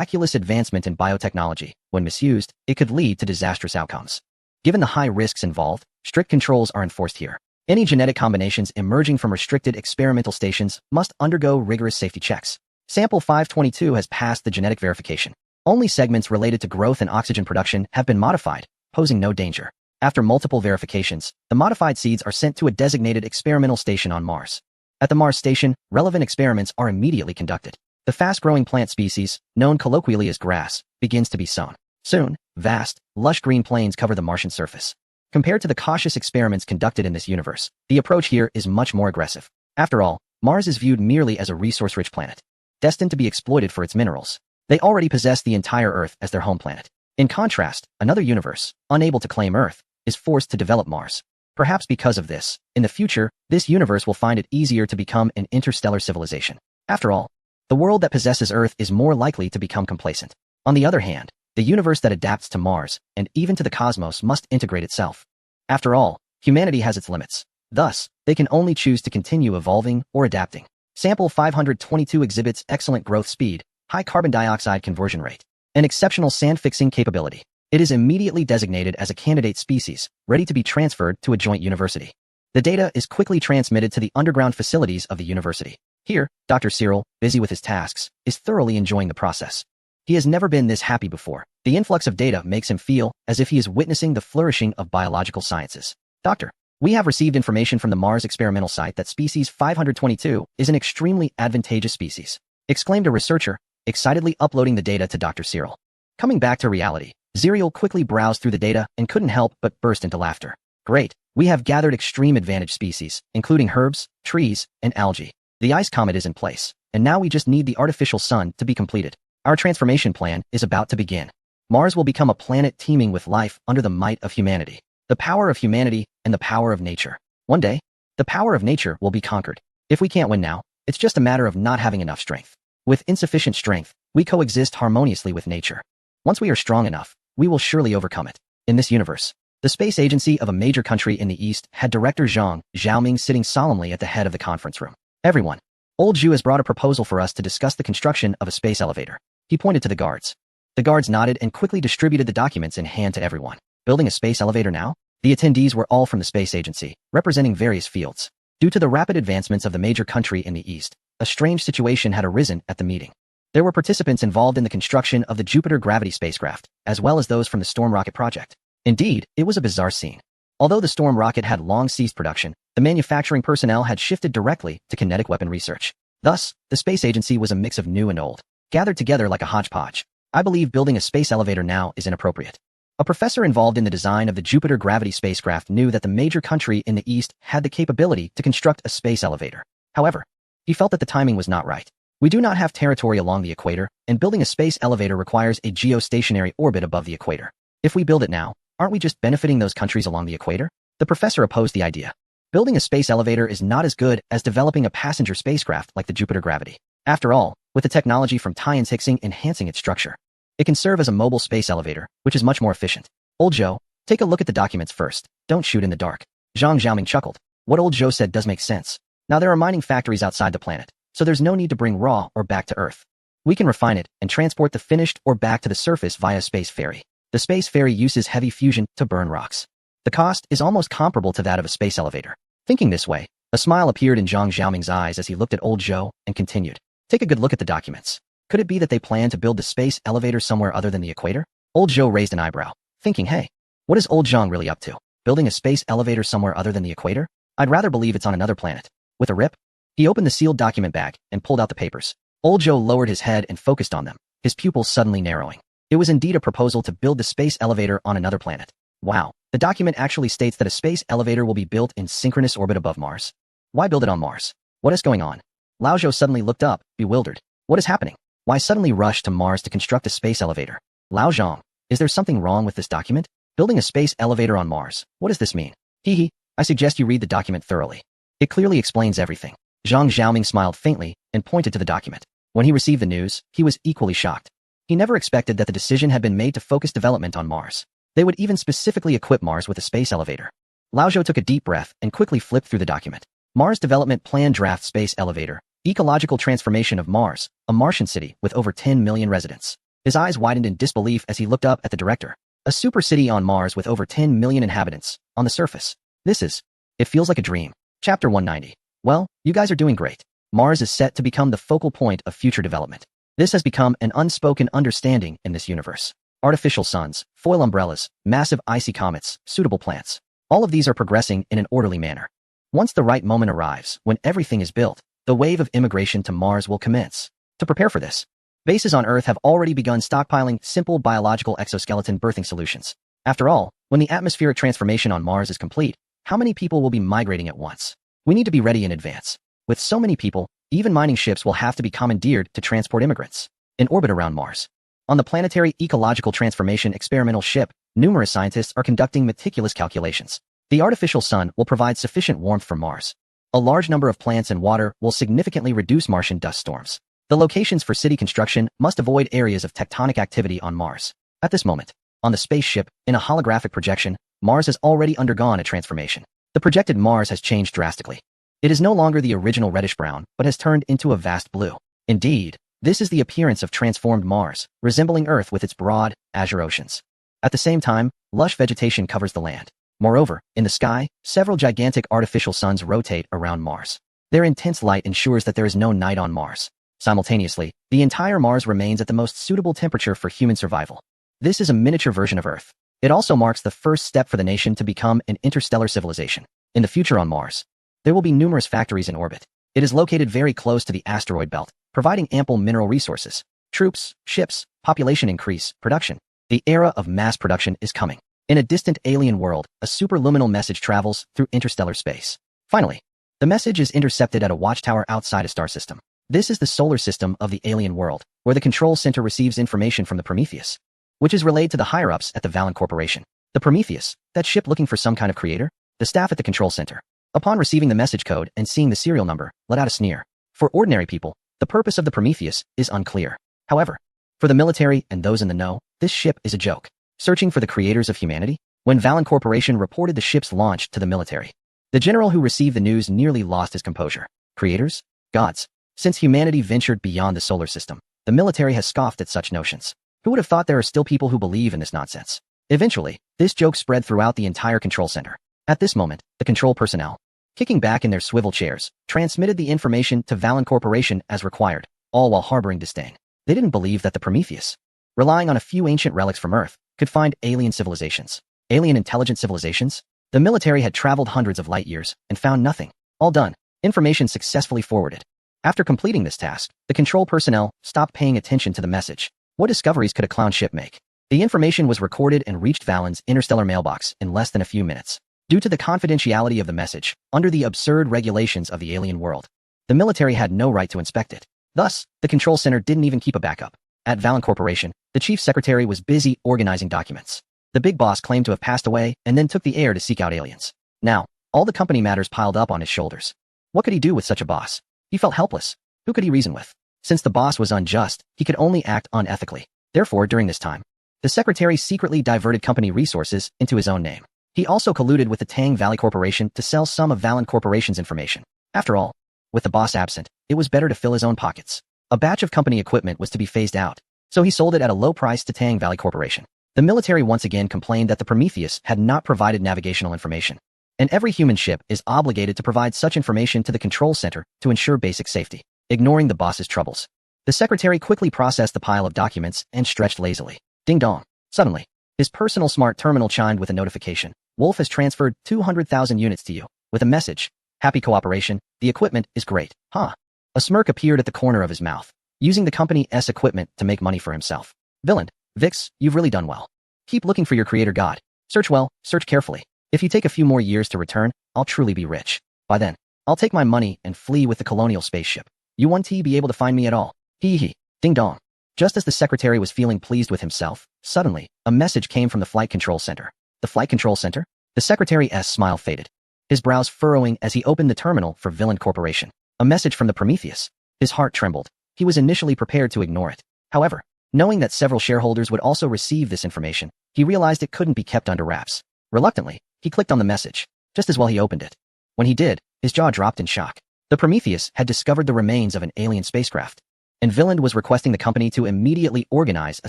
miraculous advancement in biotechnology. When misused, it could lead to disastrous outcomes. Given the high risks involved, strict controls are enforced here. Any genetic combinations emerging from restricted experimental stations must undergo rigorous safety checks. Sample 522 has passed the genetic verification. Only segments related to growth and oxygen production have been modified, posing no danger. After multiple verifications, the modified seeds are sent to a designated experimental station on Mars. At the Mars station, relevant experiments are immediately conducted. The fast-growing plant species, known colloquially as grass, begins to be sown. Soon, vast, lush green plains cover the Martian surface. Compared to the cautious experiments conducted in this universe, the approach here is much more aggressive. After all, Mars is viewed merely as a resource-rich planet, destined to be exploited for its minerals. They already possess the entire Earth as their home planet. In contrast, another universe, unable to claim Earth, is forced to develop Mars. Perhaps because of this, in the future, this universe will find it easier to become an interstellar civilization. After all, the world that possesses Earth is more likely to become complacent. On the other hand, the universe that adapts to Mars, and even to the cosmos, must integrate itself. After all, humanity has its limits. Thus, they can only choose to continue evolving or adapting. Sample 522 exhibits excellent growth speed, high carbon dioxide conversion rate, and exceptional sand-fixing capability. It is immediately designated as a candidate species, ready to be transferred to a joint university. The data is quickly transmitted to the underground facilities of the university. Here, Dr. Cyril, busy with his tasks, is thoroughly enjoying the process. He has never been this happy before. The influx of data makes him feel as if he is witnessing the flourishing of biological sciences. Doctor, we have received information from the Mars experimental site that species 522 is an extremely advantageous species, exclaimed a researcher, excitedly uploading the data to Dr. Cyril. Coming back to reality, Cyril quickly browsed through the data and couldn't help but burst into laughter. Great, we have gathered extreme advantage species, including herbs, trees, and algae. The ice comet is in place, and now we just need the artificial sun to be completed. Our transformation plan is about to begin. Mars will become a planet teeming with life under the might of humanity. The power of humanity and the power of nature. One day, the power of nature will be conquered. If we can't win now, it's just a matter of not having enough strength. With insufficient strength, we coexist harmoniously with nature. Once we are strong enough, we will surely overcome it. In this universe, the space agency of a major country in the East had Director Zhang Xiaoming sitting solemnly at the head of the conference room. Everyone, Old Zhu has brought a proposal for us to discuss the construction of a space elevator. He pointed to the guards. The guards nodded and quickly distributed the documents in hand to everyone. Building a space elevator now? The attendees were all from the space agency, representing various fields. Due to the rapid advancements of the major country in the East, a strange situation had arisen at the meeting. There were participants involved in the construction of the Jupiter gravity spacecraft, as well as those from the Storm rocket project. Indeed, it was a bizarre scene. Although the Storm rocket had long ceased production, the manufacturing personnel had shifted directly to kinetic weapon research. Thus, the space agency was a mix of new and old, gathered together like a hodgepodge. I believe building a space elevator now is inappropriate. A professor involved in the design of the Jupiter gravity spacecraft knew that the major country in the East had the capability to construct a space elevator. However, he felt that the timing was not right. We do not have territory along the equator, and building a space elevator requires a geostationary orbit above the equator. If we build it now, aren't we just benefiting those countries along the equator? The professor opposed the idea. Building a space elevator is not as good as developing a passenger spacecraft like the Jupiter Gravity. After all, with the technology from Tian's Hixing enhancing its structure, it can serve as a mobile space elevator, which is much more efficient. Old Zhou, take a look at the documents first. Don't shoot in the dark. Zhang Xiaoming chuckled. What Old Zhou said does make sense. Now there are mining factories outside the planet, so there's no need to bring raw ore back to Earth. We can refine it and transport the finished ore back to the surface via space ferry. The space ferry uses heavy fusion to burn rocks. The cost is almost comparable to that of a space elevator. Thinking this way, a smile appeared in Zhang Xiaoming's eyes as he looked at Old Zhou and continued. Take a good look at the documents. Could it be that they plan to build the space elevator somewhere other than the equator? Old Zhou raised an eyebrow, thinking, hey, what is Old Zhang really up to? Building a space elevator somewhere other than the equator? I'd rather believe it's on another planet. With a rip, he opened the sealed document bag and pulled out the papers. Old Zhou lowered his head and focused on them, his pupils suddenly narrowing. It was indeed a proposal to build the space elevator on another planet. Wow, the document actually states that a space elevator will be built in synchronous orbit above Mars. Why build it on Mars? What is going on? Lao Zhou suddenly looked up, bewildered. What is happening? Why suddenly rush to Mars to construct a space elevator? Lao Zhang, is there something wrong with this document? Building a space elevator on Mars, what does this mean? I suggest you read the document thoroughly. It clearly explains everything. Zhang Xiaoming smiled faintly and pointed to the document. When he received the news, he was equally shocked. He never expected that the decision had been made to focus development on Mars. They would even specifically equip Mars with a space elevator. Lao Zhou took a deep breath and quickly flipped through the document. Mars Development Plan Draft Space Elevator. Ecological transformation of Mars, a Martian city with over 10 million residents. His eyes widened in disbelief as he looked up at the director. A super city on Mars with over 10 million inhabitants, on the surface. It feels like a dream. Chapter 190. Well, you guys are doing great. Mars is set to become the focal point of future development. This has become an unspoken understanding in this universe. Artificial suns, foil umbrellas, massive icy comets, suitable plants. All of these are progressing in an orderly manner. Once the right moment arrives, when everything is built, the wave of immigration to Mars will commence. To prepare for this, bases on Earth have already begun stockpiling simple biological exoskeleton birthing solutions. After all, when the atmospheric transformation on Mars is complete, how many people will be migrating at once? We need to be ready in advance. With so many people, even mining ships will have to be commandeered to transport immigrants. In orbit around Mars. On the Planetary Ecological Transformation Experimental Ship, numerous scientists are conducting meticulous calculations. The artificial sun will provide sufficient warmth for Mars. A large number of plants and water will significantly reduce Martian dust storms. The locations for city construction must avoid areas of tectonic activity on Mars. At this moment, on the spaceship, in a holographic projection, Mars has already undergone a transformation. The projected Mars has changed drastically. It is no longer the original reddish-brown, but has turned into a vast blue. Indeed, this is the appearance of transformed Mars, resembling Earth with its broad, azure oceans. At the same time, lush vegetation covers the land. Moreover, in the sky, several gigantic artificial suns rotate around Mars. Their intense light ensures that there is no night on Mars. Simultaneously, the entire Mars remains at the most suitable temperature for human survival. This is a miniature version of Earth. It also marks the first step for the nation to become an interstellar civilization. In the future on Mars, there will be numerous factories in orbit. It is located very close to the asteroid belt, providing ample mineral resources. Troops, ships, population increase, production. The era of mass production is coming. In a distant alien world, a superluminal message travels through interstellar space. Finally, the message is intercepted at a watchtower outside a star system. This is the solar system of the alien world, where the control center receives information from the Prometheus, which is relayed to the higher-ups at the Valen Corporation. The Prometheus, that ship looking for some kind of creator? The staff at the control center, upon receiving the message code and seeing the serial number, let out a sneer. For ordinary people, the purpose of the Prometheus is unclear. However, for the military and those in the know, this ship is a joke. Searching for the creators of humanity? When Valen Corporation reported the ship's launch to the military, the general who received the news nearly lost his composure. Creators? Gods. Since humanity ventured beyond the solar system, the military has scoffed at such notions. Who would have thought there are still people who believe in this nonsense? Eventually, this joke spread throughout the entire control center. At this moment, the control personnel, kicking back in their swivel chairs, transmitted the information to Valen Corporation as required, all while harboring disdain. They didn't believe that the Prometheus, relying on a few ancient relics from Earth, could find alien civilizations. Alien intelligent civilizations? The military had traveled hundreds of light years and found nothing. All done. Information successfully forwarded. After completing this task, the control personnel stopped paying attention to the message. What discoveries could a clown ship make? The information was recorded and reached Valen's interstellar mailbox in less than a few minutes. Due to the confidentiality of the message, under the absurd regulations of the alien world, the military had no right to inspect it. Thus, the control center didn't even keep a backup. At Valen Corporation, the chief secretary was busy organizing documents. The big boss claimed to have passed away and then took the air to seek out aliens. Now, all the company matters piled up on his shoulders. What could he do with such a boss? He felt helpless. Who could he reason with? Since the boss was unjust, he could only act unethically. Therefore, during this time, the secretary secretly diverted company resources into his own name. He also colluded with the Tang Valley Corporation to sell some of Valen Corporation's information. After all, with the boss absent, it was better to fill his own pockets. A batch of company equipment was to be phased out, so he sold it at a low price to Tang Valley Corporation. The military once again complained that the Prometheus had not provided navigational information, and every human ship is obligated to provide such information to the control center to ensure basic safety. Ignoring the boss's troubles, the secretary quickly processed the pile of documents and stretched lazily. Ding dong. Suddenly, his personal smart terminal chimed with a notification. Wolf has transferred 200,000 units to you, with a message. Happy cooperation, the equipment is great, huh? A smirk appeared at the corner of his mouth, using the company's equipment to make money for himself. Villain, Vix, you've really done well. Keep looking for your creator god. Search well, search carefully. If you take a few more years to return, I'll truly be rich. By then, I'll take my money and flee with the colonial spaceship. You won't be able to find me at all. Hee hee. Ding dong. Just as the secretary was feeling pleased with himself, suddenly, a message came from the flight control center. The flight control center? The secretary's smile faded, his brows furrowing as he opened the terminal for Valen Corporation. A message from the Prometheus. His heart trembled. He was initially prepared to ignore it. However, knowing that several shareholders would also receive this information, he realized it couldn't be kept under wraps. Reluctantly, he clicked on the message, just as well he opened it. When he did, his jaw dropped in shock. The Prometheus had discovered the remains of an alien spacecraft. and Villand was requesting the company to immediately organize a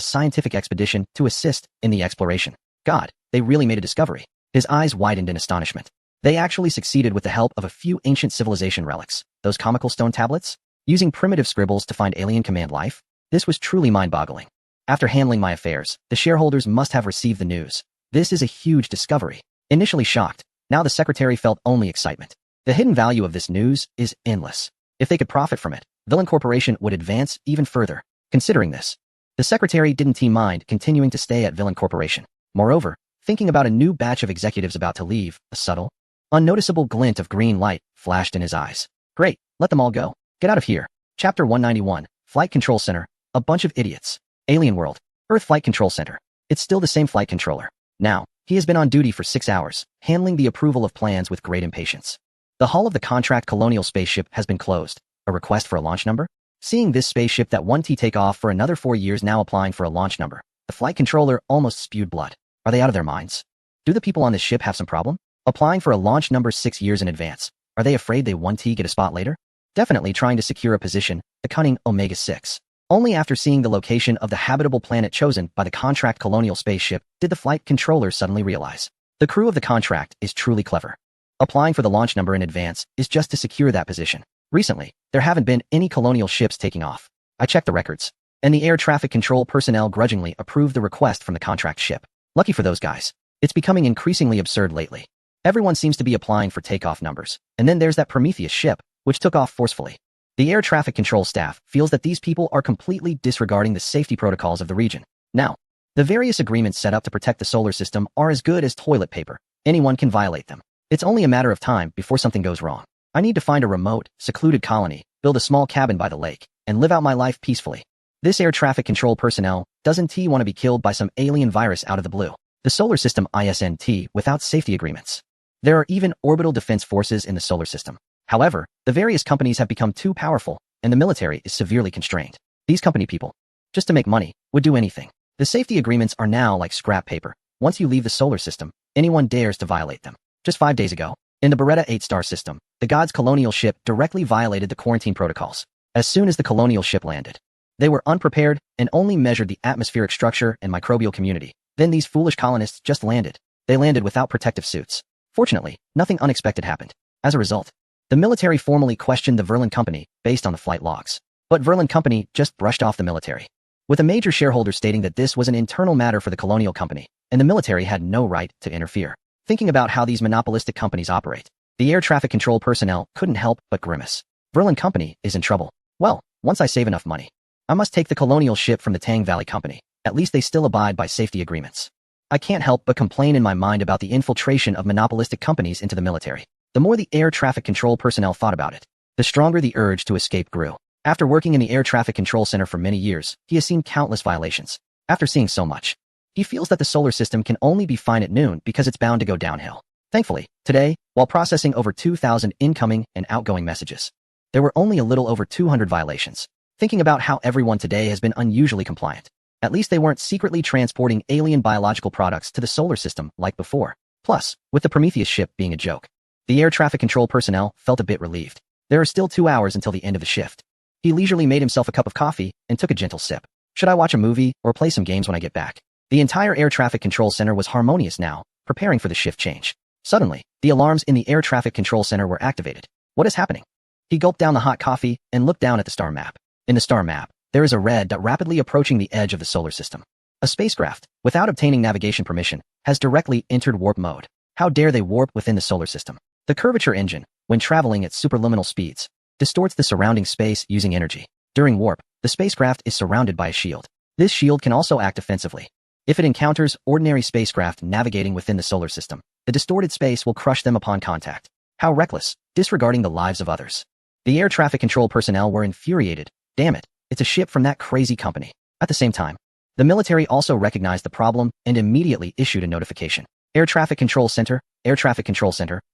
scientific expedition to assist in the exploration. God, they really made a discovery. His eyes widened in astonishment. They actually succeeded with the help of a few ancient civilization relics, those comical stone tablets, using primitive scribbles to find alien command life. This was truly mind-boggling. After handling my affairs, the shareholders must have received the news. This is a huge discovery. Initially shocked, now the secretary felt only excitement. The hidden value of this news is endless. If they could profit from it, Villand Corporation would advance even further. Considering this, the secretary didn't mind continuing to stay at Villand Corporation. Moreover, thinking about a new batch of executives about to leave, a subtle, unnoticeable glint of green light flashed in his eyes. Great, let them all go. Get out of here. Chapter 191, Flight Control Center, a bunch of idiots. Alien World, Earth Flight Control Center. It's still the same flight controller. Now, he has been on duty for 6 hours, handling the approval of plans with great impatience. The hull of the contract colonial spaceship has been closed. A request for a launch number? Seeing this spaceship that 1T take off for another 4 years now applying for a launch number, the flight controller almost spewed blood. Are they out of their minds? Do the people on this ship have some problem? Applying for a launch number 6 years in advance. Are they afraid they 1T get a spot later? Definitely trying to secure a position, the cunning Omega-6. Only after seeing the location of the habitable planet chosen by the contract colonial spaceship did the flight controller suddenly realize. The crew of the contract is truly clever. Applying for the launch number in advance is just to secure that position. Recently, there haven't been any colonial ships taking off. I checked the records, and the air traffic control personnel grudgingly approved the request from the contract ship. Lucky for those guys. It's becoming increasingly absurd lately. Everyone seems to be applying for takeoff numbers, and then there's that Prometheus ship, which took off forcefully. The air traffic control staff feels that these people are completely disregarding the safety protocols of the region. Now, the various agreements set up to protect the solar system are as good as toilet paper. Anyone can violate them. It's only a matter of time before something goes wrong. I need to find a remote, secluded colony, build a small cabin by the lake, and live out my life peacefully. This air traffic control personnel doesn't want to be killed by some alien virus out of the blue. The solar system isn't without safety agreements. There are even orbital defense forces in the solar system. However, the various companies have become too powerful, and the military is severely constrained. These company people, just to make money, would do anything. The safety agreements are now like scrap paper. Once you leave the solar system, anyone dares to violate them. Just 5 days ago, in the Beretta 8-star system, the God's colonial ship directly violated the quarantine protocols. As soon as the colonial ship landed, they were unprepared and only measured the atmospheric structure and microbial community. Then these foolish colonists just landed. They landed without protective suits. Fortunately, nothing unexpected happened. As a result, the military formally questioned the Verlin Company based on the flight logs. But Verlin Company just brushed off the military, with a major shareholder stating that this was an internal matter for the colonial company, and the military had no right to interfere. Thinking about how these monopolistic companies operate, the air traffic control personnel couldn't help but grimace. Verlin Company is in trouble. Well, once I save enough money, I must take the colonial ship from the Tang Valley Company. At least they still abide by safety agreements. I can't help but complain in my mind about the infiltration of monopolistic companies into the military. The more the air traffic control personnel thought about it, the stronger the urge to escape grew. After working in the air traffic control center for many years, he has seen countless violations. After seeing so much, he feels that the solar system can only be fine at noon because it's bound to go downhill. Thankfully, today, while processing over 2,000 incoming and outgoing messages, there were only a little over 200 violations. Thinking about how everyone today has been unusually compliant. At least they weren't secretly transporting alien biological products to the solar system like before. Plus, with the Prometheus ship being a joke, the air traffic control personnel felt a bit relieved. There are still 2 hours until the end of the shift. He leisurely made himself a cup of coffee and took a gentle sip. Should I watch a movie or play some games when I get back? The entire air traffic control center was harmonious now, preparing for the shift change. Suddenly, the alarms in the air traffic control center were activated. What is happening? He gulped down the hot coffee and looked down at the star map. In the star map, there is a red dot rapidly approaching the edge of the solar system. A spacecraft, without obtaining navigation permission, has directly entered warp mode. How dare they warp within the solar system? The curvature engine, when traveling at superluminal speeds, distorts the surrounding space using energy. During warp, the spacecraft is surrounded by a shield. This shield can also act offensively. If it encounters ordinary spacecraft navigating within the solar system, the distorted space will crush them upon contact. How reckless, disregarding the lives of others. The air traffic control personnel were infuriated. Damn it, it's a ship from that crazy company. At the same time, the military also recognized the problem and immediately issued a notification. Air Traffic Control Center,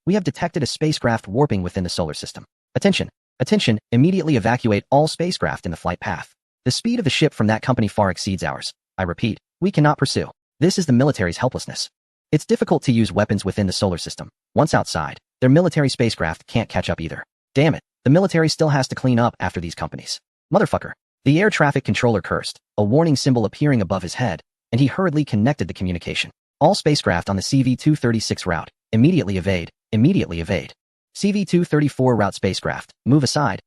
we have detected a spacecraft warping within the solar system. Attention, immediately evacuate all spacecraft in the flight path. The speed of the ship from that company far exceeds ours. I repeat, we cannot pursue. This is the military's helplessness. It's difficult to use weapons within the solar system. Once outside, their military spacecraft can't catch up either. Damn it, the military still has to clean up after these companies. Motherfucker. The air traffic controller cursed, a warning symbol appearing above his head, and he hurriedly connected the communication. All spacecraft on the CV-236 route, immediately evade, immediately evade. CV-234 route spacecraft, move aside,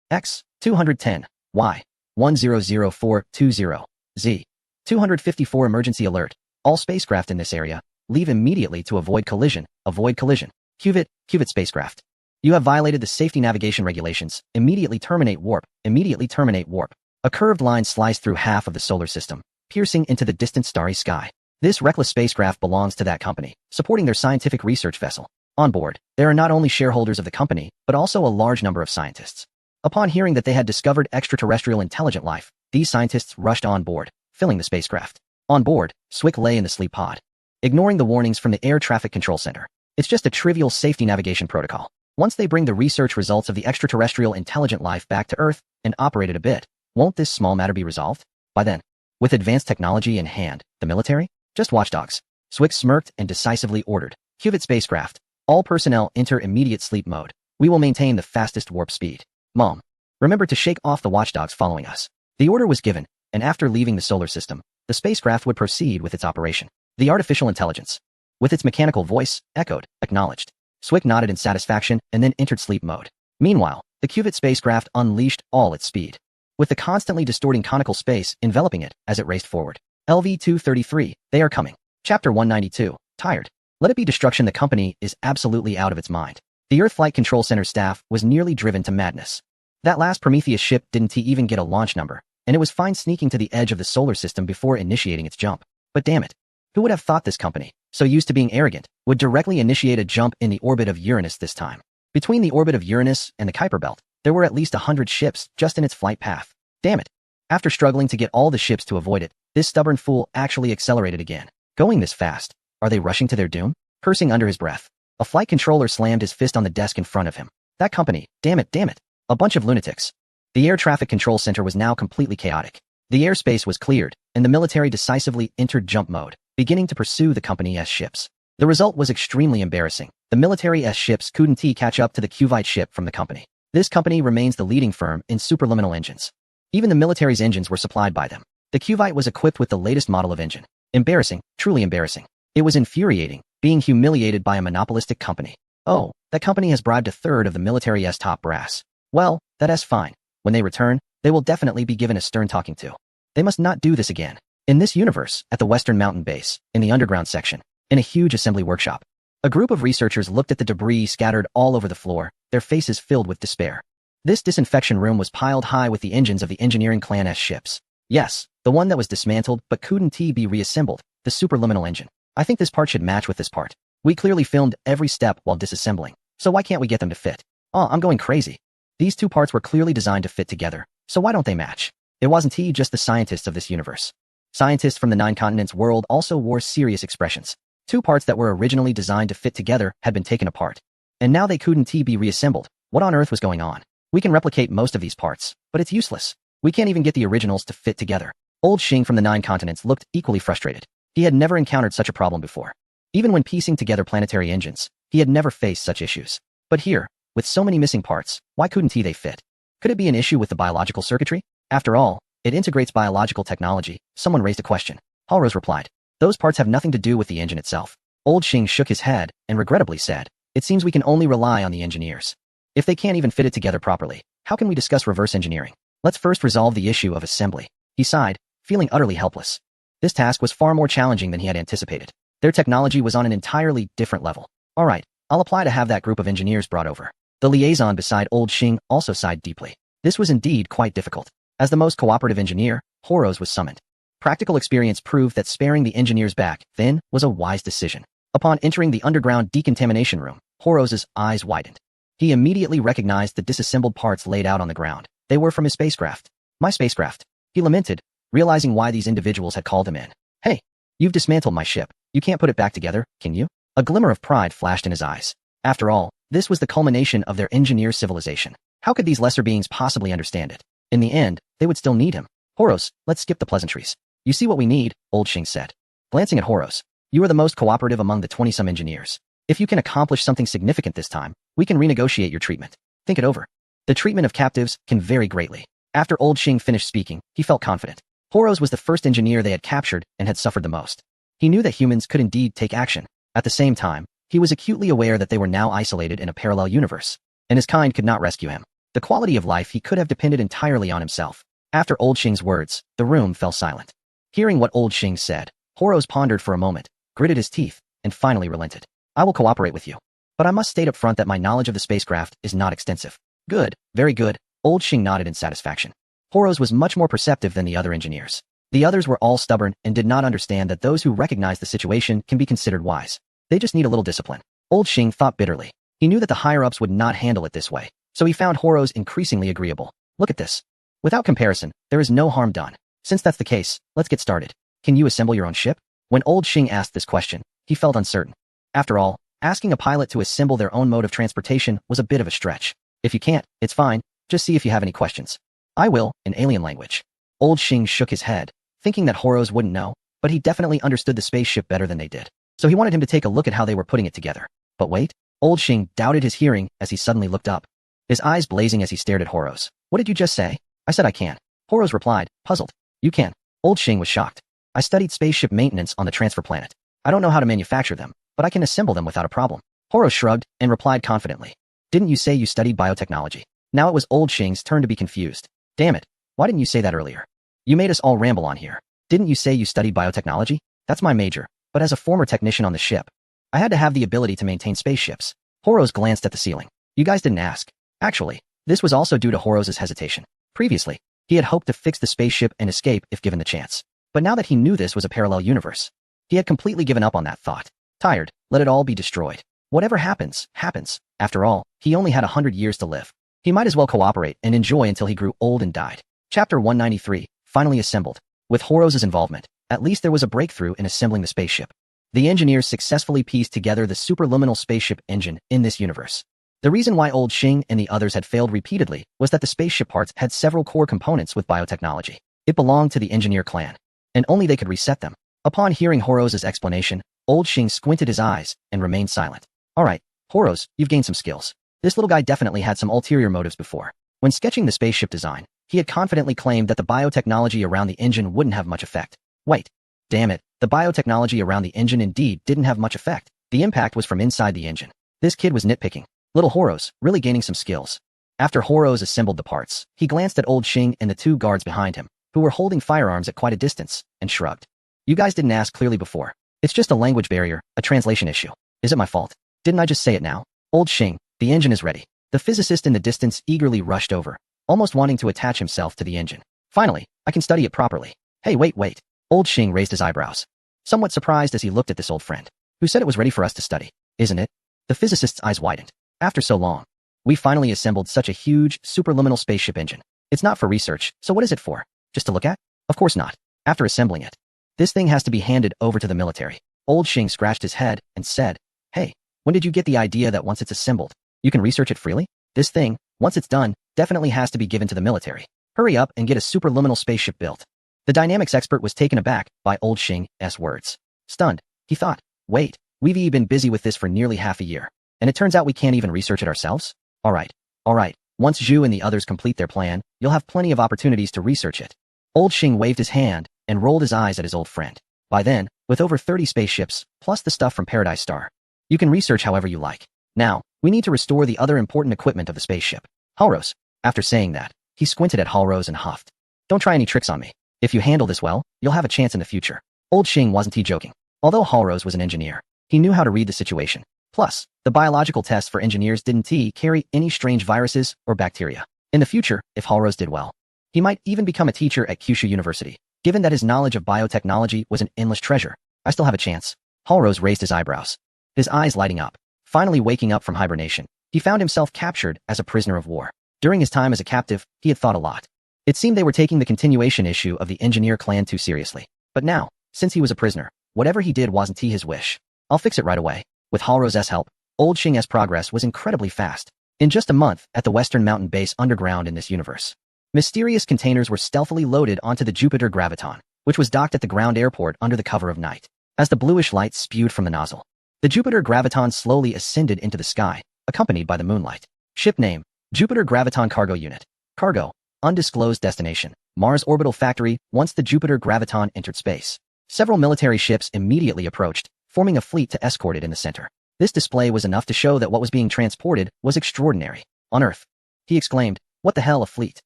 X, 210, Y, 100420, Z, 254 emergency alert. All spacecraft in this area, leave immediately to avoid collision, Cuvette spacecraft. You have violated the safety navigation regulations, immediately terminate warp, A curved line sliced through half of the solar system, piercing into the distant starry sky. This reckless spacecraft belongs to that company, supporting their scientific research vessel. On board, there are not only shareholders of the company, but also a large number of scientists. Upon hearing that they had discovered extraterrestrial intelligent life, these scientists rushed on board, filling the spacecraft. On board, Swick lay in the sleep pod, ignoring the warnings from the air traffic control center. It's just a trivial safety navigation protocol. Once they bring the research results of the extraterrestrial intelligent life back to Earth and operate it a bit, won't this small matter be resolved? By then, with advanced technology in hand, the military? Just watchdogs. Swick smirked and decisively ordered, Cuvette spacecraft, all personnel enter immediate sleep mode. We will maintain the fastest warp speed. Mom, remember to shake off the watchdogs following us. The order was given, and after leaving the solar system, the spacecraft would proceed with its operation. The artificial intelligence, with its mechanical voice, echoed, acknowledged. Swick nodded in satisfaction and then entered sleep mode. Meanwhile, the Cuvette spacecraft unleashed all its speed, with the constantly distorting conical space enveloping it as it raced forward. LV-233, they are coming. Chapter 192, tired. Let it be destruction. The company is absolutely out of its mind. The Earth Flight Control Center staff was nearly driven to madness. That last Prometheus ship didn't even get a launch number, and it was fine sneaking to the edge of the solar system before initiating its jump. But damn it, who would have thought this company, so used to being arrogant, would directly initiate a jump in the orbit of Uranus this time? Between the orbit of Uranus and the Kuiper Belt, there were at least 100 ships just in its flight path. Damn it. After struggling to get all the ships to avoid it, this stubborn fool actually accelerated again. Going this fast, are they rushing to their doom? Cursing under his breath, a flight controller slammed his fist on the desk in front of him. That company, damn it, a bunch of lunatics. The air traffic control center was now completely chaotic. The airspace was cleared, and the military decisively entered jump mode, beginning to pursue the company's ships. The result was extremely embarrassing. The military's ships couldn't catch up to the Cuvette ship from the company. This company remains the leading firm in superluminal engines. Even the military's engines were supplied by them. The Cuvette was equipped with the latest model of engine. Embarrassing, truly embarrassing. It was infuriating, being humiliated by a monopolistic company. Oh, that company has bribed a third of the military's top brass. Well, that's fine. When they return, they will definitely be given a stern talking to. They must not do this again. In this universe, at the Western Mountain Base, in the underground section, in a huge assembly workshop, a group of researchers looked at the debris scattered all over the floor, their faces filled with despair. This disinfection room was piled high with the engines of the engineering clan's ships. Yes, the one that was dismantled but couldn't be reassembled, the superluminal engine. I think this part should match with this part. We clearly filmed every step while disassembling, so why can't we get them to fit? Oh, I'm going crazy. These two parts were clearly designed to fit together, so why don't they match? It wasn't just the scientists of this universe. Scientists from the 9 continents world also wore serious expressions. Two parts that were originally designed to fit together had been taken apart, and now they couldn't be reassembled. What on earth was going on? We can replicate most of these parts, but it's useless. We can't even get the originals to fit together. Old Xing from the 9 continents looked equally frustrated. He had never encountered such a problem before. Even when piecing together planetary engines, he had never faced such issues. But here, with so many missing parts, why couldn't they fit? Could it be an issue with the biological circuitry? After all, it integrates biological technology. Someone raised a question. Halrose replied, those parts have nothing to do with the engine itself. Old Xing shook his head and regrettably said, it seems we can only rely on the engineers. If they can't even fit it together properly, how can we discuss reverse engineering? Let's first resolve the issue of assembly. He sighed, feeling utterly helpless. This task was far more challenging than he had anticipated. Their technology was on an entirely different level. All right, I'll apply to have that group of engineers brought over. The liaison beside Old Xing also sighed deeply. This was indeed quite difficult. As the most cooperative engineer, Halrose was summoned. Practical experience proved that sparing the engineers back then was a wise decision. Upon entering the underground decontamination room, Halrose's eyes widened. He immediately recognized the disassembled parts laid out on the ground. They were from his spacecraft. My spacecraft. He lamented, realizing why these individuals had called him in. Hey, you've dismantled my ship. You can't put it back together, can you? A glimmer of pride flashed in his eyes. After all, this was the culmination of their engineer civilization. How could these lesser beings possibly understand it? In the end, they would still need him. Halrose, let's skip the pleasantries. You see what we need, Old Xing said. Glancing at Halrose, you are the most cooperative among the 20-some engineers. If you can accomplish something significant this time, we can renegotiate your treatment. Think it over. The treatment of captives can vary greatly. After Old Xing finished speaking, he felt confident. Horos was the first engineer they had captured and had suffered the most. He knew that humans could indeed take action. At the same time, he was acutely aware that they were now isolated in a parallel universe, and his kind could not rescue him. The quality of life he could have depended entirely on himself. After Old Xing's words, the room fell silent. Hearing what Old Xing said, Horos pondered for a moment, gritted his teeth, and finally relented. I will cooperate with you. But I must state up front that my knowledge of the spacecraft is not extensive. Good, very good. Old Xing nodded in satisfaction. Horos was much more perceptive than the other engineers. The others were all stubborn and did not understand that those who recognize the situation can be considered wise. They just need a little discipline. Old Xing thought bitterly. He knew that the higher-ups would not handle it this way, so he found Horos increasingly agreeable. Look at this. Without comparison, there is no harm done. Since that's the case, let's get started. Can you assemble your own ship? When Old Xing asked this question, he felt uncertain. After all, asking a pilot to assemble their own mode of transportation was a bit of a stretch. If you can't, it's fine. Just see if you have any questions. I will, in alien language. Old Xing shook his head, thinking that Horos wouldn't know, but he definitely understood the spaceship better than they did. So he wanted him to take a look at how they were putting it together. But wait, Old Xing doubted his hearing as he suddenly looked up, his eyes blazing as he stared at Horos. What did you just say? I said I can. Horos replied, puzzled. You can. Old Xing was shocked. I studied spaceship maintenance on the transfer planet. I don't know how to manufacture them, but I can assemble them without a problem. Horos shrugged and replied confidently. Didn't you say you studied biotechnology? Now it was Old Xing's turn to be confused. Damn it. Why didn't you say that earlier? You made us all ramble on here. Didn't you say you studied biotechnology? That's my major, but as a former technician on the ship, I had to have the ability to maintain spaceships. Horos glanced at the ceiling. You guys didn't ask. Actually, this was also due to Horos's hesitation. Previously, he had hoped to fix the spaceship and escape if given the chance. But now that he knew this was a parallel universe, he had completely given up on that thought. Tired, let it all be destroyed. Whatever happens, happens. After all, he only had 100 years to live. He might as well cooperate and enjoy until he grew old and died. Chapter 193, finally assembled. With Horos's involvement, at least there was a breakthrough in assembling the spaceship. The engineers successfully pieced together the superluminal spaceship engine in this universe. The reason why Old Xing and the others had failed repeatedly was that the spaceship parts had several core components with biotechnology. It belonged to the engineer clan, and only they could reset them. Upon hearing Horos's explanation, Old Xing squinted his eyes and remained silent. Alright, Horos, you've gained some skills. This little guy definitely had some ulterior motives before. When sketching the spaceship design, he had confidently claimed that the biotechnology around the engine wouldn't have much effect. Wait. Damn it, the biotechnology around the engine indeed didn't have much effect. The impact was from inside the engine. This kid was nitpicking. Little Horos, really gaining some skills. After Horos assembled the parts, he glanced at Old Xing and the two guards behind him, who were holding firearms at quite a distance, and shrugged. You guys didn't ask clearly before. It's just a language barrier, a translation issue. Is it my fault? Didn't I just say it now? Old Xing, the engine is ready. The physicist in the distance eagerly rushed over, almost wanting to attach himself to the engine. Finally, I can study it properly. Hey, wait. Old Xing raised his eyebrows, somewhat surprised as he looked at this old friend. Who said it was ready for us to study? Isn't it? The physicist's eyes widened. After so long, we finally assembled such a huge, superluminal spaceship engine. It's not for research, so what is it for? Just to look at? Of course not. After assembling it, this thing has to be handed over to the military. Old Xing scratched his head and said, Hey, when did you get the idea that once it's assembled, you can research it freely? This thing, once it's done, definitely has to be given to the military. Hurry up and get a superluminal spaceship built. The dynamics expert was taken aback by Old Xing's words. Stunned, he thought, wait, we've been busy with this for nearly half a year, and it turns out we can't even research it ourselves? Alright. Once Zhu and the others complete their plan, you'll have plenty of opportunities to research it. Old Xing waved his hand and rolled his eyes at his old friend. By then, with over 30 spaceships, plus the stuff from Paradise Star, you can research however you like. Now, we need to restore the other important equipment of the spaceship. Halros. After saying that, he squinted at Halros and huffed. Don't try any tricks on me. If you handle this well, you'll have a chance in the future. Old Xing wasn't joking. Although Halros was an engineer, he knew how to read the situation. Plus, the biological tests for engineers didn't carry any strange viruses or bacteria. In the future, if Halros did well, he might even become a teacher at Kyushu University. Given that his knowledge of biotechnology was an endless treasure, I still have a chance. Halros raised his eyebrows, his eyes lighting up. Finally waking up from hibernation, he found himself captured as a prisoner of war. During his time as a captive, he had thought a lot. It seemed they were taking the continuation issue of the engineer clan too seriously. But now, since he was a prisoner, whatever he did wasn't his wish. I'll fix it right away. With Halros' help, Old Xing's progress was incredibly fast. In just a month, at the Western Mountain Base underground in this universe, mysterious containers were stealthily loaded onto the Jupiter Graviton, which was docked at the ground airport under the cover of night. As the bluish light spewed from the nozzle, the Jupiter Graviton slowly ascended into the sky, accompanied by the moonlight. Ship name, Jupiter Graviton Cargo Unit. Cargo, undisclosed destination, Mars Orbital Factory, once the Jupiter Graviton entered space. Several military ships immediately approached, forming a fleet to escort it in the center. This display was enough to show that what was being transported was extraordinary. On Earth, he exclaimed, "What the hell, a fleet?"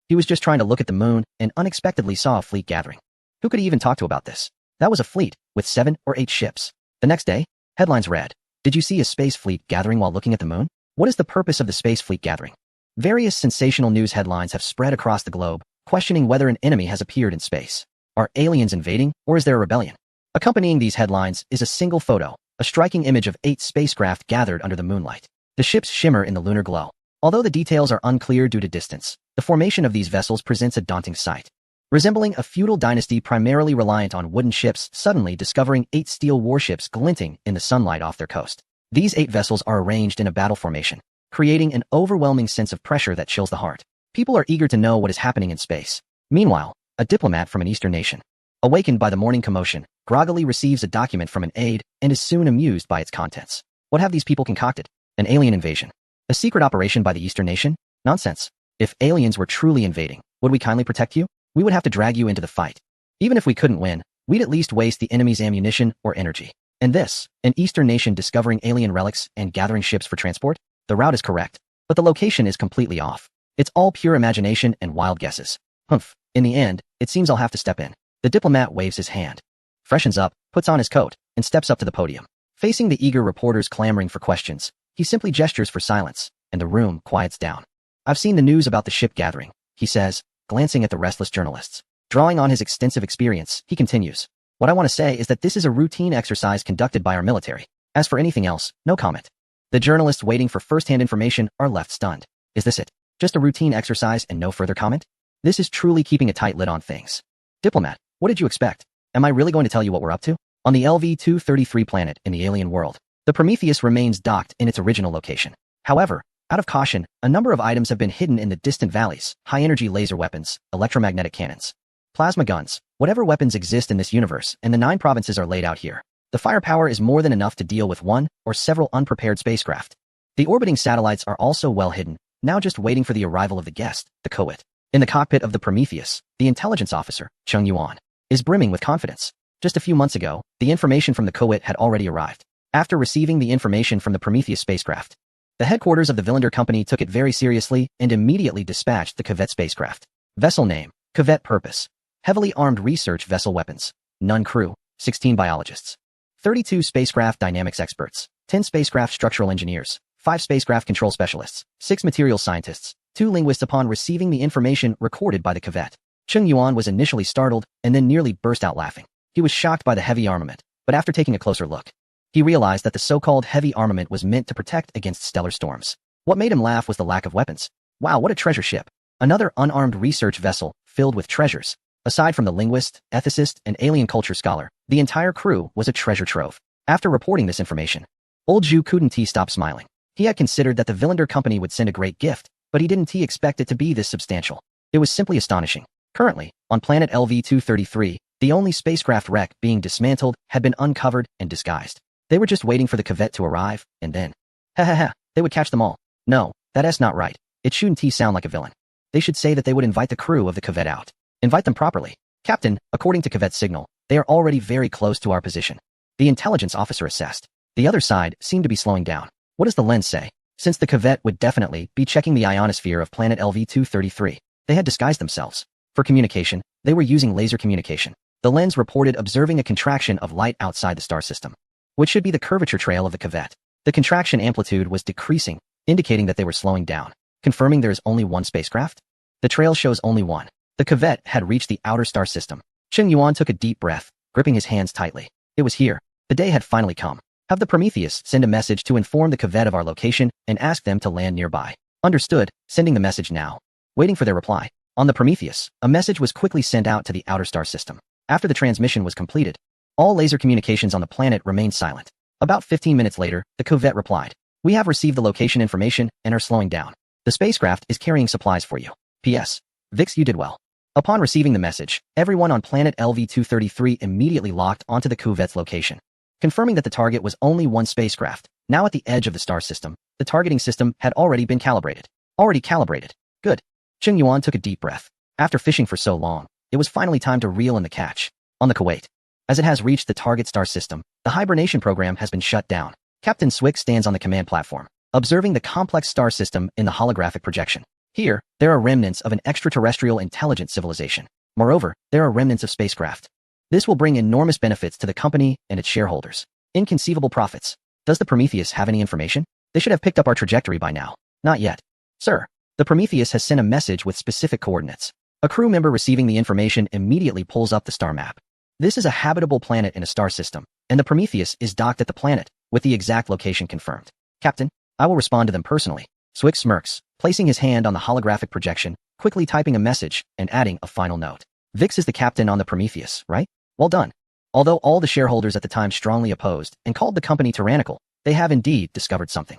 He was just trying to look at the moon and unexpectedly saw a fleet gathering. Who could he even talk to about this? That was a fleet, with 7 or 8 ships. The next day, headlines read, "Did you see a space fleet gathering while looking at the moon? What is the purpose of the space fleet gathering?" Various sensational news headlines have spread across the globe, questioning whether an enemy has appeared in space. Are aliens invading, or is there a rebellion? Accompanying these headlines is a single photo, a striking image of 8 spacecraft gathered under the moonlight. The ships shimmer in the lunar glow. Although the details are unclear due to distance, the formation of these vessels presents a daunting sight. Resembling a feudal dynasty primarily reliant on wooden ships suddenly discovering 8 steel warships glinting in the sunlight off their coast. These 8 vessels are arranged in a battle formation, creating an overwhelming sense of pressure that chills the heart. People are eager to know what is happening in space. Meanwhile, a diplomat from an Eastern nation, awakened by the morning commotion, groggily receives a document from an aide and is soon amused by its contents. What have these people concocted? An alien invasion? A secret operation by the Eastern nation? Nonsense. If aliens were truly invading, would we kindly protect you? We would have to drag you into the fight. Even if we couldn't win, we'd at least waste the enemy's ammunition or energy. And this, an Eastern nation discovering alien relics and gathering ships for transport? The route is correct, but the location is completely off. It's all pure imagination and wild guesses. Humph. In the end, it seems I'll have to step in. The diplomat waves his hand, freshens up, puts on his coat, and steps up to the podium. Facing the eager reporters clamoring for questions, he simply gestures for silence, and the room quiets down. "I've seen the news about the ship gathering," he says, glancing at the restless journalists. Drawing on his extensive experience, he continues, "What I want to say is that this is a routine exercise conducted by our military. As for anything else, no comment." The journalists waiting for first-hand information are left stunned. Is this it? Just a routine exercise and no further comment? This is truly keeping a tight lid on things. Diplomat, what did you expect? Am I really going to tell you what we're up to? On the LV-233 planet in the alien world, the Prometheus remains docked in its original location. However, out of caution, a number of items have been hidden in the distant valleys: high-energy laser weapons, electromagnetic cannons, plasma guns, whatever weapons exist in this universe, and the 9 provinces are laid out here. The firepower is more than enough to deal with one or several unprepared spacecraft. The orbiting satellites are also well hidden, now just waiting for the arrival of the guest, the Coet. In the cockpit of the Prometheus, the intelligence officer, Chung Yuan, is brimming with confidence. Just a few months ago, the information from the Coet had already arrived. After receiving the information from the Prometheus spacecraft, the headquarters of the Villander Company took it very seriously and immediately dispatched the Covet spacecraft. Vessel name, Covet purpose, heavily armed research vessel weapons, none crew, 16 biologists, 32 spacecraft dynamics experts, 10 spacecraft structural engineers, 5 spacecraft control specialists, 6 materials scientists, 2 linguists. Upon receiving the information recorded by the Covet, Chung Yuan was initially startled and then nearly burst out laughing. He was shocked by the heavy armament, but after taking a closer look, he realized that the so-called heavy armament was meant to protect against stellar storms. What made him laugh was the lack of weapons. Wow, what a treasure ship. Another unarmed research vessel filled with treasures. Aside from the linguist, ethicist, and alien culture scholar, the entire crew was a treasure trove. After reporting this information, old Zhu couldn't stop smiling. He had considered that the Villander Company would send a great gift, but he didn't expect it to be this substantial. It was simply astonishing. Currently, on planet LV-233, the only spacecraft wreck being dismantled had been uncovered and disguised. They were just waiting for the Covet to arrive, and then, they would catch them all. No, that's not right. It shouldn't sound like a villain. They should say that they would invite the crew of the Covet out. Invite them properly. Captain, according to Covet's signal, they are already very close to our position. The intelligence officer assessed. The other side seemed to be slowing down. What does the lens say? Since the Covet would definitely be checking the ionosphere of planet LV-233, they had disguised themselves. For communication, they were using laser communication. The lens reported observing a contraction of light outside the star system, which should be the curvature trail of the Covet. The contraction amplitude was decreasing, indicating that they were slowing down. Confirming there is only one spacecraft? The trail shows only one. The Covet had reached the outer star system. Chung Yuan took a deep breath, gripping his hands tightly. It was here. The day had finally come. Have the Prometheus send a message to inform the Covet of our location and ask them to land nearby. Understood, sending the message now. Waiting for their reply. On the Prometheus, a message was quickly sent out to the outer star system. After the transmission was completed, all laser communications on the planet remained silent. About 15 minutes later, the Covet replied, "We have received the location information and are slowing down. The spacecraft is carrying supplies for you. P.S. Vix, you did well." Upon receiving the message, everyone on planet LV-233 immediately locked onto the Covet's location, confirming that the target was only one spacecraft. Now at the edge of the star system, the targeting system had already been calibrated. Already calibrated. Good. Qing Yuan took a deep breath. After fishing for so long, it was finally time to reel in the catch. On the Kuwait. As it has reached the target star system, the hibernation program has been shut down. Captain Swick stands on the command platform, observing the complex star system in the holographic projection. Here, there are remnants of an extraterrestrial intelligent civilization. Moreover, there are remnants of spacecraft. This will bring enormous benefits to the company and its shareholders. Inconceivable profits. Does the Prometheus have any information? They should have picked up our trajectory by now. Not yet. Sir, the Prometheus has sent a message with specific coordinates. A crew member receiving the information immediately pulls up the star map. This is a habitable planet in a star system, and the Prometheus is docked at the planet, with the exact location confirmed. Captain, I will respond to them personally. Swick smirks, placing his hand on the holographic projection, quickly typing a message and adding a final note. Vix is the captain on the Prometheus, right? Well done. Although all the shareholders at the time strongly opposed and called the company tyrannical, they have indeed discovered something.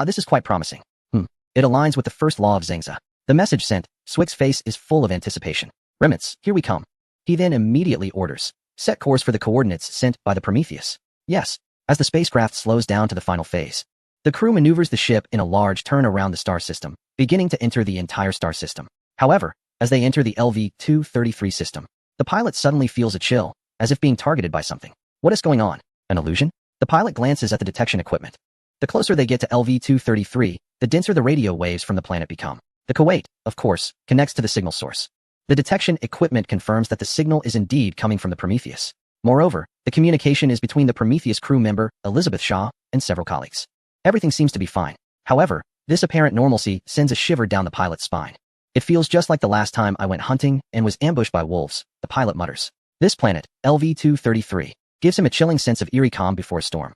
This is quite promising. It aligns with the first law of Zengza. The message sent, Swick's face is full of anticipation. Remnants, here we come. He then immediately orders, set course for the coordinates sent by the Prometheus. Yes, as the spacecraft slows down to the final phase, the crew maneuvers the ship in a large turn around the star system, beginning to enter the entire star system. However, as they enter the LV-233 system, the pilot suddenly feels a chill, as if being targeted by something. What is going on? An illusion? The pilot glances at the detection equipment. The closer they get to LV-233, the denser the radio waves from the planet become. The Kuwait, of course, connects to the signal source. The detection equipment confirms that the signal is indeed coming from the Prometheus. Moreover, the communication is between the Prometheus crew member, Elizabeth Shaw, and several colleagues. Everything seems to be fine. However, this apparent normalcy sends a shiver down the pilot's spine. It feels just like the last time I went hunting and was ambushed by wolves, the pilot mutters. This planet, LV-233, gives him a chilling sense of eerie calm before a storm.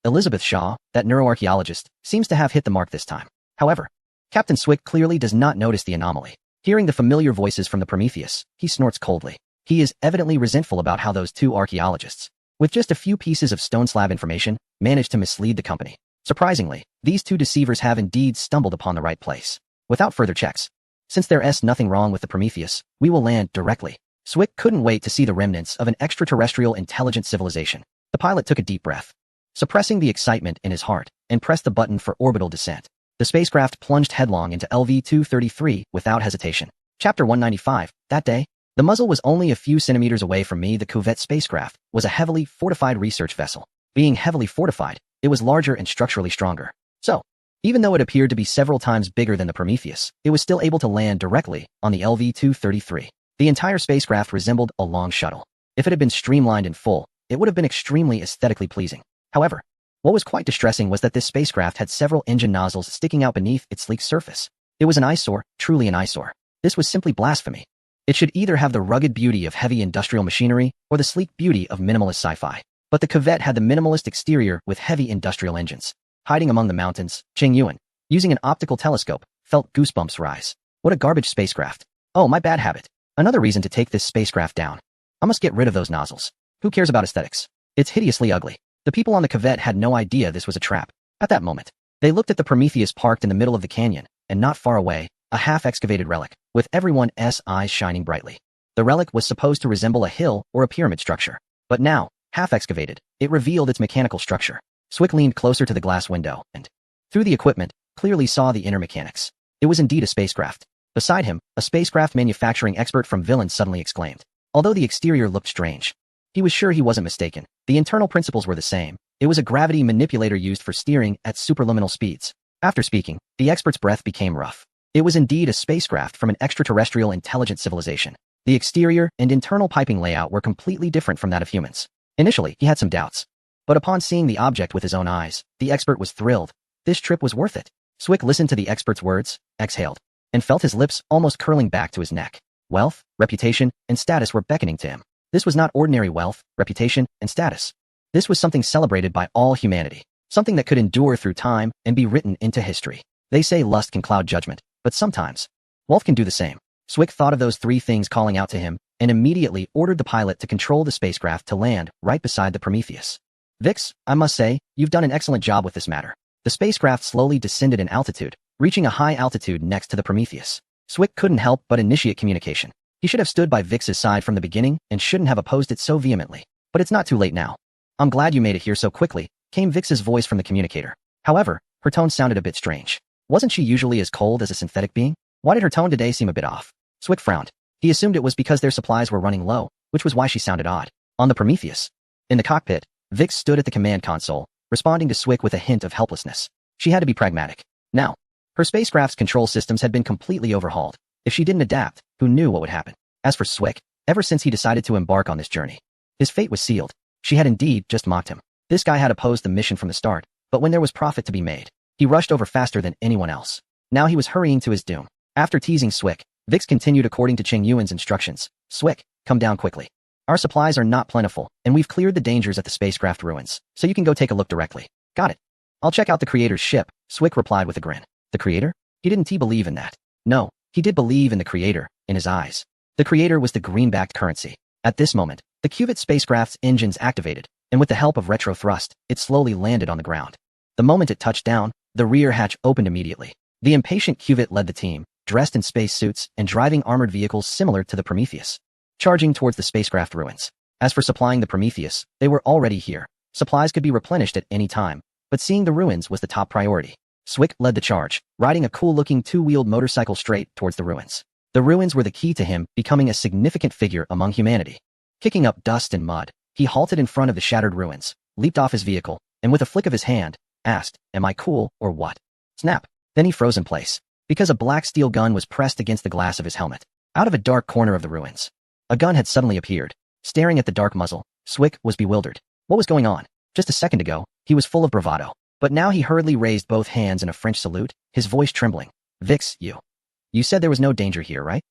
Elizabeth Shaw, that neuroarchaeologist, seems to have hit the mark this time. However, Captain Swick clearly does not notice the anomaly. Hearing the familiar voices from the Prometheus, he snorts coldly. He is evidently resentful about how those two archaeologists, with just a few pieces of stone slab information, managed to mislead the company. Surprisingly, these two deceivers have indeed stumbled upon the right place. Without further checks, since there's nothing wrong with the Prometheus, we will land directly. Swick couldn't wait to see the remnants of an extraterrestrial intelligent civilization. The pilot took a deep breath, suppressing the excitement in his heart, and pressed the button for orbital descent. The spacecraft plunged headlong into LV-233 without hesitation. Chapter 195. That day, the muzzle was only a few centimeters away from me. The Cuvette spacecraft was a heavily fortified research vessel. Being heavily fortified, it was larger and structurally stronger. So, even though it appeared to be several times bigger than the Prometheus, it was still able to land directly on the LV-233. The entire spacecraft resembled a long shuttle. If it had been streamlined in full, it would have been extremely aesthetically pleasing. However, what was quite distressing was that this spacecraft had several engine nozzles sticking out beneath its sleek surface. It was an eyesore, truly an eyesore. This was simply blasphemy. It should either have the rugged beauty of heavy industrial machinery or the sleek beauty of minimalist sci-fi. But the Cuvette had the minimalist exterior with heavy industrial engines. Hiding among the mountains, Qing Yuan, using an optical telescope, felt goosebumps rise. What a garbage spacecraft. Oh, my bad habit. Another reason to take this spacecraft down. I must get rid of those nozzles. Who cares about aesthetics? It's hideously ugly. The people on the Cuvette had no idea this was a trap. At that moment, they looked at the Prometheus parked in the middle of the canyon, and not far away, a half-excavated relic, with everyone's eyes shining brightly. The relic was supposed to resemble a hill or a pyramid structure. But now, half-excavated, it revealed its mechanical structure. Swick leaned closer to the glass window, and, through the equipment, clearly saw the inner mechanics. It was indeed a spacecraft. Beside him, a spacecraft manufacturing expert from Villain suddenly exclaimed. Although the exterior looked strange, he was sure he wasn't mistaken. The internal principles were the same. It was a gravity manipulator used for steering at superluminal speeds. After speaking, the expert's breath became rough. It was indeed a spacecraft from an extraterrestrial intelligent civilization. The exterior and internal piping layout were completely different from that of humans. Initially, he had some doubts. But upon seeing the object with his own eyes, the expert was thrilled. This trip was worth it. Swick listened to the expert's words, exhaled, and felt his lips almost curling back to his neck. Wealth, reputation, and status were beckoning to him. This was not ordinary wealth, reputation, and status. This was something celebrated by all humanity, something that could endure through time and be written into history. They say lust can cloud judgment, but sometimes, wealth can do the same. Swick thought of those three things calling out to him, and immediately ordered the pilot to control the spacecraft to land right beside the Prometheus. Vix, I must say, you've done an excellent job with this matter. The spacecraft slowly descended in altitude, reaching a high altitude next to the Prometheus. Swick couldn't help but initiate communication. He should have stood by Vix's side from the beginning and shouldn't have opposed it so vehemently. But it's not too late now. I'm glad you made it here so quickly, came Vix's voice from the communicator. However, her tone sounded a bit strange. Wasn't she usually as cold as a synthetic being? Why did her tone today seem a bit off? Swick frowned. He assumed it was because their supplies were running low, which was why she sounded odd. On the Prometheus. In the cockpit, Vix stood at the command console, responding to Swick with a hint of helplessness. She had to be pragmatic. Now, her spacecraft's control systems had been completely overhauled. If she didn't adapt, who knew what would happen? As for Swick, ever since he decided to embark on this journey, his fate was sealed. She had indeed just mocked him. This guy had opposed the mission from the start, but when there was profit to be made, he rushed over faster than anyone else. Now he was hurrying to his doom. After teasing Swick, Vix continued according to Cheng Yuan's instructions. Swick, come down quickly. Our supplies are not plentiful, and we've cleared the dangers at the spacecraft ruins, so you can go take a look directly. Got it. I'll check out the Creator's ship, Swick replied with a grin. The Creator? Didn't he believe in that? No, he did believe in the Creator, in his eyes. The Creator was the green-backed currency. At this moment, the Cuvette spacecraft's engines activated, and with the help of retro thrust, it slowly landed on the ground. The moment it touched down, the rear hatch opened immediately. The impatient Cuvette led the team, dressed in space suits and driving armored vehicles similar to the Prometheus, charging towards the spacecraft ruins. As for supplying the Prometheus, they were already here. Supplies could be replenished at any time, but seeing the ruins was the top priority. Swick led the charge, riding a cool-looking two-wheeled motorcycle straight towards the ruins. The ruins were the key to him becoming a significant figure among humanity. Kicking up dust and mud, he halted in front of the shattered ruins, leaped off his vehicle, and with a flick of his hand, asked, "Am I cool or what?" Snap. Then he froze in place, because a black steel gun was pressed against the glass of his helmet. Out of a dark corner of the ruins, a gun had suddenly appeared. Staring at the dark muzzle, Swick was bewildered. What was going on? Just a second ago, he was full of bravado, but now he hurriedly raised both hands in a French salute, his voice trembling. Vix, you said there was no danger here, right?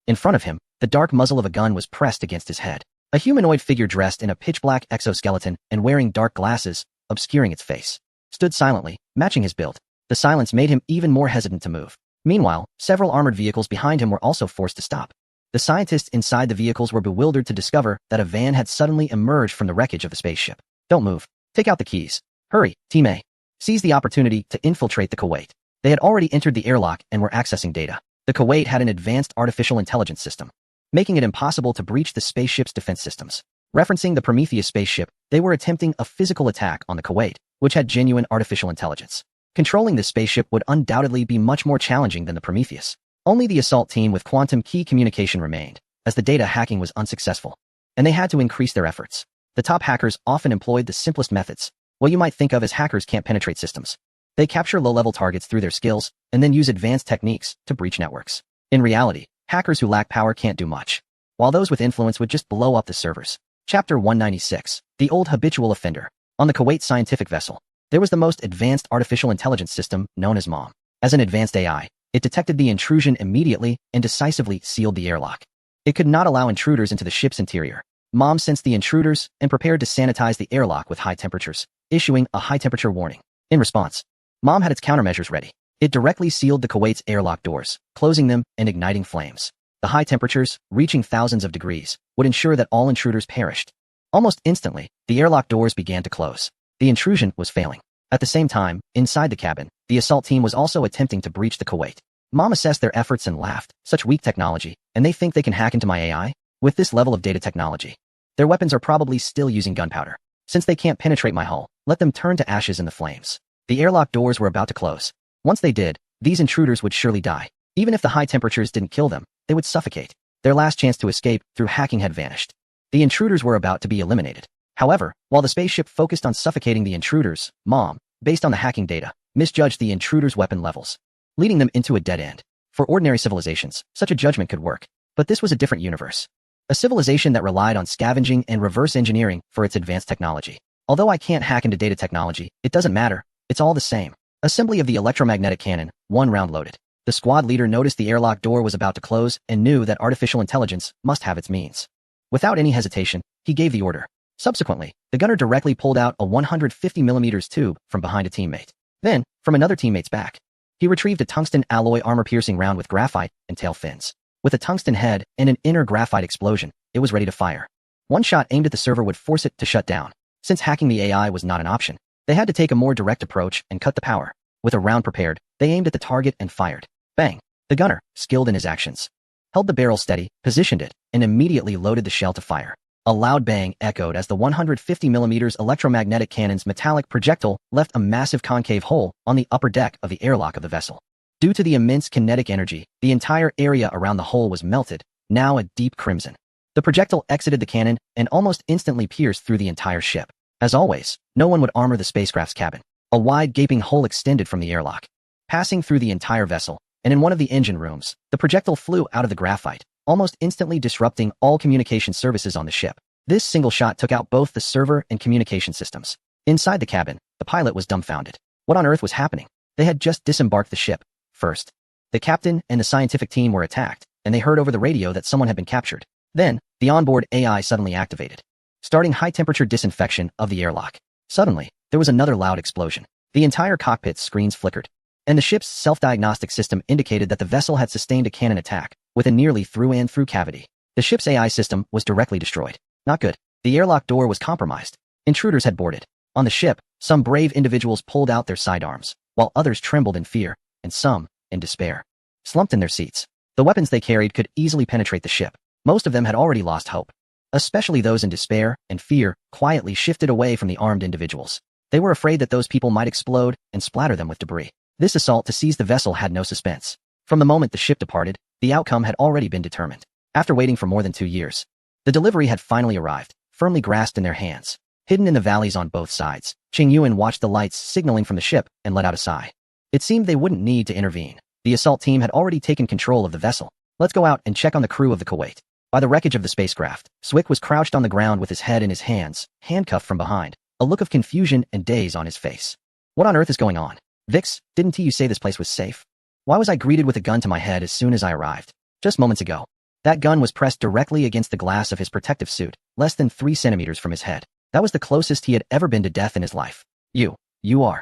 In front of him, the dark muzzle of a gun was pressed against his head. A humanoid figure dressed in a pitch-black exoskeleton and wearing dark glasses, obscuring its face, stood silently, matching his build. The silence made him even more hesitant to move. Meanwhile, several armored vehicles behind him were also forced to stop. The scientists inside the vehicles were bewildered to discover that a van had suddenly emerged from the wreckage of the spaceship. Don't move. Take out the keys. Hurry, Team A. Seize the opportunity to infiltrate the Kuwait. They had already entered the airlock and were accessing data. The Kuwait had an advanced artificial intelligence system, making it impossible to breach the spaceship's defense systems. Referencing the Prometheus spaceship, they were attempting a physical attack on the Kuwait, which had genuine artificial intelligence. Controlling this spaceship would undoubtedly be much more challenging than the Prometheus. Only the assault team with quantum key communication remained, as the data hacking was unsuccessful, and they had to increase their efforts. The top hackers often employed the simplest methods, what you might think of as hackers can't penetrate systems. They capture low-level targets through their skills, and then use advanced techniques to breach networks. In reality, hackers who lack power can't do much, while those with influence would just blow up the servers. Chapter 196. The Old Habitual Offender. On the Kuwait scientific vessel, there was the most advanced artificial intelligence system known as MOM. As an advanced AI, it detected the intrusion immediately and decisively sealed the airlock. It could not allow intruders into the ship's interior. MOM sensed the intruders and prepared to sanitize the airlock with high temperatures, issuing a high-temperature warning. In response, MOM had its countermeasures ready. It directly sealed the Kuwait's airlock doors, closing them and igniting flames. The high temperatures, reaching thousands of degrees, would ensure that all intruders perished. Almost instantly, the airlock doors began to close. The intrusion was failing. At the same time, inside the cabin, the assault team was also attempting to breach the Kuwait. MOM assessed their efforts and laughed. Such weak technology, and they think they can hack into my AI? With this level of data technology, their weapons are probably still using gunpowder. Since they can't penetrate my hull, let them turn to ashes in the flames. The airlock doors were about to close. Once they did, these intruders would surely die. Even if the high temperatures didn't kill them, they would suffocate. Their last chance to escape through hacking had vanished. The intruders were about to be eliminated. However, while the spaceship focused on suffocating the intruders, MOM, based on the hacking data, misjudged the intruders' weapon levels, leading them into a dead end. For ordinary civilizations, such a judgment could work. But this was a different universe. A civilization that relied on scavenging and reverse engineering for its advanced technology. Although I can't hack into data technology, it doesn't matter. It's all the same. Assembly of the electromagnetic cannon, 1 round loaded. The squad leader noticed the airlock door was about to close and knew that artificial intelligence must have its means. Without any hesitation, he gave the order. Subsequently, the gunner directly pulled out a 150mm tube from behind a teammate. Then, from another teammate's back, he retrieved a tungsten alloy armor-piercing round with graphite and tail fins. With a tungsten head and an inner graphite explosion, it was ready to fire. One shot aimed at the server would force it to shut down. Since hacking the AI was not an option, they had to take a more direct approach and cut the power. With a round prepared, they aimed at the target and fired. Bang! The gunner, skilled in his actions, held the barrel steady, positioned it, and immediately loaded the shell to fire. A loud bang echoed as the 150mm electromagnetic cannon's metallic projectile left a massive concave hole on the upper deck of the airlock of the vessel. Due to the immense kinetic energy, the entire area around the hole was melted, now a deep crimson. The projectile exited the cannon and almost instantly pierced through the entire ship. As always, no one would armor the spacecraft's cabin. A wide gaping hole extended from the airlock, passing through the entire vessel, and in one of the engine rooms, the projectile flew out of the graphite, almost instantly disrupting all communication services on the ship. This single shot took out both the server and communication systems. Inside the cabin, the pilot was dumbfounded. What on earth was happening? They had just disembarked the ship. First, the captain and the scientific team were attacked, and they heard over the radio that someone had been captured. Then, the onboard AI suddenly activated, starting high-temperature disinfection of the airlock. Suddenly, there was another loud explosion. The entire cockpit's screens flickered, and the ship's self-diagnostic system indicated that the vessel had sustained a cannon attack with a nearly through-and-through cavity. The ship's AI system was directly destroyed. Not good. The airlock door was compromised. Intruders had boarded. On the ship, some brave individuals pulled out their sidearms, while others trembled in fear, and some, in despair, slumped in their seats. The weapons they carried could easily penetrate the ship. Most of them had already lost hope. Especially those in despair and fear quietly shifted away from the armed individuals. They were afraid that those people might explode and splatter them with debris. This assault to seize the vessel had no suspense. From the moment the ship departed, the outcome had already been determined. After waiting for more than 2 years, the delivery had finally arrived, firmly grasped in their hands. Hidden in the valleys on both sides, Qing Yuan watched the lights signaling from the ship and let out a sigh. It seemed they wouldn't need to intervene. The assault team had already taken control of the vessel. Let's go out and check on the crew of the Kuwait. By the wreckage of the spacecraft, Swick was crouched on the ground with his head in his hands, handcuffed from behind, a look of confusion and daze on his face. What on earth is going on? Vix, didn't you say this place was safe? Why was I greeted with a gun to my head as soon as I arrived? Just moments ago. That gun was pressed directly against the glass of his protective suit, less than 3 centimeters from his head. That was the closest he had ever been to death in his life. You are.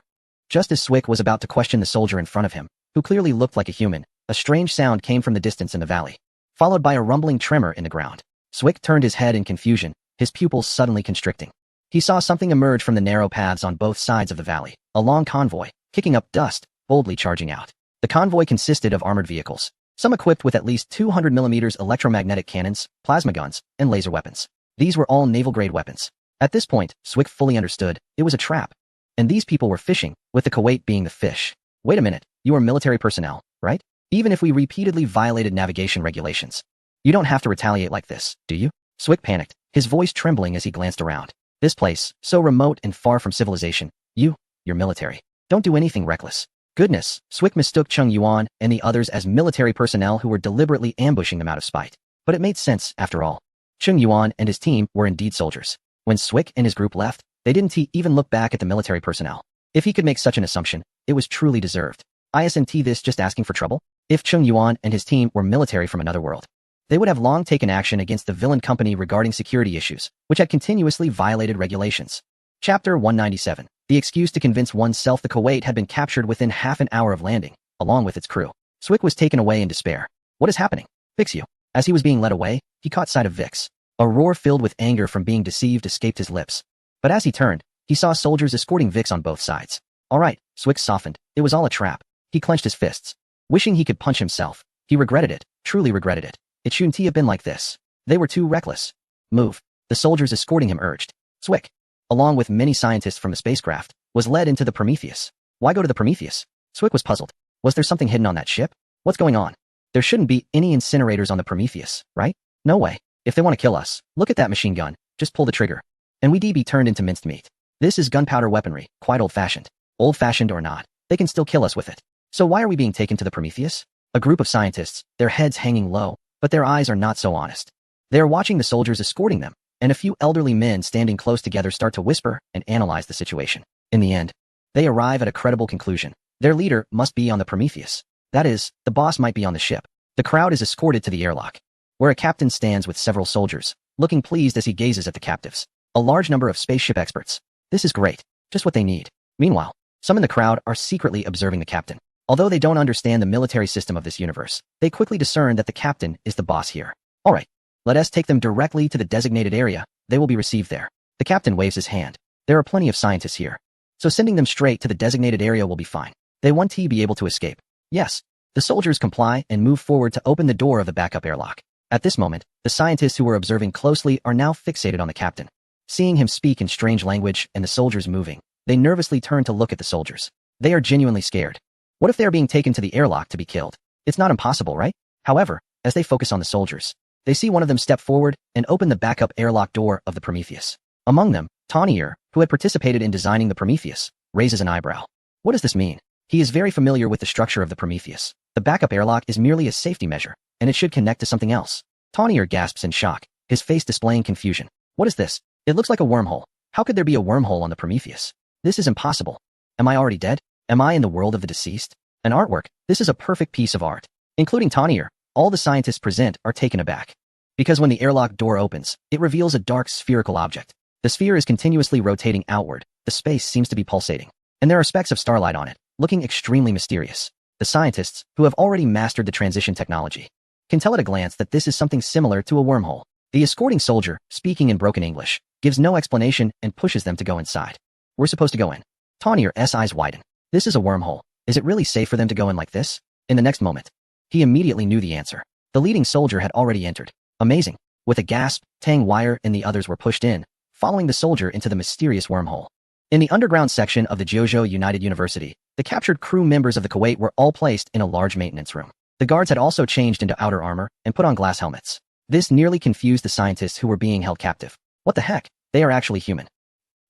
Just as Swick was about to question the soldier in front of him, who clearly looked like a human, a strange sound came from the distance in the valley, followed by a rumbling tremor in the ground. Swick turned his head in confusion, his pupils suddenly constricting. He saw something emerge from the narrow paths on both sides of the valley, a long convoy, kicking up dust, boldly charging out. The convoy consisted of armored vehicles, some equipped with at least 200 mm electromagnetic cannons, plasma guns, and laser weapons. These were all naval-grade weapons. At this point, Swick fully understood it was a trap. And these people were fishing, with the Kuwait being the fish. Wait a minute, you are military personnel, right? Even if we repeatedly violated navigation regulations, you don't have to retaliate like this, do you? Swick panicked, his voice trembling as he glanced around. This place, so remote and far from civilization. You're military. Don't do anything reckless. Goodness, Swick mistook Qing Yuan and the others as military personnel who were deliberately ambushing them out of spite. But it made sense, after all. Qing Yuan and his team were indeed soldiers. When Swick and his group left, they didn't even look back at the military personnel. If he could make such an assumption, it was truly deserved. Isn't this just asking for trouble? If Qing Yuan and his team were military from another world, they would have long taken action against the villain company regarding security issues, which had continuously violated regulations. Chapter 197. The excuse to convince oneself. The Kuwait had been captured within half an hour of landing, along with its crew. Swick was taken away in despair. What is happening? Fix you. As he was being led away, he caught sight of Vix. A roar filled with anger from being deceived escaped his lips. But as he turned, he saw soldiers escorting Vix on both sides. All right, Swick softened. It was all a trap. He clenched his fists, wishing he could punch himself. He regretted it, truly regretted it. It shouldn't have been like this. They were too reckless. Move. The soldiers escorting him urged. Swick, along with many scientists from the spacecraft, was led into the Prometheus. Why go to the Prometheus? Swick was puzzled. Was there something hidden on that ship? What's going on? There shouldn't be any incinerators on the Prometheus, right? No way. If they want to kill us, look at that machine gun. Just pull the trigger. And we'd be turned into minced meat. This is gunpowder weaponry, quite old-fashioned. Old-fashioned or not, they can still kill us with it. So why are we being taken to the Prometheus? A group of scientists, their heads hanging low, but their eyes are not so honest. They are watching the soldiers escorting them, and a few elderly men standing close together start to whisper and analyze the situation. In the end, they arrive at a credible conclusion. Their leader must be on the Prometheus. That is, the boss might be on the ship. The crowd is escorted to the airlock, where a captain stands with several soldiers, looking pleased as he gazes at the captives. A large number of spaceship experts. This is great. Just what they need. Meanwhile, some in the crowd are secretly observing the captain. Although they don't understand the military system of this universe, they quickly discern that the captain is the boss here. All right, let us take them directly to the designated area. They will be received there. The captain waves his hand. There are plenty of scientists here, so sending them straight to the designated area will be fine. They want to be able to escape. Yes. The soldiers comply and move forward to open the door of the backup airlock. At this moment, the scientists who were observing closely are now fixated on the captain. Seeing him speak in strange language and the soldiers moving, they nervously turn to look at the soldiers. They are genuinely scared. What if they are being taken to the airlock to be killed? It's not impossible, right? However, as they focus on the soldiers, they see one of them step forward and open the backup airlock door of the Prometheus. Among them, Tanier, who had participated in designing the Prometheus, raises an eyebrow. What does this mean? He is very familiar with the structure of the Prometheus. The backup airlock is merely a safety measure, and it should connect to something else. Tanier gasps in shock, his face displaying confusion. What is this? It looks like a wormhole. How could there be a wormhole on the Prometheus? This is impossible. Am I already dead? Am I in the world of the deceased? An artwork. This is a perfect piece of art. Including Tanier, all the scientists present are taken aback. Because when the airlock door opens, it reveals a dark spherical object. The sphere is continuously rotating outward. The space seems to be pulsating. And there are specks of starlight on it, looking extremely mysterious. The scientists, who have already mastered the transition technology, can tell at a glance that this is something similar to a wormhole. The escorting soldier, speaking in broken English, gives no explanation and pushes them to go inside. We're supposed to go in. Tanier's eyes widen. This is a wormhole. Is it really safe for them to go in like this? In the next moment, he immediately knew the answer. The leading soldier had already entered. Amazing. With a gasp, Tang Wire and the others were pushed in, following the soldier into the mysterious wormhole. In the underground section of the Jiuzhou United University, the captured crew members of the Kuwait were all placed in a large maintenance room. The guards had also changed into outer armor and put on glass helmets. This nearly confused the scientists who were being held captive. What the heck? They are actually human.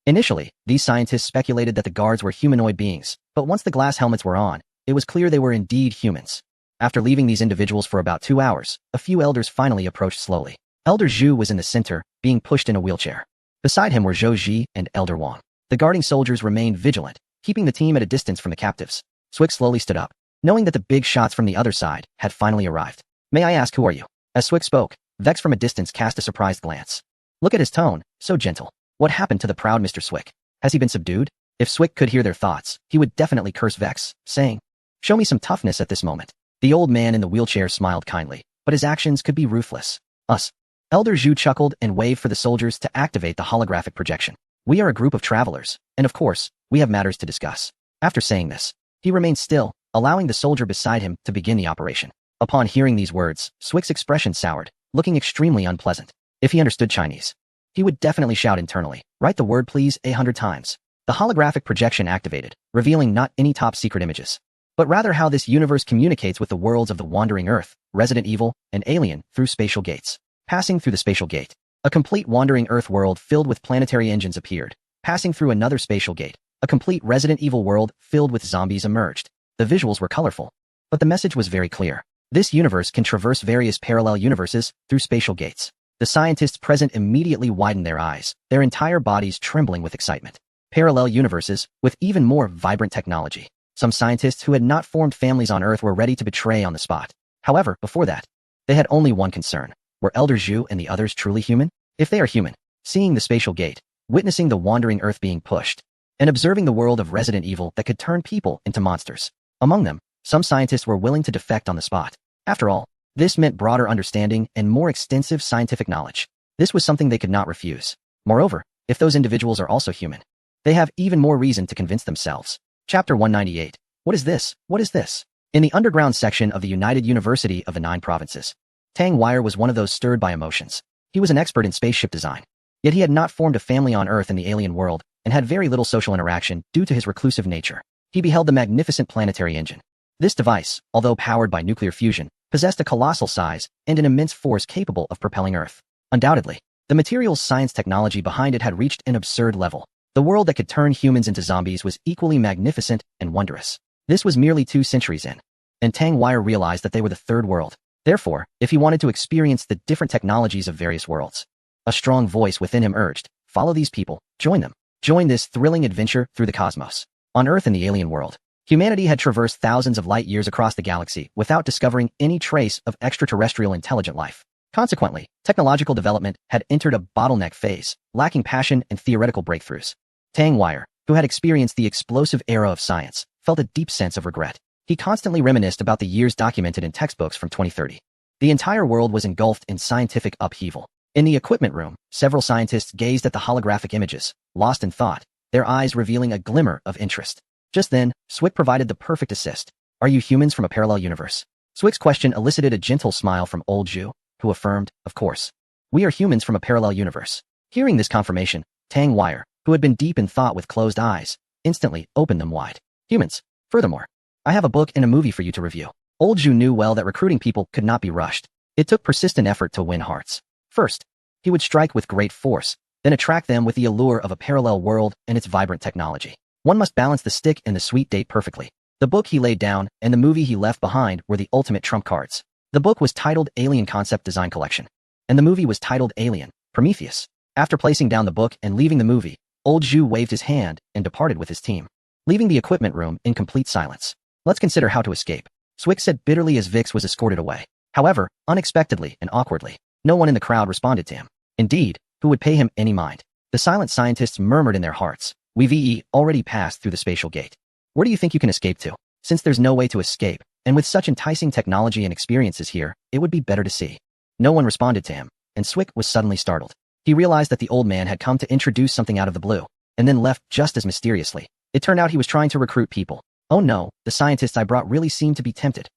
Initially, these scientists speculated that the guards were humanoid beings, but once the glass helmets were on, it was clear they were indeed humans. After leaving these individuals for about 2 hours, a few elders finally approached slowly. Elder Zhu was in the center, being pushed in a wheelchair. Beside him were Zhou Ji and Elder Wang. The guarding soldiers remained vigilant, keeping the team at a distance from the captives. Swick slowly stood up, knowing that the big shots from the other side had finally arrived. May I ask, who are you? As Swick spoke, Vex from a distance cast a surprised glance. Look at his tone, so gentle. What happened to the proud Mr. Swick? Has he been subdued? If Swick could hear their thoughts, he would definitely curse Vex, saying, "Show me some toughness at this moment." The old man in the wheelchair smiled kindly, but his actions could be ruthless. Us. Elder Zhu chuckled and waved for the soldiers to activate the holographic projection. We are a group of travelers, and of course, we have matters to discuss. After saying this, he remained still, allowing the soldier beside him to begin the operation. Upon hearing these words, Swick's expression soured, looking extremely unpleasant. If he understood Chinese, he would definitely shout internally, "Write the word please 100 times. The holographic projection activated, revealing not any top-secret images, but rather how this universe communicates with the worlds of the Wandering Earth, Resident Evil, and Alien through spatial gates. Passing through the spatial gate, a complete Wandering Earth world filled with planetary engines appeared. Passing through another spatial gate, a complete Resident Evil world filled with zombies emerged. The visuals were colorful, but the message was very clear. This universe can traverse various parallel universes through spatial gates. The scientists present immediately widened their eyes, their entire bodies trembling with excitement. Parallel universes, with even more vibrant technology. Some scientists who had not formed families on Earth were ready to betray on the spot. However, before that, they had only one concern. Were Elder Zhu and the others truly human? If they are human, seeing the spatial gate, witnessing the Wandering Earth being pushed, and observing the world of Resident Evil that could turn people into monsters. Among them, some scientists were willing to defect on the spot. After all, this meant broader understanding and more extensive scientific knowledge. This was something they could not refuse. Moreover, if those individuals are also human, they have even more reason to convince themselves. Chapter 198. What is this? What is this? In the underground section of the United University of the 9 Provinces, Tang Wire was one of those stirred by emotions. He was an expert in spaceship design, yet he had not formed a family on Earth in the alien world and had very little social interaction due to his reclusive nature. He beheld the magnificent planetary engine. This device, although powered by nuclear fusion, possessed a colossal size and an immense force capable of propelling Earth. Undoubtedly, the materials science technology behind it had reached an absurd level. The world that could turn humans into zombies was equally magnificent and wondrous. This was merely 2 centuries in, and Tang Wire realized that they were the third world. Therefore, if he wanted to experience the different technologies of various worlds, a strong voice within him urged, "Follow these people, join them. Join this thrilling adventure through the cosmos." On Earth in the alien world, humanity had traversed thousands of light years across the galaxy without discovering any trace of extraterrestrial intelligent life. Consequently, technological development had entered a bottleneck phase, lacking passion and theoretical breakthroughs. Tang Wire, who had experienced the explosive era of science, felt a deep sense of regret. He constantly reminisced about the years documented in textbooks from 2030. The entire world was engulfed in scientific upheaval. In the equipment room, several scientists gazed at the holographic images, lost in thought, their eyes revealing a glimmer of interest. Just then, Swick provided the perfect assist. "Are you humans from a parallel universe?" Swick's question elicited a gentle smile from old Zhu, who affirmed, "Of course. We are humans from a parallel universe." Hearing this confirmation, Tang Wire, who had been deep in thought with closed eyes, instantly opened them wide. Humans. Furthermore, I have a book and a movie for you to review. Old Zhu knew well that recruiting people could not be rushed. It took persistent effort to win hearts. First, he would strike with great force, then attract them with the allure of a parallel world and its vibrant technology. One must balance the stick and the sweet date perfectly. The book he laid down and the movie he left behind were the ultimate trump cards. The book was titled Alien Concept Design Collection, and the movie was titled Alien, Prometheus. After placing down the book and leaving the movie, Old Zhu waved his hand and departed with his team, leaving the equipment room in complete silence. Let's consider how to escape, Swick said bitterly as Vix was escorted away. However, unexpectedly and awkwardly, no one in the crowd responded to him. Indeed, who would pay him any mind? The silent scientists murmured in their hearts, we've already passed through the spatial gate. Where do you think you can escape to? Since there's no way to escape, and with such enticing technology and experiences here, it would be better to see. No one responded to him, and Swick was suddenly startled. He realized that the old man had come to introduce something out of the blue, and then left just as mysteriously. It turned out he was trying to recruit people. Oh no, the scientists I brought really seemed to be tempted.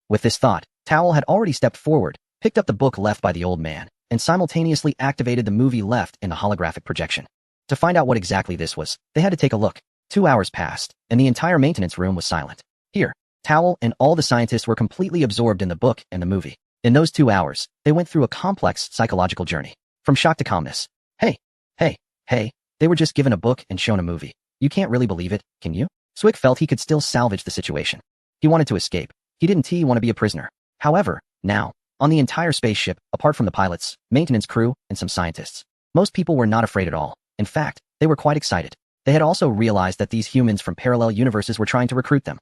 With this thought, Towel had already stepped forward, picked up the book left by the old man, and simultaneously activated the movie left in the holographic projection. To find out what exactly this was, they had to take a look. 2 hours passed, and the entire maintenance room was silent. Here, Towel and all the scientists were completely absorbed in the book and the movie. In those 2 hours, they went through a complex psychological journey. From shock to calmness. Hey, they were just given a book and shown a movie. You can't really believe it, can you? Swick felt he could still salvage the situation. He wanted to escape. He didn't want to be a prisoner. However, now, on the entire spaceship, apart from the pilots, maintenance crew, and some scientists, most people were not afraid at all. In fact, they were quite excited. They had also realized that these humans from parallel universes were trying to recruit them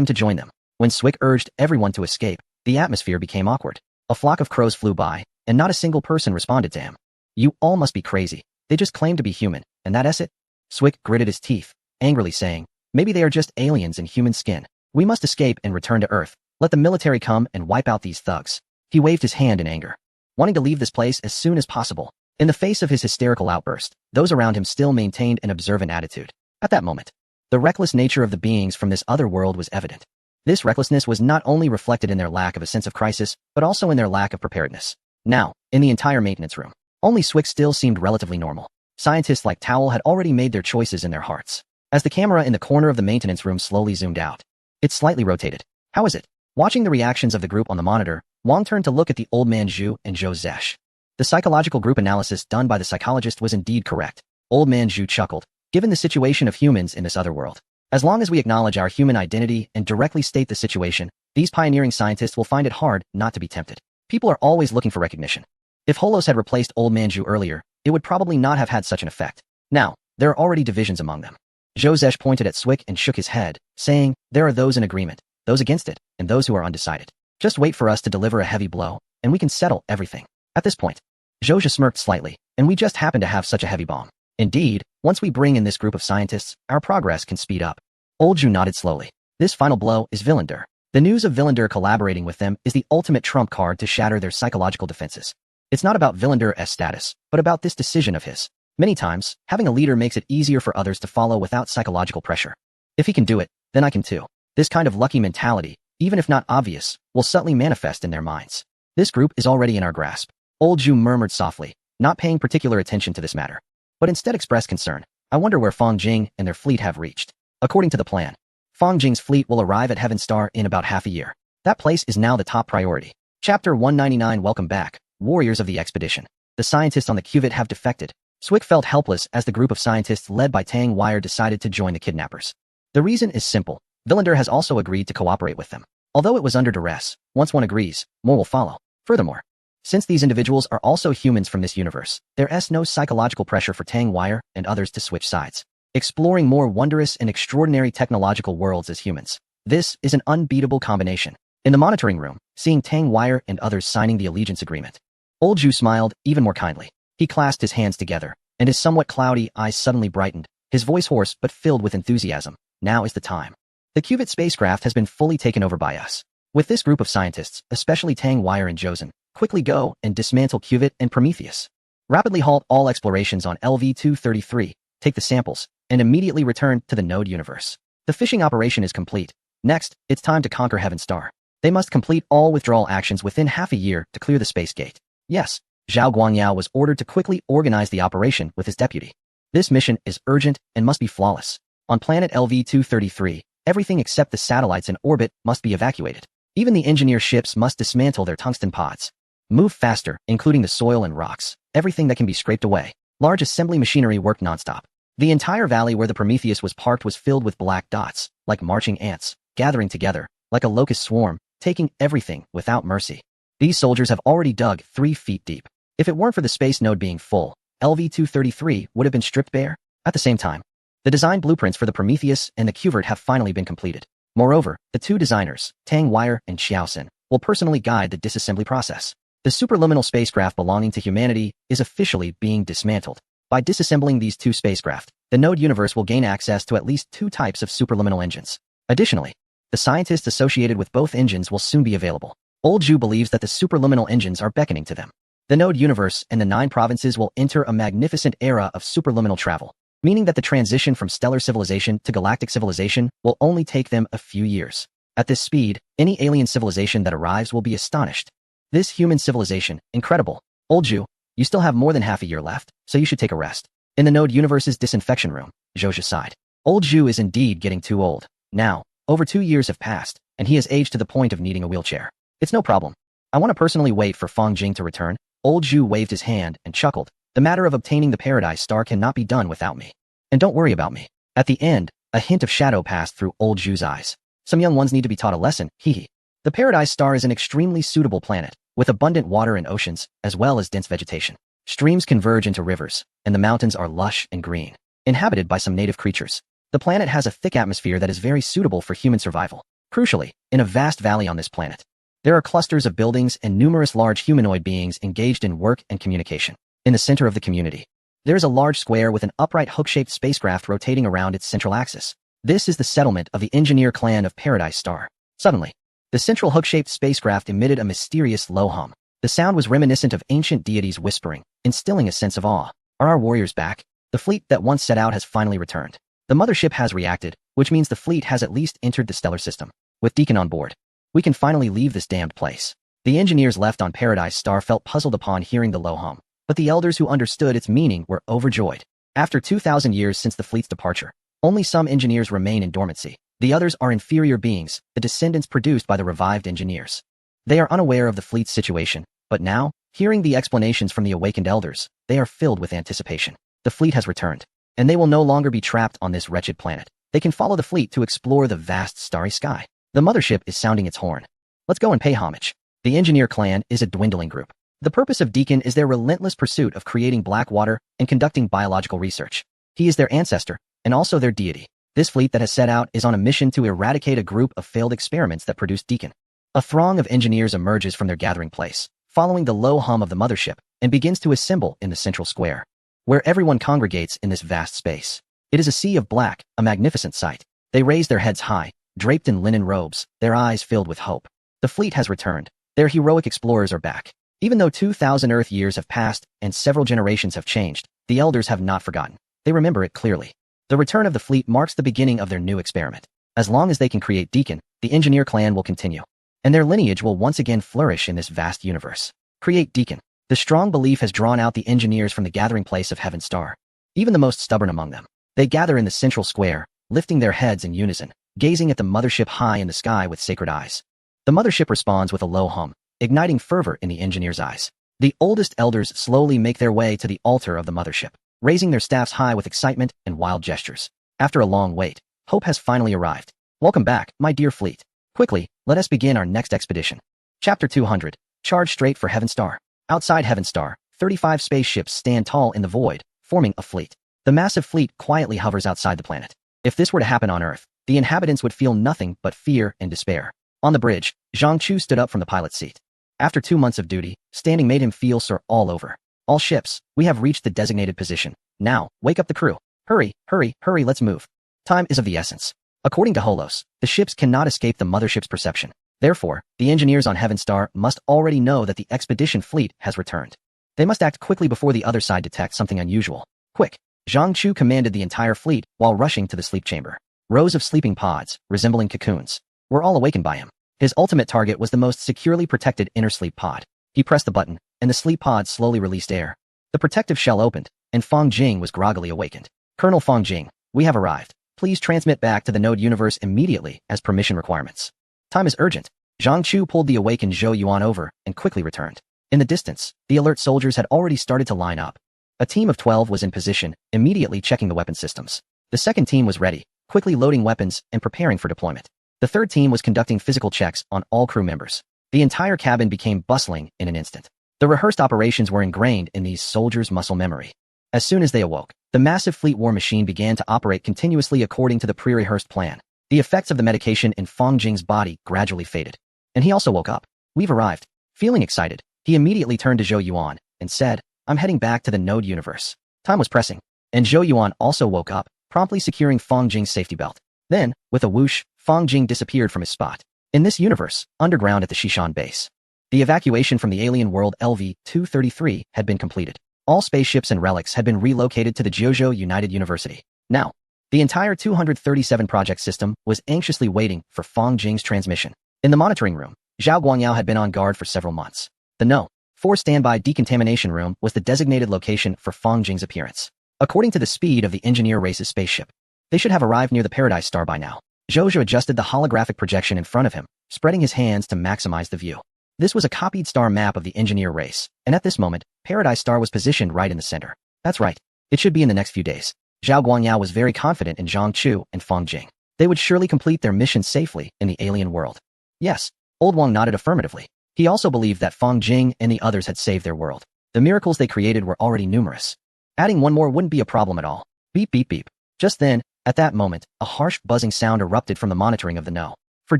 to join them. When Swick urged everyone to escape, the atmosphere became awkward. A flock of crows flew by, and not a single person responded to him. You all must be crazy. They just claim to be human, and that's it? Swick gritted his teeth, angrily saying, maybe they are just aliens in human skin. We must escape and return to Earth. Let the military come and wipe out these thugs. He waved his hand in anger, wanting to leave this place as soon as possible. In the face of his hysterical outburst, those around him still maintained an observant attitude. At that moment, the reckless nature of the beings from this other world was evident. This recklessness was not only reflected in their lack of a sense of crisis, but also in their lack of preparedness. Now, in the entire maintenance room, only Swick still seemed relatively normal. Scientists like Towel had already made their choices in their hearts. As the camera in the corner of the maintenance room slowly zoomed out, it slightly rotated. How is it? Watching the reactions of the group on the monitor, Wang turned to look at the old man Zhu and Zhou Zesh. The psychological group analysis done by the psychologist was indeed correct. Old man Zhu chuckled, given the situation of humans in this other world. As long as we acknowledge our human identity and directly state the situation, these pioneering scientists will find it hard not to be tempted. People are always looking for recognition. If Holos had replaced Old Man Zhu earlier, it would probably not have had such an effect. Now, there are already divisions among them. Zhou Zesh pointed at Swick and shook his head, saying, there are those in agreement, those against it, and those who are undecided. Just wait for us to deliver a heavy blow, and we can settle everything. At this point, Zhou smirked slightly, and we just happen to have such a heavy bomb. Indeed, once we bring in this group of scientists, our progress can speed up. Old Zhu nodded slowly. This final blow is Villander. The news of Villander collaborating with them is the ultimate trump card to shatter their psychological defenses. It's not about Villander's status, but about this decision of his. Many times, having a leader makes it easier for others to follow without psychological pressure. If he can do it, then I can too. This kind of lucky mentality, even if not obvious, will subtly manifest in their minds. This group is already in our grasp. Old Zhu murmured softly, not paying particular attention to this matter, but instead expressed concern. I wonder where Fang Jing and their fleet have reached. According to the plan, Fang Jing's fleet will arrive at Heaven Star in about half a year. That place is now the top priority. Chapter 199. Welcome back, warriors of the expedition. The scientists on the Cuvette have defected. Swick felt helpless as the group of scientists led by Tang Wire decided to join the kidnappers. The reason is simple. Villander has also agreed to cooperate with them. Although it was under duress, once one agrees, more will follow. Furthermore, since these individuals are also humans from this universe, there is no psychological pressure for Tang Wire and others to switch sides, exploring more wondrous and extraordinary technological worlds as humans. This is an unbeatable combination. In the monitoring room, seeing Tang Wire and others signing the allegiance agreement, Old Zhu smiled even more kindly. He clasped his hands together, and his somewhat cloudy eyes suddenly brightened, his voice hoarse but filled with enthusiasm. Now is the time. The Cuvette spacecraft has been fully taken over by us. With this group of scientists, especially Tang Wire and Joseon, quickly go and dismantle Cuvette and Prometheus. Rapidly halt all explorations on LV-233, take the samples, and immediately return to the Node universe. The fishing operation is complete. Next, it's time to conquer Heaven Star. They must complete all withdrawal actions within half a year to clear the space gate. Yes, Zhao Guangyao was ordered to quickly organize the operation with his deputy. This mission is urgent and must be flawless. On planet LV-233, Everything except the satellites in orbit must be evacuated. Even the engineer ships must dismantle their tungsten pods. Move faster, including the soil and rocks, everything that can be scraped away. Large assembly machinery worked nonstop. The entire valley where the Prometheus was parked was filled with black dots, like marching ants, gathering together, like a locust swarm, taking everything without mercy. These soldiers have already dug 3 feet deep. If it weren't for the space node being full, LV-233 would have been stripped bare. At the same time, the design blueprints for the Prometheus and the Cuvert have finally been completed. Moreover, the 2 designers, Tang Wire and Xiaosin, will personally guide the disassembly process. The superluminal spacecraft belonging to humanity is officially being dismantled. By disassembling these 2 spacecraft, the node universe will gain access to at least 2 types of superluminal engines. Additionally, the scientists associated with both engines will soon be available. Old Zhu believes that the superluminal engines are beckoning to them. The node universe and the 9 provinces will enter a magnificent era of superluminal travel, meaning that the transition from stellar civilization to galactic civilization will only take them a few years. At this speed, any alien civilization that arrives will be astonished. This human civilization, incredible. Old Zhu, you still have more than half a year left, so you should take a rest. In the node universe's disinfection room, Zhozha sighed. Old Zhu is indeed getting too old. Now, over 2 years have passed, and he has aged to the point of needing a wheelchair. It's no problem. I want to personally wait for Fang Jing to return. Old Zhu waved his hand and chuckled. The matter of obtaining the Paradise Star cannot be done without me. And don't worry about me. At the end, a hint of shadow passed through Old Zhu's eyes. Some young ones need to be taught a lesson, hee. The Paradise Star is an extremely suitable planet, with abundant water and oceans, as well as dense vegetation. Streams converge into rivers, and the mountains are lush and green, inhabited by some native creatures. The planet has a thick atmosphere that is very suitable for human survival. Crucially, in a vast valley on this planet, there are clusters of buildings and numerous large humanoid beings engaged in work and communication. In the center of the community, there is a large square with an upright hook-shaped spacecraft rotating around its central axis. This is the settlement of the engineer clan of Paradise Star. Suddenly, the central hook-shaped spacecraft emitted a mysterious low hum. The sound was reminiscent of ancient deities whispering, instilling a sense of awe. Are our warriors back? The fleet that once set out has finally returned. The mothership has reacted, which means the fleet has at least entered the stellar system. With Deacon on board, we can finally leave this damned place. The engineers left on Paradise Star felt puzzled upon hearing the low hum, but the elders who understood its meaning were overjoyed. After 2,000 years since the fleet's departure, only some engineers remain in dormancy. The others are inferior beings, the descendants produced by the revived engineers. They are unaware of the fleet's situation, but now, hearing the explanations from the awakened elders, they are filled with anticipation. The fleet has returned, and they will no longer be trapped on this wretched planet. They can follow the fleet to explore the vast starry sky. The mothership is sounding its horn. Let's go and pay homage. The engineer clan is a dwindling group. The purpose of Deacon is their relentless pursuit of creating black water and conducting biological research. He is their ancestor, and also their deity. This fleet that has set out is on a mission to eradicate a group of failed experiments that produced Deacon. A throng of engineers emerges from their gathering place, following the low hum of the mothership, and begins to assemble in the central square, where everyone congregates in this vast space. It is a sea of black, a magnificent sight. They raise their heads high, draped in linen robes, their eyes filled with hope. The fleet has returned. Their heroic explorers are back. Even though 2,000 Earth years have passed and several generations have changed, the elders have not forgotten. They remember it clearly. The return of the fleet marks the beginning of their new experiment. As long as they can create Deacon, the engineer clan will continue, and their lineage will once again flourish in this vast universe. Create Deacon. The strong belief has drawn out the engineers from the gathering place of Heaven Star, even the most stubborn among them. They gather in the central square, lifting their heads in unison, gazing at the mothership high in the sky with sacred eyes. The mothership responds with a low hum, igniting fervor in the engineer's eyes. The oldest elders slowly make their way to the altar of the mothership, raising their staffs high with excitement and wild gestures. After a long wait, hope has finally arrived. Welcome back, my dear fleet. Quickly, let us begin our next expedition. Chapter 200. Charge straight for Heaven Star. Outside Heaven Star, 35 spaceships stand tall in the void, forming a fleet. The massive fleet quietly hovers outside the planet. If this were to happen on Earth, the inhabitants would feel nothing but fear and despair. On the bridge, Zhang Chu stood up from the pilot's seat. After 2 months of duty, standing made him feel sore all over. All ships, we have reached the designated position. Now, wake up the crew. Hurry, hurry, hurry, let's move. Time is of the essence. According to Holos, the ships cannot escape the mothership's perception. Therefore, the engineers on Heaven Star must already know that the expedition fleet has returned. They must act quickly before the other side detects something unusual. Quick! Zhang Chu commanded the entire fleet while rushing to the sleep chamber. Rows of sleeping pods, resembling cocoons, were all awakened by him. His ultimate target was the most securely protected inner sleep pod. He pressed the button, and the sleep pod slowly released air. The protective shell opened, and Fang Jing was groggily awakened. Colonel Fang Jing, we have arrived. Please transmit back to the Node universe immediately as permission requirements. Time is urgent. Zhang Chu pulled the awakened Zhou Yuan over and quickly returned. In the distance, the alert soldiers had already started to line up. A team of 12 was in position, immediately checking the weapon systems. The second team was ready, quickly loading weapons and preparing for deployment. The third team was conducting physical checks on all crew members. The entire cabin became bustling in an instant. The rehearsed operations were ingrained in these soldiers' muscle memory. As soon as they awoke, the massive fleet war machine began to operate continuously according to the pre-rehearsed plan. The effects of the medication in Fang Jing's body gradually faded. And he also woke up. We've arrived. Feeling excited, he immediately turned to Zhou Yuan and said, I'm heading back to the Node universe. Time was pressing. And Zhou Yuan also woke up, promptly securing Fang Jing's safety belt. Then, with a whoosh, Fang Jing disappeared from his spot. In this universe, underground at the Shishan base, the evacuation from the alien world LV-233 had been completed. All spaceships and relics had been relocated to the Jiuzhou United University. Now, the entire 237 project system was anxiously waiting for Fang Jing's transmission. In the monitoring room, Zhao Guangyao had been on guard for several months. The No. 4 standby decontamination room was the designated location for Fang Jing's appearance. According to the speed of the engineer race's spaceship, they should have arrived near the Paradise Star by now. Zhou adjusted the holographic projection in front of him, spreading his hands to maximize the view. This was a copied star map of the engineer race, and at this moment, Paradise Star was positioned right in the center. That's right. It should be in the next few days. Zhao Guangyao was very confident in Zhang Chu and Fang Jing. They would surely complete their mission safely in the alien world. Yes, Old Wang nodded affirmatively. He also believed that Fang Jing and the others had saved their world. The miracles they created were already numerous. Adding one more wouldn't be a problem at all. Beep beep beep. Just then, at that moment, a harsh buzzing sound erupted from the monitoring of the No. 4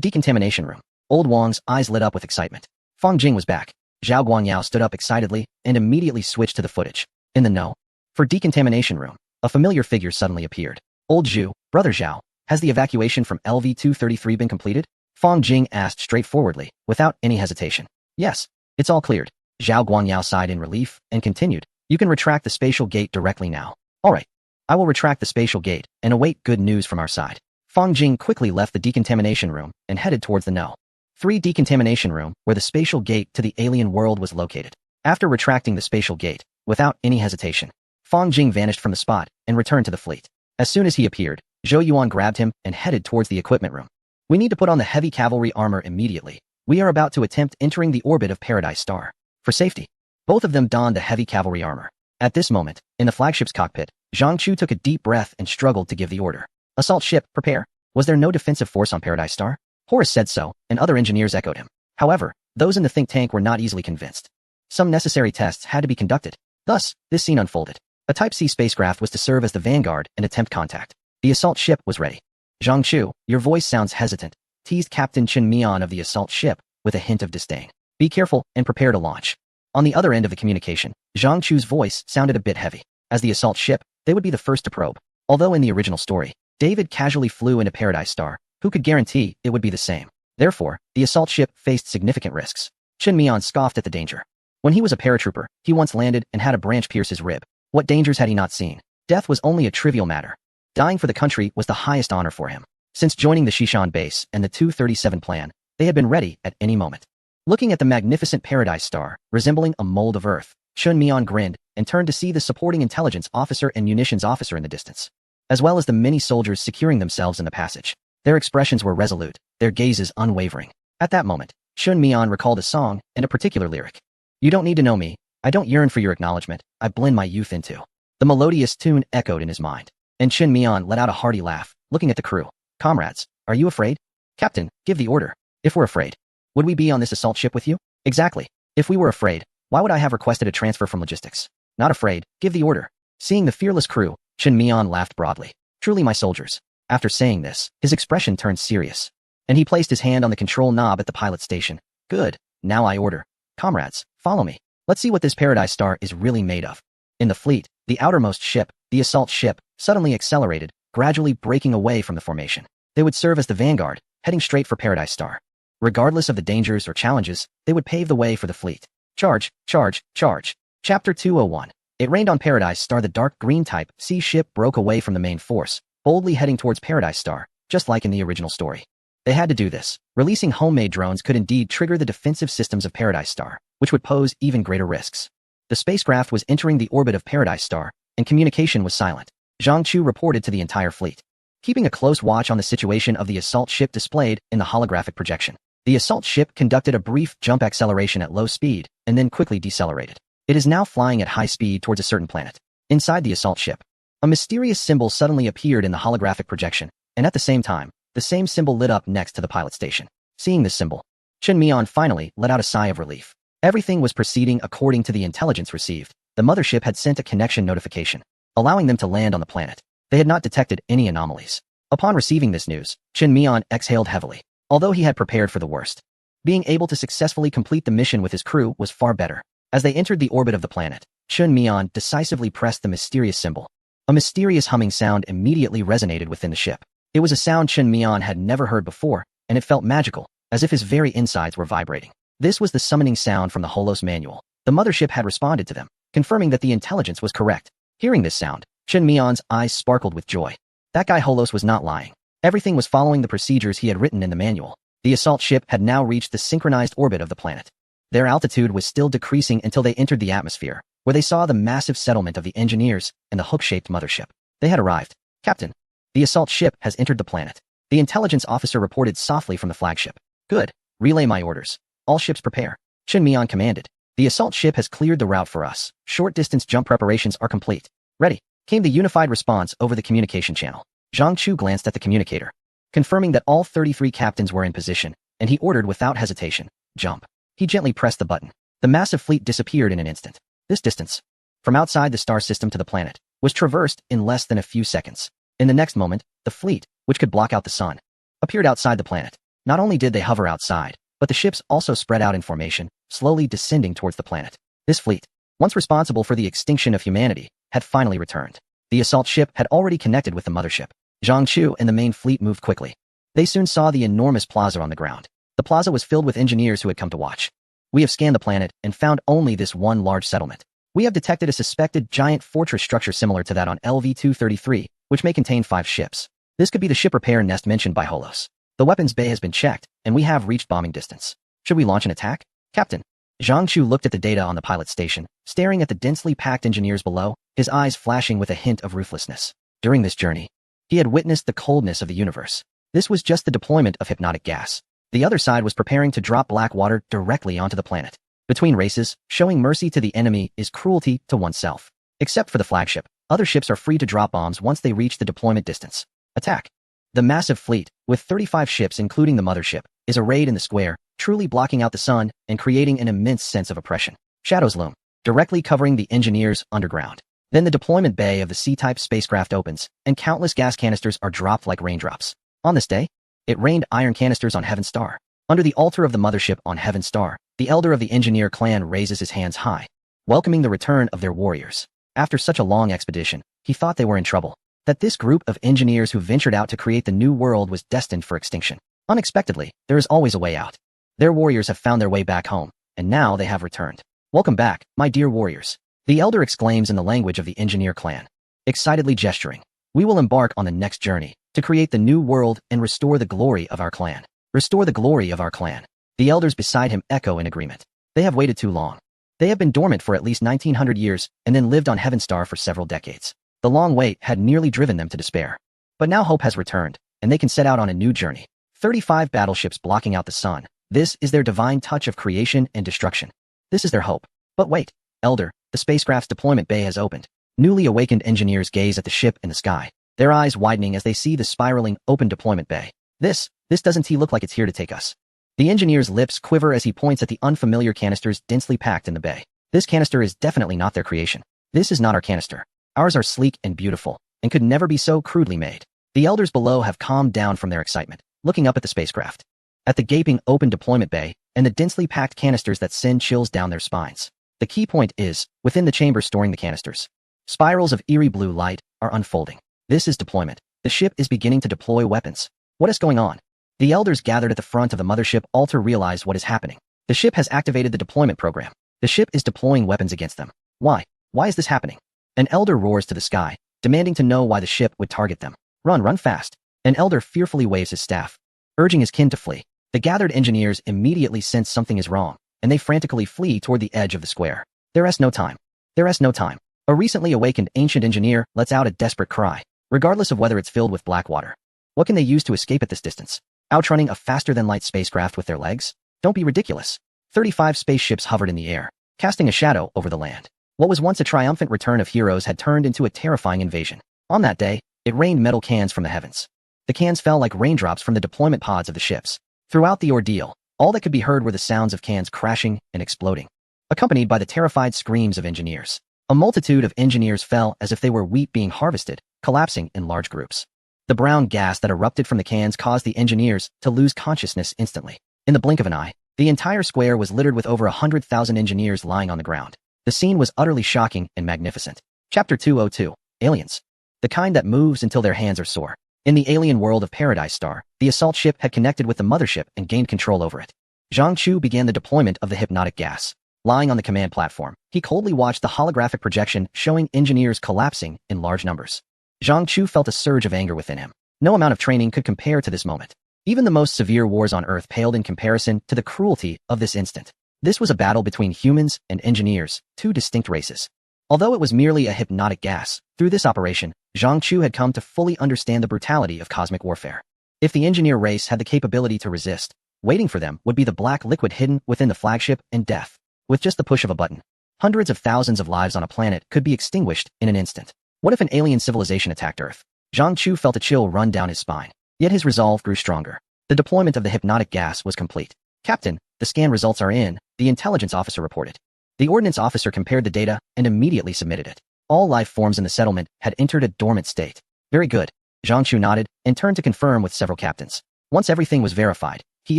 decontamination room. Old Wang's eyes lit up with excitement. Fang Jing was back. Zhao Guangyao stood up excitedly and immediately switched to the footage. In the No. 4 decontamination room, a familiar figure suddenly appeared. Old Zhu, Brother Zhao, has the evacuation from LV-233 been completed? Fang Jing asked straightforwardly, without any hesitation. Yes, it's all cleared. Zhao Guangyao sighed in relief and continued. You can retract the spatial gate directly now. All right. I will retract the spatial gate and await good news from our side. Fang Jing quickly left the decontamination room and headed towards the No. 3 decontamination room where the spatial gate to the alien world was located. After retracting the spatial gate, without any hesitation, Fang Jing vanished from the spot and returned to the fleet. As soon as he appeared, Zhou Yuan grabbed him and headed towards the equipment room. We need to put on the heavy cavalry armor immediately. We are about to attempt entering the orbit of Paradise Star. For safety, both of them donned the heavy cavalry armor. At this moment, in the flagship's cockpit, Zhang Chu took a deep breath and struggled to give the order. Assault ship, prepare. Was there no defensive force on Paradise Star? Horace said so, and other engineers echoed him. However, those in the think tank were not easily convinced. Some necessary tests had to be conducted. Thus, this scene unfolded. A Type C spacecraft was to serve as the vanguard and attempt contact. The assault ship was ready. Zhang Chu, your voice sounds hesitant, teased Captain Chen Mian of the assault ship, with a hint of disdain. Be careful and prepare to launch. On the other end of the communication, Zhang Chu's voice sounded a bit heavy. As the assault ship, they would be the first to probe. Although in the original story, David casually flew into Paradise Star, who could guarantee it would be the same? Therefore, the assault ship faced significant risks. Chen Mian scoffed at the danger. When he was a paratrooper, he once landed and had a branch pierce his rib. What dangers had he not seen? Death was only a trivial matter. Dying for the country was the highest honor for him. Since joining the Shishan base and the 237 plan, they had been ready at any moment. Looking at the magnificent Paradise Star, resembling a mold of Earth, Chen Mian grinned and turned to see the supporting intelligence officer and munitions officer in the distance, as well as the many soldiers securing themselves in the passage. Their expressions were resolute, their gazes unwavering. At that moment, Chen Mian recalled a song and a particular lyric. You don't need to know me, I don't yearn for your acknowledgement, I blend my youth into. The melodious tune echoed in his mind, and Chen Mian let out a hearty laugh, looking at the crew. Comrades, are you afraid? Captain, give the order. If we're afraid, would we be on this assault ship with you? Exactly. If we were afraid, why would I have requested a transfer from logistics? Not afraid, give the order. Seeing the fearless crew, Chen Mian laughed broadly. Truly my soldiers. After saying this, his expression turned serious, and he placed his hand on the control knob at the pilot station. Good, now I order. Comrades, follow me. Let's see what this Paradise Star is really made of. In the fleet, the outermost ship, the assault ship, suddenly accelerated, gradually breaking away from the formation. They would serve as the vanguard, heading straight for Paradise Star. Regardless of the dangers or challenges, they would pave the way for the fleet. Charge, charge, charge. Chapter 201. It rained on Paradise Star. The dark green Type C ship broke away from the main force, boldly heading towards Paradise Star, just like in the original story. They had to do this. Releasing homemade drones could indeed trigger the defensive systems of Paradise Star, which would pose even greater risks. The spacecraft was entering the orbit of Paradise Star, and communication was silent. Zhang Chu reported to the entire fleet. keeping a close watch on the situation of the assault ship displayed in the holographic projection. The assault ship conducted a brief jump acceleration at low speed and then quickly decelerated. It is now flying at high speed towards a certain planet. Inside the assault ship, a mysterious symbol suddenly appeared in the holographic projection, and at the same time, the same symbol lit up next to the pilot station. Seeing this symbol, Chen Mian finally let out a sigh of relief. Everything was proceeding according to the intelligence received. The mothership had sent a connection notification, allowing them to land on the planet. They had not detected any anomalies. Upon receiving this news, Chen Mian exhaled heavily. Although he had prepared for the worst, being able to successfully complete the mission with his crew was far better. As they entered the orbit of the planet, Chen Mian decisively pressed the mysterious symbol. A mysterious humming sound immediately resonated within the ship. It was a sound Chen Mian had never heard before, and it felt magical, as if his very insides were vibrating. This was the summoning sound from the Holos manual. The mothership had responded to them, confirming that the intelligence was correct. Hearing this sound, Chen Mian's eyes sparkled with joy. That guy Holos was not lying. Everything was following the procedures he had written in the manual. The assault ship had now reached the synchronized orbit of the planet. Their altitude was still decreasing until they entered the atmosphere, where they saw the massive settlement of the engineers and the hook-shaped mothership. They had arrived. Captain, the assault ship has entered the planet. The intelligence officer reported softly from the flagship. Good. Relay my orders. All ships prepare. Chen Mian commanded. The assault ship has cleared the route for us. Short-distance jump preparations are complete. Ready, came the unified response over the communication channel. Zhang Chu glanced at the communicator, confirming that all 33 captains were in position, and he ordered without hesitation, jump. He gently pressed the button. The massive fleet disappeared in an instant. This distance, from outside the star system to the planet, was traversed in less than a few seconds. In the next moment, the fleet, which could block out the sun, appeared outside the planet. Not only did they hover outside, but the ships also spread out in formation, slowly descending towards the planet. This fleet, once responsible for the extinction of humanity, had finally returned. The assault ship had already connected with the mothership. Zhang Chu and the main fleet moved quickly. They soon saw the enormous plaza on the ground. The plaza was filled with engineers who had come to watch. We have scanned the planet and found only this one large settlement. We have detected a suspected giant fortress structure similar to that on LV-233, which may contain 5 ships. This could be the ship repair nest mentioned by Holos. The weapons bay has been checked, and we have reached bombing distance. Should we launch an attack? Captain. Zhang Chu looked at the data on the pilot station, staring at the densely packed engineers below, his eyes flashing with a hint of ruthlessness. During this journey, he had witnessed the coldness of the universe. This was just the deployment of hypnotic gas. The other side was preparing to drop black water directly onto the planet. Between races, showing mercy to the enemy is cruelty to oneself. Except for the flagship, other ships are free to drop bombs once they reach the deployment distance. Attack. The massive fleet, with 35 ships including the mothership, is arrayed in the square, truly blocking out the sun and creating an immense sense of oppression. Shadows loom, directly covering the engineers underground. Then the deployment bay of the C-type spacecraft opens, and countless gas canisters are dropped like raindrops. On this day, it rained iron canisters on Heaven Star. Under the altar of the mothership on Heaven Star, the elder of the engineer clan raises his hands high, welcoming the return of their warriors. After such a long expedition, he thought they were in trouble, that this group of engineers who ventured out to create the new world was destined for extinction. Unexpectedly, there is always a way out. Their warriors have found their way back home, and now they have returned. Welcome back, my dear warriors. The elder exclaims in the language of the engineer clan, excitedly gesturing. We will embark on the next journey, to create the new world and restore the glory of our clan. Restore the glory of our clan. The elders beside him echo in agreement. They have waited too long. They have been dormant for at least 1900 years and then lived on Heaven Star for several decades. The long wait had nearly driven them to despair. But now hope has returned, and they can set out on a new journey. 35 battleships blocking out the sun. This is their divine touch of creation and destruction. This is their hope. But wait, elder, the spacecraft's deployment bay has opened. Newly awakened engineers gaze at the ship in the sky, their eyes widening as they see the spiraling, open deployment bay. This doesn't look like it's here to take us. The engineer's lips quiver as he points at the unfamiliar canisters densely packed in the bay. This canister is definitely not their creation. This is not our canister. Ours are sleek and beautiful, and could never be so crudely made. The elders below have calmed down from their excitement, looking up at the spacecraft, at the gaping open deployment bay, and the densely packed canisters that send chills down their spines. The key point is, within the chamber storing the canisters, spirals of eerie blue light are unfolding. This is deployment. The ship is beginning to deploy weapons. What is going on? The elders gathered at the front of the mothership altar realize what is happening. The ship has activated the deployment program. The ship is deploying weapons against them. Why? Why is this happening? An elder roars to the sky, demanding to know why the ship would target them. Run fast. An elder fearfully waves his staff, urging his kin to flee. The gathered engineers immediately sense something is wrong, and they frantically flee toward the edge of the square. There is no time. A recently awakened ancient engineer lets out a desperate cry. regardless of whether it's filled with black water. What can they use to escape at this distance? Outrunning a faster-than-light spacecraft with their legs? Don't be ridiculous. 35 spaceships hovered in the air, casting a shadow over the land. What was once a triumphant return of heroes had turned into a terrifying invasion. On that day, it rained metal cans from the heavens. The cans fell like raindrops from the deployment pods of the ships. Throughout the ordeal, all that could be heard were the sounds of cans crashing and exploding, accompanied by the terrified screams of engineers. A multitude of engineers fell as if they were wheat being harvested, collapsing in large groups. The brown gas that erupted from the cans caused the engineers to lose consciousness instantly. In the blink of an eye, the entire square was littered with over 100,000 engineers lying on the ground. The scene was utterly shocking and magnificent. Chapter 202. Aliens. The kind that moves until their hands are sore. In the alien world of Paradise Star, the assault ship had connected with the mothership and gained control over it. Zhang Chu began the deployment of the hypnotic gas. Lying on the command platform, he coldly watched the holographic projection showing engineers collapsing in large numbers. Zhang Chu felt a surge of anger within him. No amount of training could compare to this moment. Even the most severe wars on Earth paled in comparison to the cruelty of this instant. This was a battle between humans and engineers, two distinct races. Although it was merely a hypnotic gas, through this operation, Zhang Chu had come to fully understand the brutality of cosmic warfare. If the engineer race had the capability to resist, waiting for them would be the black liquid hidden within the flagship and death. With just the push of a button, hundreds of thousands of lives on a planet could be extinguished in an instant. What if an alien civilization attacked Earth? Zhang Chu felt a chill run down his spine. Yet his resolve grew stronger. The deployment of the hypnotic gas was complete. Captain, the scan results are in, the intelligence officer reported. The ordnance officer compared the data and immediately submitted it. All life forms in the settlement had entered a dormant state. Very good. Zhang Chu nodded and turned to confirm with several captains. Once everything was verified, he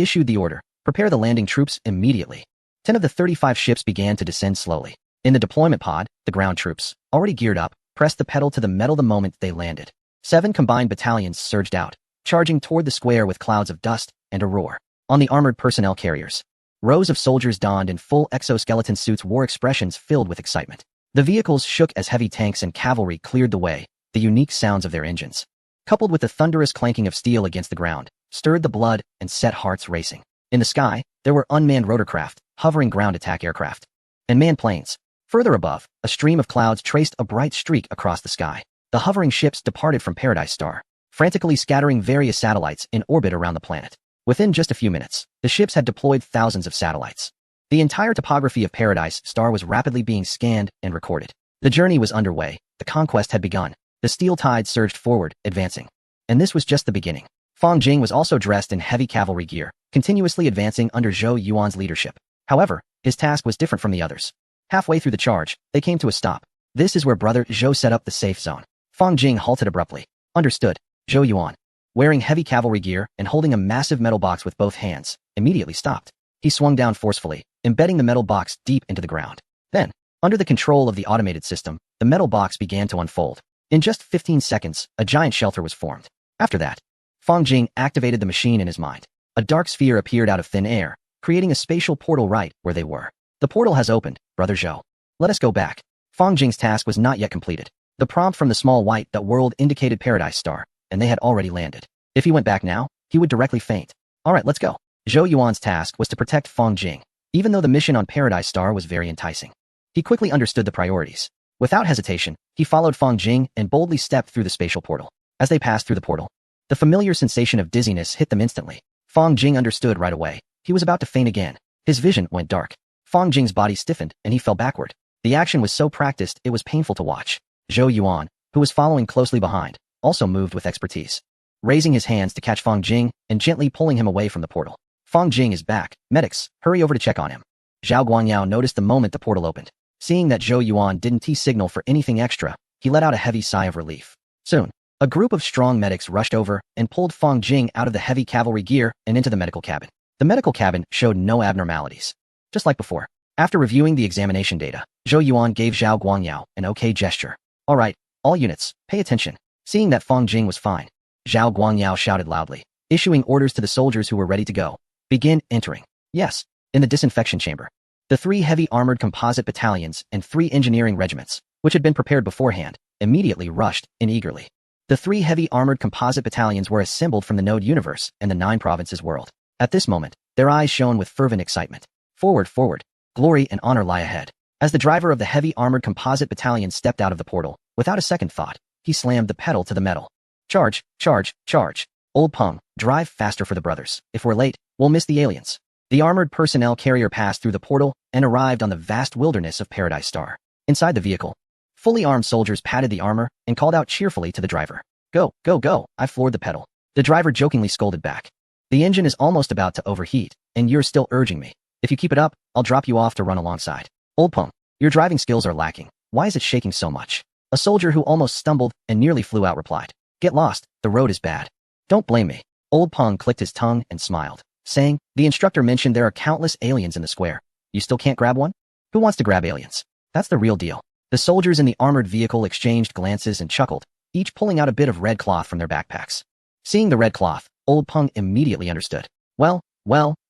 issued the order, prepare the landing troops immediately. 10 of the 35 ships began to descend slowly. In the deployment pod, the ground troops, already geared up, pressed the pedal to the metal the moment they landed. 7 combined battalions surged out, charging toward the square with clouds of dust and a roar. On the armored personnel carriers, rows of soldiers donned in full exoskeleton suits wore expressions filled with excitement. The vehicles shook as heavy tanks and cavalry cleared the way, the unique sounds of their engines, coupled with the thunderous clanking of steel against the ground, stirred the blood and set hearts racing. In the sky, there were unmanned rotorcraft, hovering ground attack aircraft, and manned planes. Further above, a stream of clouds traced a bright streak across the sky. The hovering ships departed from Paradise Star, frantically scattering various satellites in orbit around the planet. Within just a few minutes, the ships had deployed thousands of satellites. The entire topography of Paradise Star was rapidly being scanned and recorded. The journey was underway, the conquest had begun. The steel tide surged forward, advancing. And this was just the beginning. Fang Jing was also dressed in heavy cavalry gear, continuously advancing under Zhou Yuan's leadership. However, his task was different from the others. Halfway through the charge, they came to a stop. This is where Brother Zhou set up the safe zone. Fang Jing halted abruptly. Understood. Zhou Yuan, wearing heavy cavalry gear and holding a massive metal box with both hands, immediately stopped. He swung down forcefully, embedding the metal box deep into the ground. Then, under the control of the automated system, the metal box began to unfold. In just 15 seconds, a giant shelter was formed. After that, Fang Jing activated the machine in his mind. A dark sphere appeared out of thin air, creating a spatial portal right where they were. The portal has opened, Brother Zhou. Let us go back. Fang Jing's task was not yet completed. The prompt from the small white dot world indicated Paradise Star, and they had already landed. If he went back now, he would directly faint. Alright, let's go. Zhou Yuan's task was to protect Fang Jing, even though the mission on Paradise Star was very enticing. He quickly understood the priorities. Without hesitation, he followed Fang Jing and boldly stepped through the spatial portal. As they passed through the portal, the familiar sensation of dizziness hit them instantly. Fang Jing understood right away. He was about to faint again. His vision went dark. Fang Jing's body stiffened and he fell backward. The action was so practiced it was painful to watch. Zhou Yuan, who was following closely behind, also moved with expertise, raising his hands to catch Fang Jing and gently pulling him away from the portal. Fang Jing is back. Medics, hurry over to check on him. Zhao Guangyao noticed the moment the portal opened. Seeing that Zhou Yuan didn't signal for anything extra, he let out a heavy sigh of relief. Soon, a group of strong medics rushed over and pulled Fang Jing out of the heavy cavalry gear and into the medical cabin. The medical cabin showed no abnormalities. Just like before. After reviewing the examination data, Zhou Yuan gave Zhao Guangyao an okay gesture. Alright, all units, pay attention. Seeing that Fang Jing was fine, Zhao Guangyao shouted loudly, issuing orders to the soldiers who were ready to go. Begin entering. Yes, in the disinfection chamber. The 3 heavy armored composite battalions and 3 engineering regiments, which had been prepared beforehand, immediately rushed in eagerly. The 3 heavy armored composite battalions were assembled from the Node universe and the 9 provinces world. At this moment, their eyes shone with fervent excitement. Forward, forward. Glory and honor lie ahead. As the driver of the heavy armored composite battalion stepped out of the portal, without a second thought, he slammed the pedal to the metal. Charge, charge, charge. Old Peng, drive faster for the brothers. If we're late, we'll miss the aliens. The armored personnel carrier passed through the portal and arrived on the vast wilderness of Paradise Star. Inside the vehicle, fully armed soldiers patted the armor and called out cheerfully to the driver. Go, go, go, I floored the pedal. The driver jokingly scolded back. The engine is almost about to overheat, and you're still urging me. If you keep it up, I'll drop you off to run alongside. Old Peng, your driving skills are lacking. Why is it shaking so much? A soldier who almost stumbled and nearly flew out replied. Get lost, the road is bad. Don't blame me. Old Peng clicked his tongue and smiled, saying, the instructor mentioned there are countless aliens in the square. You still can't grab one? Who wants to grab aliens? That's the real deal. The soldiers in the armored vehicle exchanged glances and chuckled, each pulling out a bit of red cloth from their backpacks. Seeing the red cloth, Old Peng immediately understood. Well,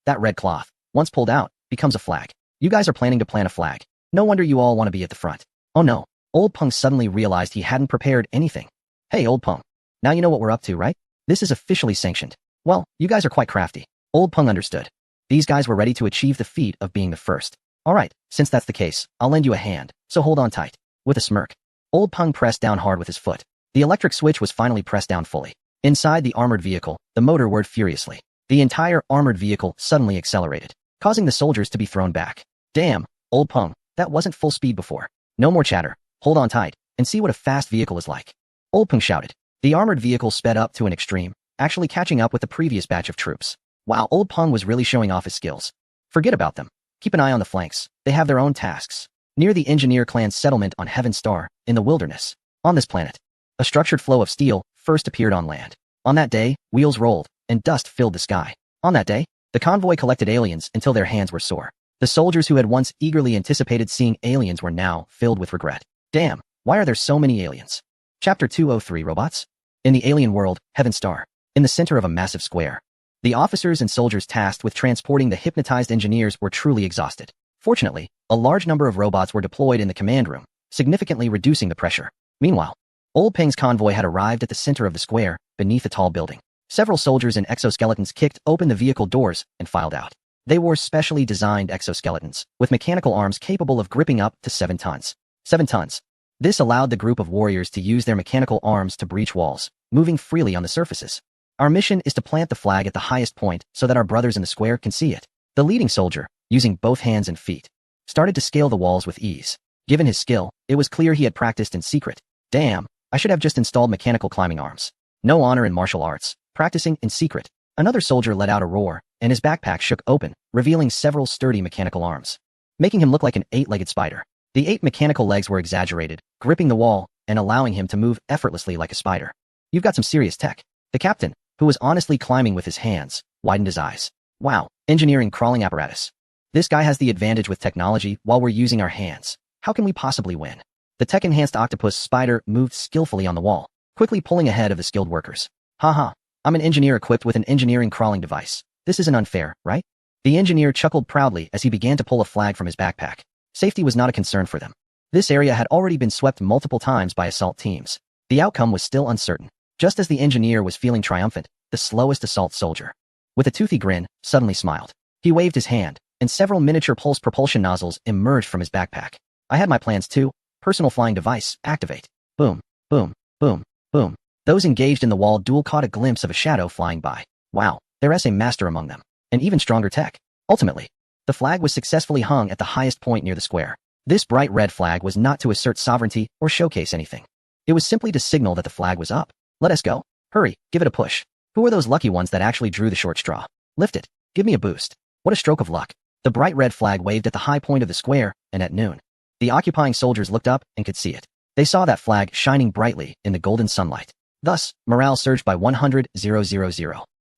that red cloth, once pulled out, becomes a flag. You guys are planning to plant a flag. No wonder you all want to be at the front. Oh no. Old Peng suddenly realized he hadn't prepared anything. Hey, Old Peng. Now you know what we're up to, right? This is officially sanctioned. Well, you guys are quite crafty. Old Peng understood. These guys were ready to achieve the feat of being the first. Alright, since that's the case, I'll lend you a hand, so hold on tight. With a smirk, Old Peng pressed down hard with his foot. The electric switch was finally pressed down fully. Inside the armored vehicle, the motor whirred furiously. The entire armored vehicle suddenly accelerated, causing the soldiers to be thrown back. Damn, Old Peng, that wasn't full speed before. No more chatter. Hold on tight, and see what a fast vehicle is like. Old Peng shouted. The armored vehicle sped up to an extreme, actually catching up with the previous batch of troops. Wow, Old Peng was really showing off his skills. Forget about them. Keep an eye on the flanks. They have their own tasks. Near the Engineer clan's settlement on Heaven Star, in the wilderness. On this planet, a structured flow of steel first appeared on land. On that day, wheels rolled, and dust filled the sky. On that day, the convoy collected aliens until their hands were sore. The soldiers who had once eagerly anticipated seeing aliens were now filled with regret. Damn, why are there so many aliens? Chapter 203 Robots? In the alien world, Heaven Star, in the center of a massive square, the officers and soldiers tasked with transporting the hypnotized engineers were truly exhausted. Fortunately, a large number of robots were deployed in the command room, significantly reducing the pressure. Meanwhile, Old Peng's convoy had arrived at the center of the square, beneath a tall building. Several soldiers in exoskeletons kicked open the vehicle doors and filed out. They wore specially designed exoskeletons, with mechanical arms capable of gripping up to 7 tons. 7 tons. This allowed the group of warriors to use their mechanical arms to breach walls, moving freely on the surfaces. Our mission is to plant the flag at the highest point so that our brothers in the square can see it. The leading soldier, using both hands and feet, started to scale the walls with ease. Given his skill, it was clear he had practiced in secret. Damn, I should have just installed mechanical climbing arms. No honor in martial arts, practicing in secret. Another soldier let out a roar, and his backpack shook open, revealing several sturdy mechanical arms, making him look like an 8-legged spider. The 8 mechanical legs were exaggerated, gripping the wall and allowing him to move effortlessly like a spider. You've got some serious tech. The captain, who was honestly climbing with his hands, widened his eyes. Wow, engineering crawling apparatus. This guy has the advantage with technology while we're using our hands. How can we possibly win? The tech-enhanced octopus spider moved skillfully on the wall, quickly pulling ahead of the skilled workers. Haha, I'm an engineer equipped with an engineering crawling device. This isn't unfair, right? The engineer chuckled proudly as he began to pull a flag from his backpack. Safety was not a concern for them. This area had already been swept multiple times by assault teams. The outcome was still uncertain. Just as the engineer was feeling triumphant, the slowest assault soldier, with a toothy grin, suddenly smiled. He waved his hand, and several miniature pulse propulsion nozzles emerged from his backpack. I had my plans too. Personal flying device, activate. Boom, boom, boom, boom. Those engaged in the wall duel caught a glimpse of a shadow flying by. Wow, there's a master among them. An even stronger tech. Ultimately, the flag was successfully hung at the highest point near the square. This bright red flag was not to assert sovereignty or showcase anything. It was simply to signal that the flag was up. Let us go. Hurry, give it a push. Who are those lucky ones that actually drew the short straw? Lift it. Give me a boost. What a stroke of luck. The bright red flag waved at the high point of the square, and at noon, the occupying soldiers looked up and could see it. They saw that flag shining brightly in the golden sunlight. Thus, morale surged by 100,000.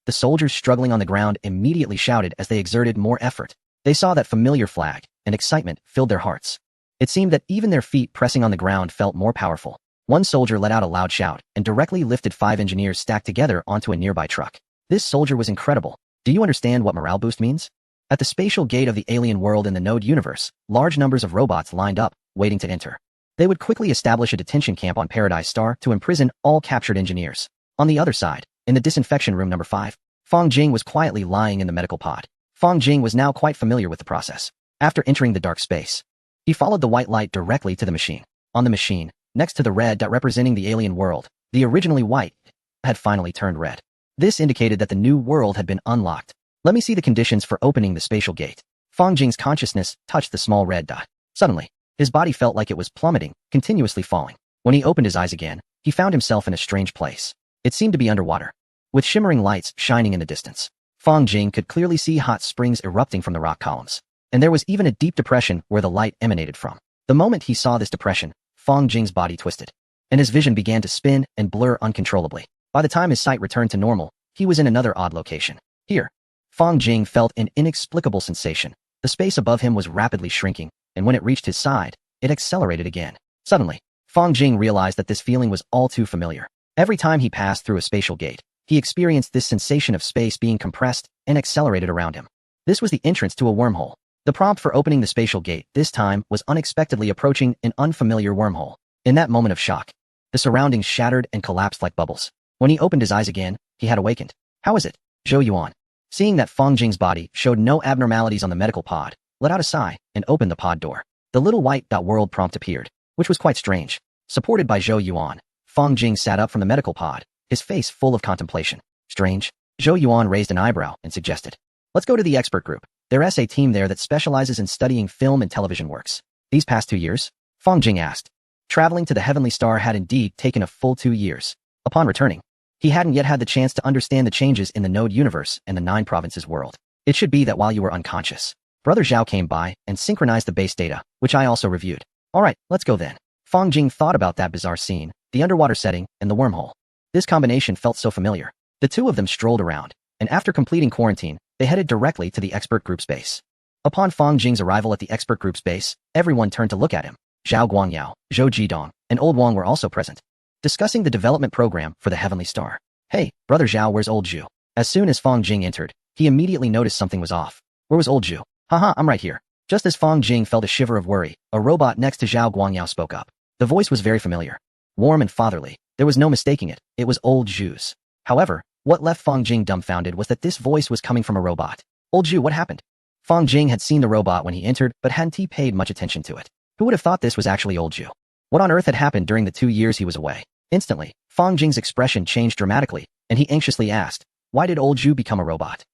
The soldiers struggling on the ground immediately shouted as they exerted more effort. They saw that familiar flag, and excitement filled their hearts. It seemed that even their feet pressing on the ground felt more powerful. One soldier let out a loud shout and directly lifted 5 engineers stacked together onto a nearby truck. This soldier was incredible. Do you understand what morale boost means? At the spatial gate of the alien world in the Node universe, large numbers of robots lined up, waiting to enter. They would quickly establish a detention camp on Paradise Star to imprison all captured engineers. On the other side, in the disinfection room number 5, Fong Jing was quietly lying in the medical pod. Fong Jing was now quite familiar with the process. After entering the dark space, he followed the white light directly to the machine. On the machine, Next to the red dot representing the alien world, the originally white had finally turned red. This indicated that the new world had been unlocked. Let me see the conditions for opening the spatial gate. Fang Jing's consciousness touched the small red dot. Suddenly, his body felt like it was plummeting, continuously falling. When he opened his eyes again, he found himself in a strange place. It seemed to be underwater, with shimmering lights shining in the distance. Fang Jing could clearly see hot springs erupting from the rock columns, and there was even a deep depression where the light emanated from. The moment he saw this depression, Fang Jing's body twisted, and his vision began to spin and blur uncontrollably. By the time his sight returned to normal, he was in another odd location. Here, Fang Jing felt an inexplicable sensation. The space above him was rapidly shrinking, and when it reached his side, it accelerated again. Suddenly, Fang Jing realized that this feeling was all too familiar. Every time he passed through a spatial gate, he experienced this sensation of space being compressed and accelerated around him. This was the entrance to a wormhole. The prompt for opening the spatial gate this time was unexpectedly approaching an unfamiliar wormhole. In that moment of shock, the surroundings shattered and collapsed like bubbles. When he opened his eyes again, he had awakened. How is it? Zhou Yuan, seeing that Fang Jing's body showed no abnormalities on the medical pod, let out a sigh and opened the pod door. The little white dot world prompt appeared, which was quite strange. Supported by Zhou Yuan, Fang Jing sat up from the medical pod, his face full of contemplation. Strange. Zhou Yuan raised an eyebrow and suggested, "Let's go to the expert group. There's a team there that specializes in studying film and television works." These past 2 years? Fang Jing asked. Traveling to the Heavenly Star had indeed taken a full 2 years. Upon returning, he hadn't yet had the chance to understand the changes in the Node universe and the 9 provinces world. It should be that while you were unconscious, Brother Zhao came by and synchronized the base data, which I also reviewed. Alright, let's go then. Fang Jing thought about that bizarre scene, the underwater setting, and the wormhole. This combination felt so familiar. The two of them strolled around, and after completing quarantine, they headed directly to the expert group's base. Upon Fang Jing's arrival at the expert group's base, everyone turned to look at him. Zhao Guangyao, Zhou Jidong, and Old Wang were also present, discussing the development program for the Heavenly Star. "Hey, Brother Zhao, where's Old Zhu?" As soon as Fang Jing entered, he immediately noticed something was off. Where was Old Zhu? Haha, I'm right here. Just as Fang Jing felt a shiver of worry, a robot next to Zhao Guangyao spoke up. The voice was very familiar. Warm and fatherly. There was no mistaking it. It was Old Zhu's. However, what left Fang Jing dumbfounded was that this voice was coming from a robot. "Old Zhu, what happened?" Fang Jing had seen the robot when he entered, but hadn't paid much attention to it. Who would have thought this was actually Old Zhu? What on earth had happened during the 2 years he was away? Instantly, Fang Jing's expression changed dramatically, and he anxiously asked, why did Old Zhu become a robot?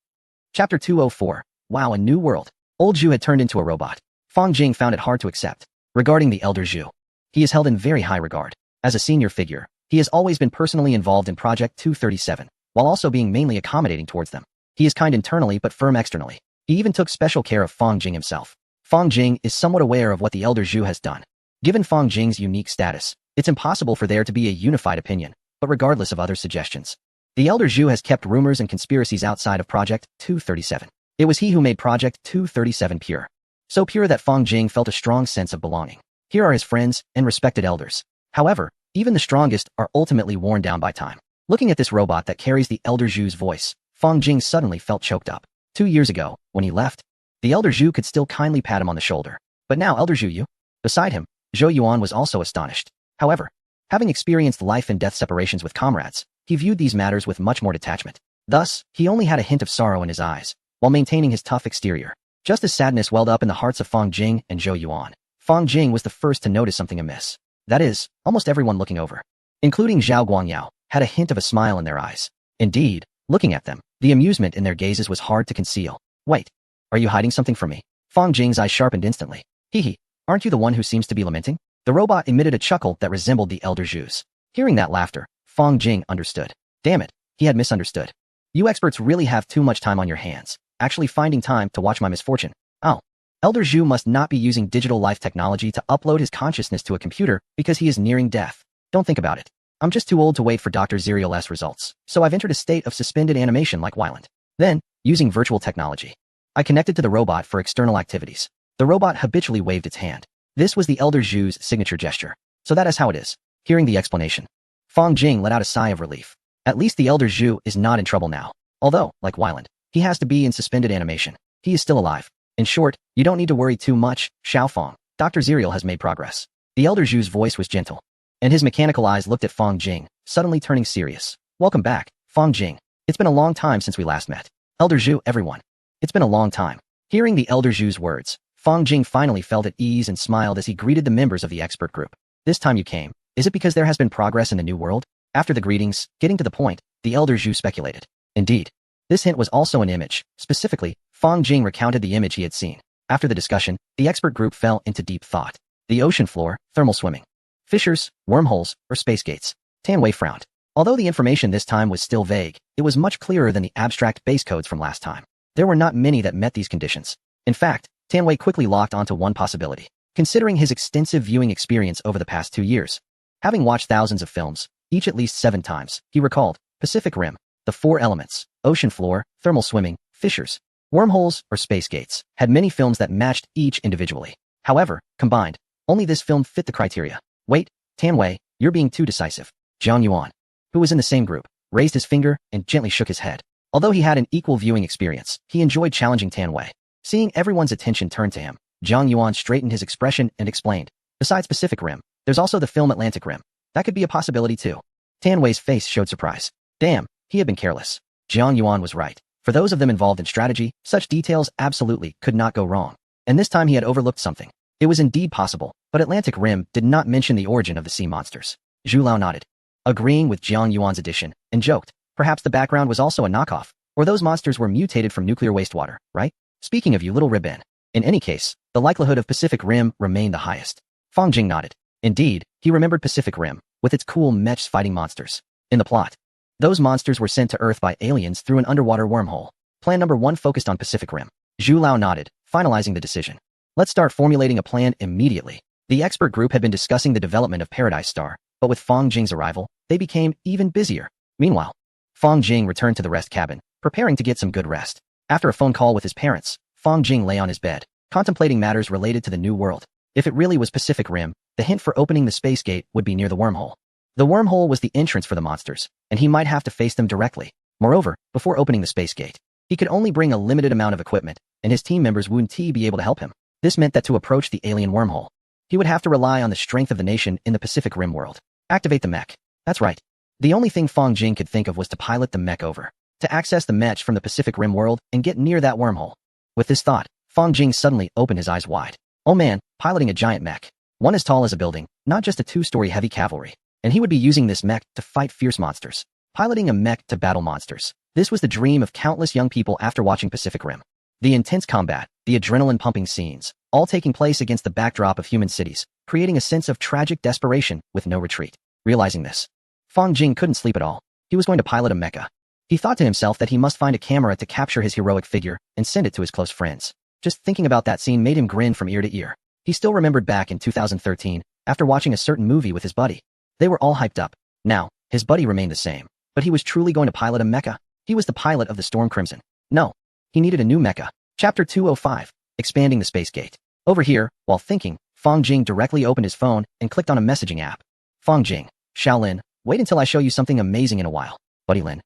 Chapter 204. Wow, a new world. Old Zhu had turned into a robot. Fang Jing found it hard to accept. Regarding the elder Zhu, he is held in very high regard. As a senior figure, he has always been personally involved in Project 237, while also being mainly accommodating towards them. He is kind internally but firm externally. He even took special care of Fang Jing himself. Fang Jing is somewhat aware of what the elder Zhu has done. Given Fang Jing's unique status, it's impossible for there to be a unified opinion, but regardless of other suggestions, the elder Zhu has kept rumors and conspiracies outside of Project 237. It was he who made Project 237 pure. So pure that Fang Jing felt a strong sense of belonging. Here are his friends and respected elders. However, even the strongest are ultimately worn down by time. Looking at this robot that carries the elder Zhu's voice, Fang Jing suddenly felt choked up. 2 years ago, when he left, the elder Zhu could still kindly pat him on the shoulder. But now elder Zhu Yu? Beside him, Zhou Yuan was also astonished. However, having experienced life and death separations with comrades, he viewed these matters with much more detachment. Thus, he only had a hint of sorrow in his eyes, while maintaining his tough exterior. Just as sadness welled up in the hearts of Fang Jing and Zhou Yuan, Fang Jing was the first to notice something amiss. That is, almost everyone looking over, including Zhao Guangyao, had a hint of a smile in their eyes. Indeed, looking at them, the amusement in their gazes was hard to conceal. Wait, are you hiding something from me? Fang Jing's eyes sharpened instantly. Hee, aren't you the one who seems to be lamenting? The robot emitted a chuckle that resembled the elder Zhu's. Hearing that laughter, Fang Jing understood. Damn it, he had misunderstood. You experts really have too much time on your hands, actually finding time to watch my misfortune. Oh. Elder Zhu must not be using digital life technology to upload his consciousness to a computer because he is nearing death. Don't think about it. I'm just too old to wait for Dr. Zerial's results, so I've entered a state of suspended animation like Wyland. Then, using virtual technology, I connected to the robot for external activities. The robot habitually waved its hand. This was the elder Zhu's signature gesture. So that is how it is. Hearing the explanation, Fang Jing let out a sigh of relief. At least the elder Zhu is not in trouble now. Although, like Wyland, he has to be in suspended animation. He is still alive. In short, you don't need to worry too much, Xiaofeng. Dr. Zerial has made progress. The elder Zhu's voice was gentle, and his mechanical eyes looked at Fang Jing, suddenly turning serious. Welcome back, Fang Jing. It's been a long time since we last met. Elder Zhu, everyone. It's been a long time. Hearing the elder Zhu's words, Fang Jing finally felt at ease and smiled as he greeted the members of the expert group. This time you came. Is it because there has been progress in the new world? After the greetings, getting to the point, the elder Zhu speculated. Indeed. This hint was also an image. Specifically, Fang Jing recounted the image he had seen. After the discussion, the expert group fell into deep thought. The ocean floor, thermal swimming. Fissures, wormholes, or space gates. Tan Wei frowned. Although the information this time was still vague, it was much clearer than the abstract base codes from last time. There were not many that met these conditions. In fact, Tan Wei quickly locked onto one possibility. Considering his extensive viewing experience over the past 2 years, having watched thousands of films, each at least 7 times, he recalled Pacific Rim, the 4 elements, ocean floor, thermal swimming, fissures, wormholes, or space gates, had many films that matched each individually. However, combined, only this film fit the criteria. Wait, Tan Wei, you're being too decisive. Zhang Yuan, who was in the same group, raised his finger and gently shook his head. Although he had an equal viewing experience, he enjoyed challenging Tan Wei. Seeing everyone's attention turn to him, Zhang Yuan straightened his expression and explained, besides Pacific Rim, there's also the film Atlantic Rim. That could be a possibility too. Tan Wei's face showed surprise. Damn, he had been careless. Zhang Yuan was right. For those of them involved in strategy, such details absolutely could not go wrong. And this time he had overlooked something. It was indeed possible, but Atlantic Rim did not mention the origin of the sea monsters. Zhu Lao nodded, agreeing with Zhang Yuan's addition, and joked, perhaps the background was also a knockoff, or those monsters were mutated from nuclear wastewater, right? Speaking of you, little ribbon. In any case, the likelihood of Pacific Rim remained the highest. Fang Jing nodded. Indeed, he remembered Pacific Rim, with its cool mechs fighting monsters. In the plot, those monsters were sent to Earth by aliens through an underwater wormhole. Plan number 1 focused on Pacific Rim. Zhu Lao nodded, finalizing the decision. Let's start formulating a plan immediately. The expert group had been discussing the development of Paradise Star, but with Fang Jing's arrival, they became even busier. Meanwhile, Fang Jing returned to the rest cabin, preparing to get some good rest. After a phone call with his parents, Fang Jing lay on his bed, contemplating matters related to the new world. If it really was Pacific Rim, the hint for opening the space gate would be near the wormhole. The wormhole was the entrance for the monsters, and he might have to face them directly. Moreover, before opening the space gate, he could only bring a limited amount of equipment, and his team members wouldn't be able to help him. This meant that to approach the alien wormhole, he would have to rely on the strength of the nation in the Pacific Rim world. Activate the mech. That's right. The only thing Fang Jing could think of was to pilot the mech over, to access the mech from the Pacific Rim world and get near that wormhole. With this thought, Fang Jing suddenly opened his eyes wide. Oh man, piloting a giant mech. One as tall as a building, not just a 2-story heavy cavalry. And he would be using this mech to fight fierce monsters. Piloting a mech to battle monsters. This was the dream of countless young people after watching Pacific Rim. The intense combat, the adrenaline-pumping scenes, all taking place against the backdrop of human cities, creating a sense of tragic desperation with no retreat. Realizing this, Fang Jing couldn't sleep at all. He was going to pilot a mecha. He thought to himself that he must find a camera to capture his heroic figure and send it to his close friends. Just thinking about that scene made him grin from ear to ear. He still remembered back in 2013, after watching a certain movie with his buddy. They were all hyped up. Now, his buddy remained the same, but he was truly going to pilot a mecha. He was the pilot of the Storm Crimson. No, he needed a new mecha. Chapter 205, Expanding the Space Gate. Over here, while thinking, Fang Jing directly opened his phone and clicked on a messaging app. Fang Jing, Shaolin, wait until I show you something amazing in a while. Buddy Lin,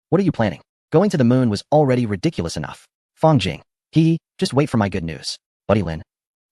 what are you planning? Going to the moon was already ridiculous enough. Fang Jing, just wait for my good news. Buddy Lin.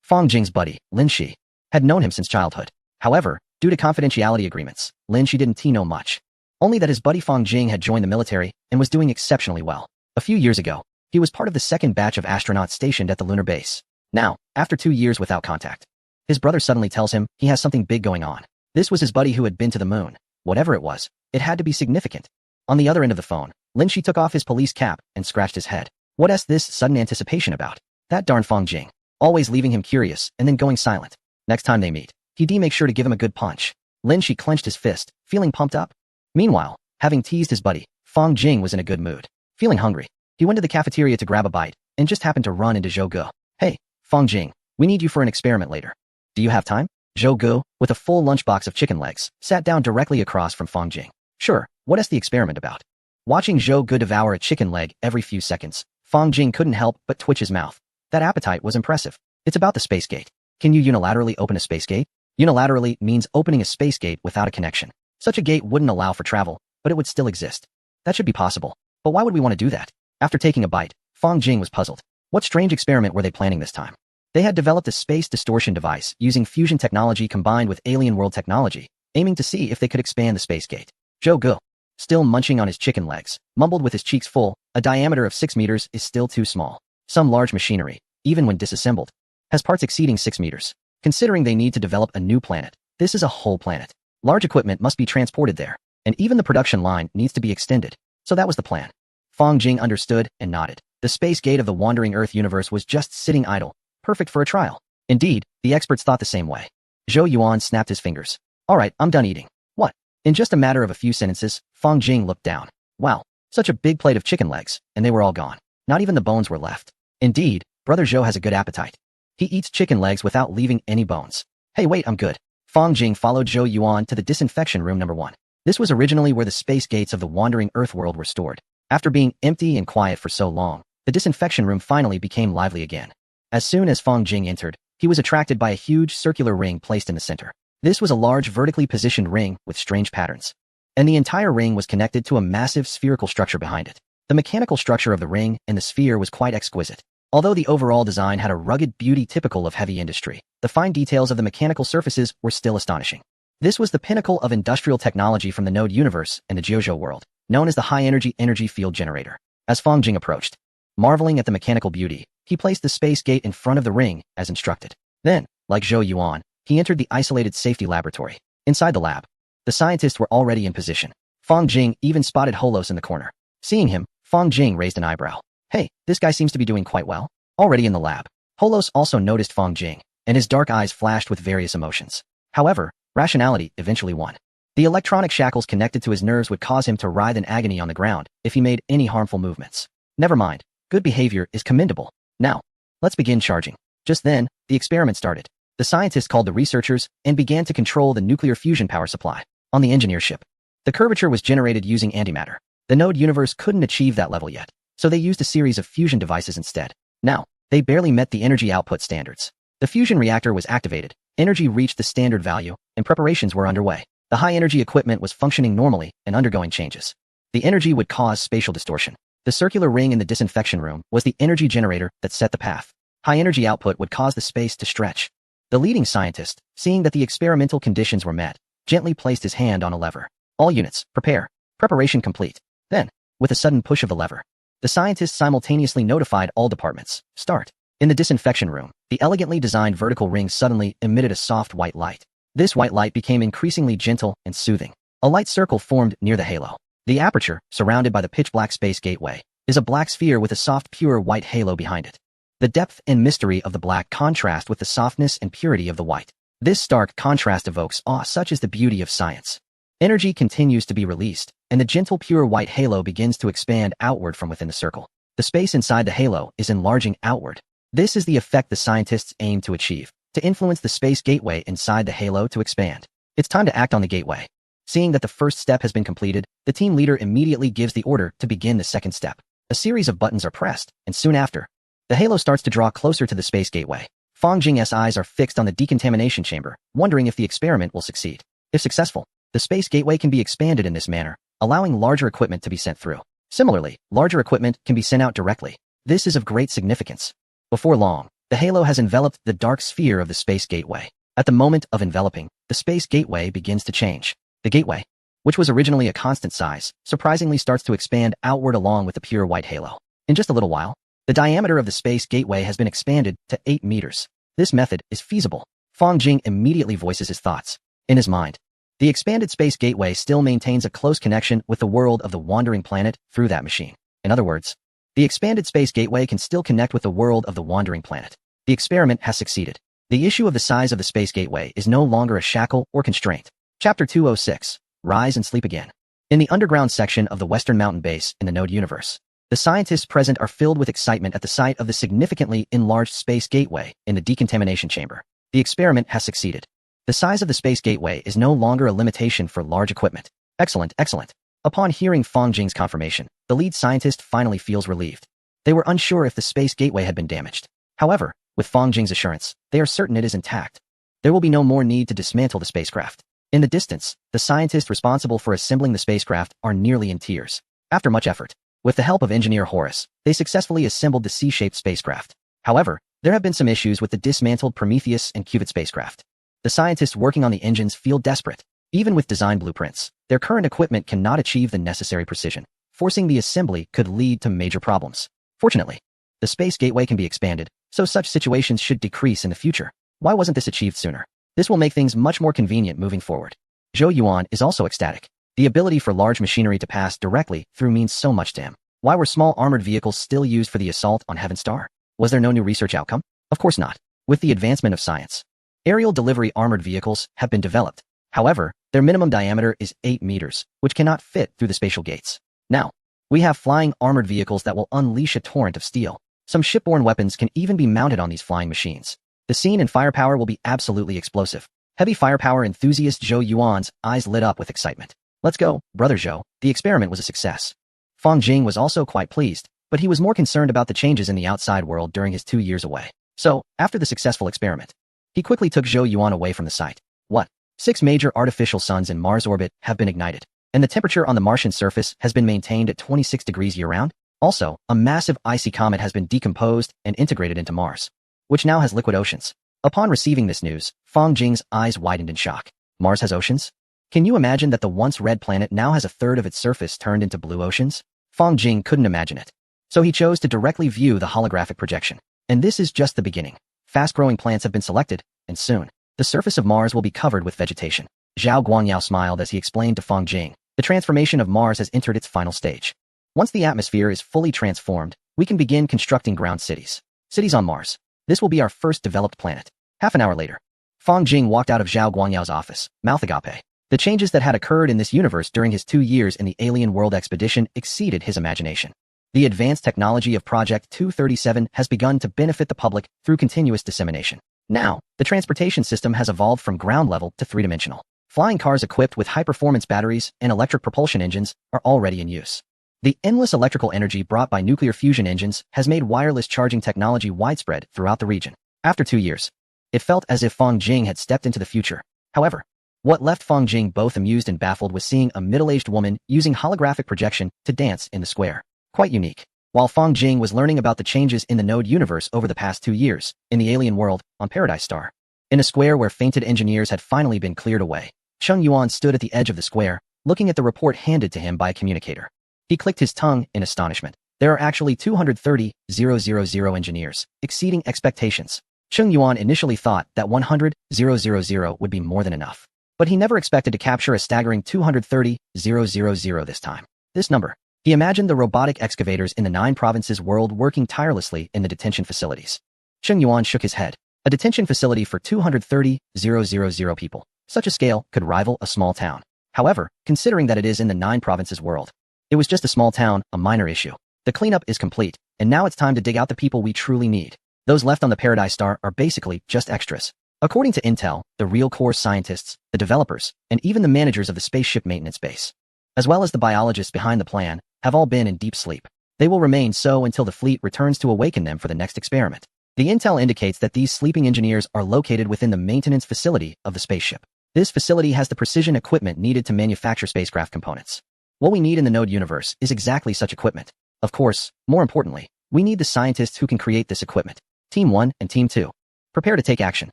Fang Jing's buddy, Lin Shi, had known him since childhood. However, due to confidentiality agreements, Lin Shi didn't know much. Only that his buddy Fang Jing had joined the military and was doing exceptionally well. A few years ago, he was part of the second batch of astronauts stationed at the lunar base. Now, after 2 years without contact, his brother suddenly tells him he has something big going on. This was his buddy who had been to the moon. Whatever it was, it had to be significant. On the other end of the phone, Lin Shi took off his police cap and scratched his head. What's this sudden anticipation about? That darn Fang Jing, always leaving him curious and then going silent. Next time they meet, he'd make sure to give him a good punch. Lin Shi clenched his fist, feeling pumped up. Meanwhile, having teased his buddy, Fang Jing was in a good mood. Feeling hungry, he went to the cafeteria to grab a bite, and just happened to run into Zhou Ge. Hey, Fang Jing, we need you for an experiment later. Do you have time? Zhou Ge, with a full lunchbox of chicken legs, sat down directly across from Fang Jing. Sure, what's the experiment about? Watching Zhou Ge devour a chicken leg every few seconds, Fang Jing couldn't help but twitch his mouth. That appetite was impressive. It's about the space gate. Can you unilaterally open a space gate? Unilaterally means opening a space gate without a connection. Such a gate wouldn't allow for travel, but it would still exist. That should be possible. But why would we want to do that? After taking a bite, Fang Jing was puzzled. What strange experiment were they planning this time? They had developed a space distortion device using fusion technology combined with alien world technology, aiming to see if they could expand the space gate. Zhou Ge, still munching on his chicken legs, mumbled with his cheeks full, a diameter of 6 meters is still too small. Some large machinery, even when disassembled, has parts exceeding 6 meters. Considering they need to develop a new planet, this is a whole planet. Large equipment must be transported there, and even the production line needs to be extended. So that was the plan. Fang Jing understood and nodded. The space gate of the Wandering Earth universe was just sitting idle, perfect for a trial. Indeed, the experts thought the same way. Zhou Yuan snapped his fingers. All right, I'm done eating. What? In just a matter of a few sentences, Fang Jing looked down. Wow, such a big plate of chicken legs, and they were all gone. Not even the bones were left. Indeed, Brother Zhou has a good appetite. He eats chicken legs without leaving any bones. Hey wait, I'm good. Fang Jing followed Zhou Yuan to the disinfection room number 1. This was originally where the space gates of the Wandering Earth world were stored. After being empty and quiet for so long, the disinfection room finally became lively again. As soon as Fang Jing entered, he was attracted by a huge circular ring placed in the center. This was a large vertically positioned ring with strange patterns. And the entire ring was connected to a massive spherical structure behind it. The mechanical structure of the ring and the sphere was quite exquisite. Although the overall design had a rugged beauty typical of heavy industry, the fine details of the mechanical surfaces were still astonishing. This was the pinnacle of industrial technology from the Node universe and the Jiuzhou world, known as the high-energy field generator. As Fang Jing approached, marveling at the mechanical beauty, he placed the space gate in front of the ring as instructed. Then, like Zhou Yuan, he entered the isolated safety laboratory. Inside the lab, the scientists were already in position. Fang Jing even spotted Holos in the corner. Seeing him, Fang Jing raised an eyebrow. Hey, this guy seems to be doing quite well. Already in the lab, Holos also noticed Fang Jing, and his dark eyes flashed with various emotions. However, rationality eventually won. The electronic shackles connected to his nerves would cause him to writhe in agony on the ground if he made any harmful movements. Never mind, good behavior is commendable. Now, let's begin charging. Just then, the experiment started. The scientists called the researchers and began to control the nuclear fusion power supply on the engineer ship. The curvature was generated using antimatter. The Node universe couldn't achieve that level yet, so they used a series of fusion devices instead. Now, they barely met the energy output standards. The fusion reactor was activated, energy reached the standard value, and preparations were underway. The high-energy equipment was functioning normally and undergoing changes. The energy would cause spatial distortion. The circular ring in the disinfection room was the energy generator that set the path. High-energy output would cause the space to stretch. The leading scientist, seeing that the experimental conditions were met, gently placed his hand on a lever. All units, prepare. Preparation complete. Then, with a sudden push of the lever, the scientists simultaneously notified all departments. Start. In the disinfection room, the elegantly designed vertical ring suddenly emitted a soft white light. This white light became increasingly gentle and soothing. A light circle formed near the halo. The aperture, surrounded by the pitch-black space gateway, is a black sphere with a soft, pure white halo behind it. The depth and mystery of the black contrast with the softness and purity of the white. This stark contrast evokes awe, such as the beauty of science. Energy continues to be released, and the gentle, pure white halo begins to expand outward from within the circle. The space inside the halo is enlarging outward. This is the effect the scientists aim to achieve, to influence the space gateway inside the halo to expand. It's time to act on the gateway. Seeing that the first step has been completed, the team leader immediately gives the order to begin the second step. A series of buttons are pressed, and soon after, the halo starts to draw closer to the space gateway. Fang Jing's eyes are fixed on the decontamination chamber, wondering if the experiment will succeed. If successful, the space gateway can be expanded in this manner, allowing larger equipment to be sent through. Similarly, larger equipment can be sent out directly. This is of great significance. Before long, the halo has enveloped the dark sphere of the space gateway. At the moment of enveloping, the space gateway begins to change. The gateway, which was originally a constant size, surprisingly starts to expand outward along with the pure white halo. In just a little while, the diameter of the space gateway has been expanded to 8 meters. This method is feasible. Fang Jing immediately voices his thoughts. In his mind, the expanded space gateway still maintains a close connection with the world of the wandering planet through that machine. In other words, the expanded space gateway can still connect with the world of the wandering planet. The experiment has succeeded. The issue of the size of the space gateway is no longer a shackle or constraint. Chapter 206. Rise and Sleep Again. In the underground section of the Western Mountain Base in the Node universe, the scientists present are filled with excitement at the sight of the significantly enlarged space gateway in the decontamination chamber. The experiment has succeeded. The size of the space gateway is no longer a limitation for large equipment. Excellent, excellent. Upon hearing Fang Jing's confirmation, the lead scientist finally feels relieved. They were unsure if the space gateway had been damaged. However, with Fang Jing's assurance, they are certain it is intact. There will be no more need to dismantle the spacecraft. In the distance, the scientists responsible for assembling the spacecraft are nearly in tears. After much effort, with the help of engineer Horace, they successfully assembled the C-shaped spacecraft. However, there have been some issues with the dismantled Prometheus and Cuvette spacecraft. The scientists working on the engines feel desperate. Even with design blueprints, their current equipment cannot achieve the necessary precision. Forcing the assembly could lead to major problems. Fortunately, the space gateway can be expanded, so such situations should decrease in the future. Why wasn't this achieved sooner? This will make things much more convenient moving forward. Zhou Yuan is also ecstatic. The ability for large machinery to pass directly through means so much to him. Why were small armored vehicles still used for the assault on Heaven Star? Was there no new research outcome? Of course not. With the advancement of science, aerial delivery armored vehicles have been developed. However, their minimum diameter is 8 meters, which cannot fit through the spatial gates. Now, we have flying armored vehicles that will unleash a torrent of steel. Some shipborne weapons can even be mounted on these flying machines. The scene and firepower will be absolutely explosive. Heavy firepower enthusiast Zhou Yuan's eyes lit up with excitement. Let's go, brother Zhou. The experiment was a success. Fang Jing was also quite pleased, but he was more concerned about the changes in the outside world during his 2 years away. So, after the successful experiment, he quickly took Zhou Yuan away from the site. What? 6 major artificial suns in Mars orbit have been ignited, and the temperature on the Martian surface has been maintained at 26 degrees year-round. Also, a massive icy comet has been decomposed and integrated into Mars, which now has liquid oceans. Upon receiving this news, Fang Jing's eyes widened in shock. Mars has oceans? Can you imagine that the once red planet now has a third of its surface turned into blue oceans? Fang Jing couldn't imagine it. So he chose to directly view the holographic projection. And this is just the beginning. Fast-growing plants have been selected, and soon, the surface of Mars will be covered with vegetation. Zhao Guangyao smiled as he explained to Fang Jing, the transformation of Mars has entered its final stage. Once the atmosphere is fully transformed, we can begin constructing ground cities. Cities on Mars. This will be our first developed planet. Half an hour later, Fang Jing walked out of Zhao Guangyao's office, mouth agape. The changes that had occurred in this universe during his 2 years in the Alien World expedition exceeded his imagination. The advanced technology of Project 237 has begun to benefit the public through continuous dissemination. Now, the transportation system has evolved from ground level to three-dimensional. Flying cars equipped with high-performance batteries and electric propulsion engines are already in use. The endless electrical energy brought by nuclear fusion engines has made wireless charging technology widespread throughout the region. After 2 years, it felt as if Fang Jing had stepped into the future. However, what left Fang Jing both amused and baffled was seeing a middle-aged woman using holographic projection to dance in the square. Quite unique. While Fang Jing was learning about the changes in the Node universe over the past 2 years, in the alien world, on Paradise Star, in a square where fainted engineers had finally been cleared away, Cheng Yuan stood at the edge of the square, looking at the report handed to him by a communicator. He clicked his tongue in astonishment. There are actually 230,000 engineers, exceeding expectations. Cheng Yuan initially thought that 100,000 would be more than enough. But he never expected to capture a staggering 230,000 this time. This number. He imagined the robotic excavators in the 9 provinces world working tirelessly in the detention facilities. Cheng Yuan shook his head. A detention facility for 230,000 people. Such a scale could rival a small town. However, considering that it is in the 9 provinces world, it was just a small town, a minor issue. The cleanup is complete, and now it's time to dig out the people we truly need. Those left on the Paradise Star are basically just extras. According to Intel, the real core scientists, the developers, and even the managers of the spaceship maintenance base, as well as the biologists behind the plan, have all been in deep sleep. They will remain so until the fleet returns to awaken them for the next experiment. The intel indicates that these sleeping engineers are located within the maintenance facility of the spaceship. This facility has the precision equipment needed to manufacture spacecraft components. What we need in the Node universe is exactly such equipment. Of course, more importantly, we need the scientists who can create this equipment. Team 1 and Team 2. Prepare to take action.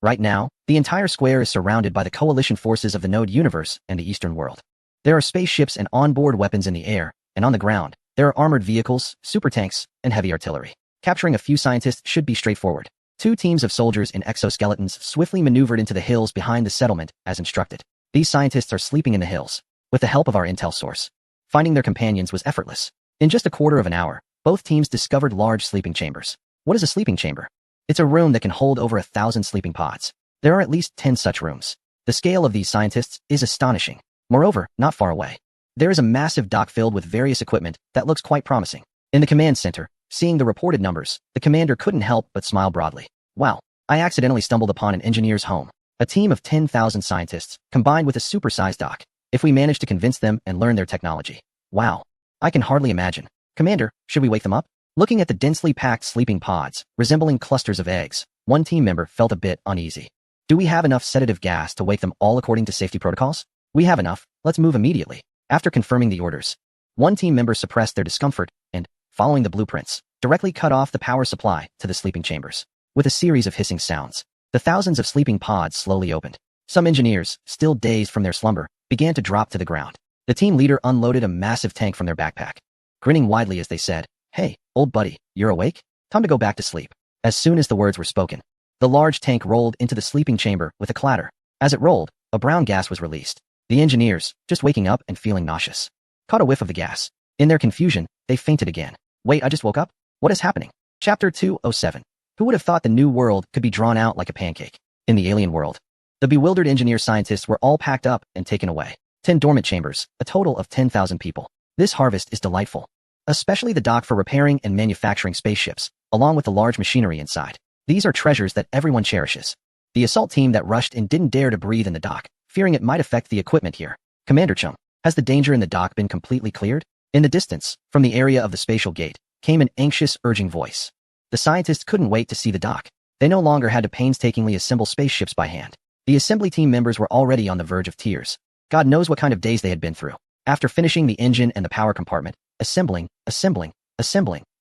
Right now, the entire square is surrounded by the coalition forces of the Node universe and the Eastern world. There are spaceships and onboard weapons in the air, and on the ground, there are armored vehicles, super tanks, and heavy artillery. Capturing a few scientists should be straightforward. 2 teams of soldiers in exoskeletons swiftly maneuvered into the hills behind the settlement as instructed. These scientists are sleeping in the hills, with the help of our intel source. Finding their companions was effortless. In just a quarter of an hour, both teams discovered large sleeping chambers. What is a sleeping chamber? It's a room that can hold over 1,000 sleeping pods. There are at least 10 such rooms. The scale of these scientists is astonishing. Moreover, not far away, there is a massive dock filled with various equipment that looks quite promising. In the command center, seeing the reported numbers, the commander couldn't help but smile broadly. Wow, I accidentally stumbled upon an engineer's home. A team of 10,000 scientists, combined with a supersized dock. If we manage to convince them and learn their technology. Wow, I can hardly imagine. Commander, should we wake them up? Looking at the densely packed sleeping pods, resembling clusters of eggs, one team member felt a bit uneasy. Do we have enough sedative gas to wake them all according to safety protocols? We have enough, let's move immediately. After confirming the orders, one team member suppressed their discomfort and, following the blueprints, directly cut off the power supply to the sleeping chambers. With a series of hissing sounds, the thousands of sleeping pods slowly opened. Some engineers, still dazed from their slumber, began to drop to the ground. The team leader unloaded a massive tank from their backpack, grinning widely as they said, "Hey, old buddy, you're awake? Time to go back to sleep." As soon as the words were spoken, the large tank rolled into the sleeping chamber with a clatter. As it rolled, a brown gas was released. The engineers, just waking up and feeling nauseous, caught a whiff of the gas. In their confusion, they fainted again. Wait, I just woke up? What is happening? Chapter 207. Who would have thought the new world could be drawn out like a pancake? In the alien world, the bewildered engineer scientists were all packed up and taken away. 10 dormant chambers, a total of 10,000 people. This harvest is delightful. Especially the dock for repairing and manufacturing spaceships, along with the large machinery inside. These are treasures that everyone cherishes. The assault team that rushed in didn't dare to breathe in the dock, fearing it might affect the equipment here. Commander Chung, has the danger in the dock been completely cleared? In the distance, from the area of the spatial gate, came an anxious, urging voice. The scientists couldn't wait to see the dock. They no longer had to painstakingly assemble spaceships by hand. The assembly team members were already on the verge of tears. God knows what kind of days they had been through. After finishing the engine and the power compartment, assembling,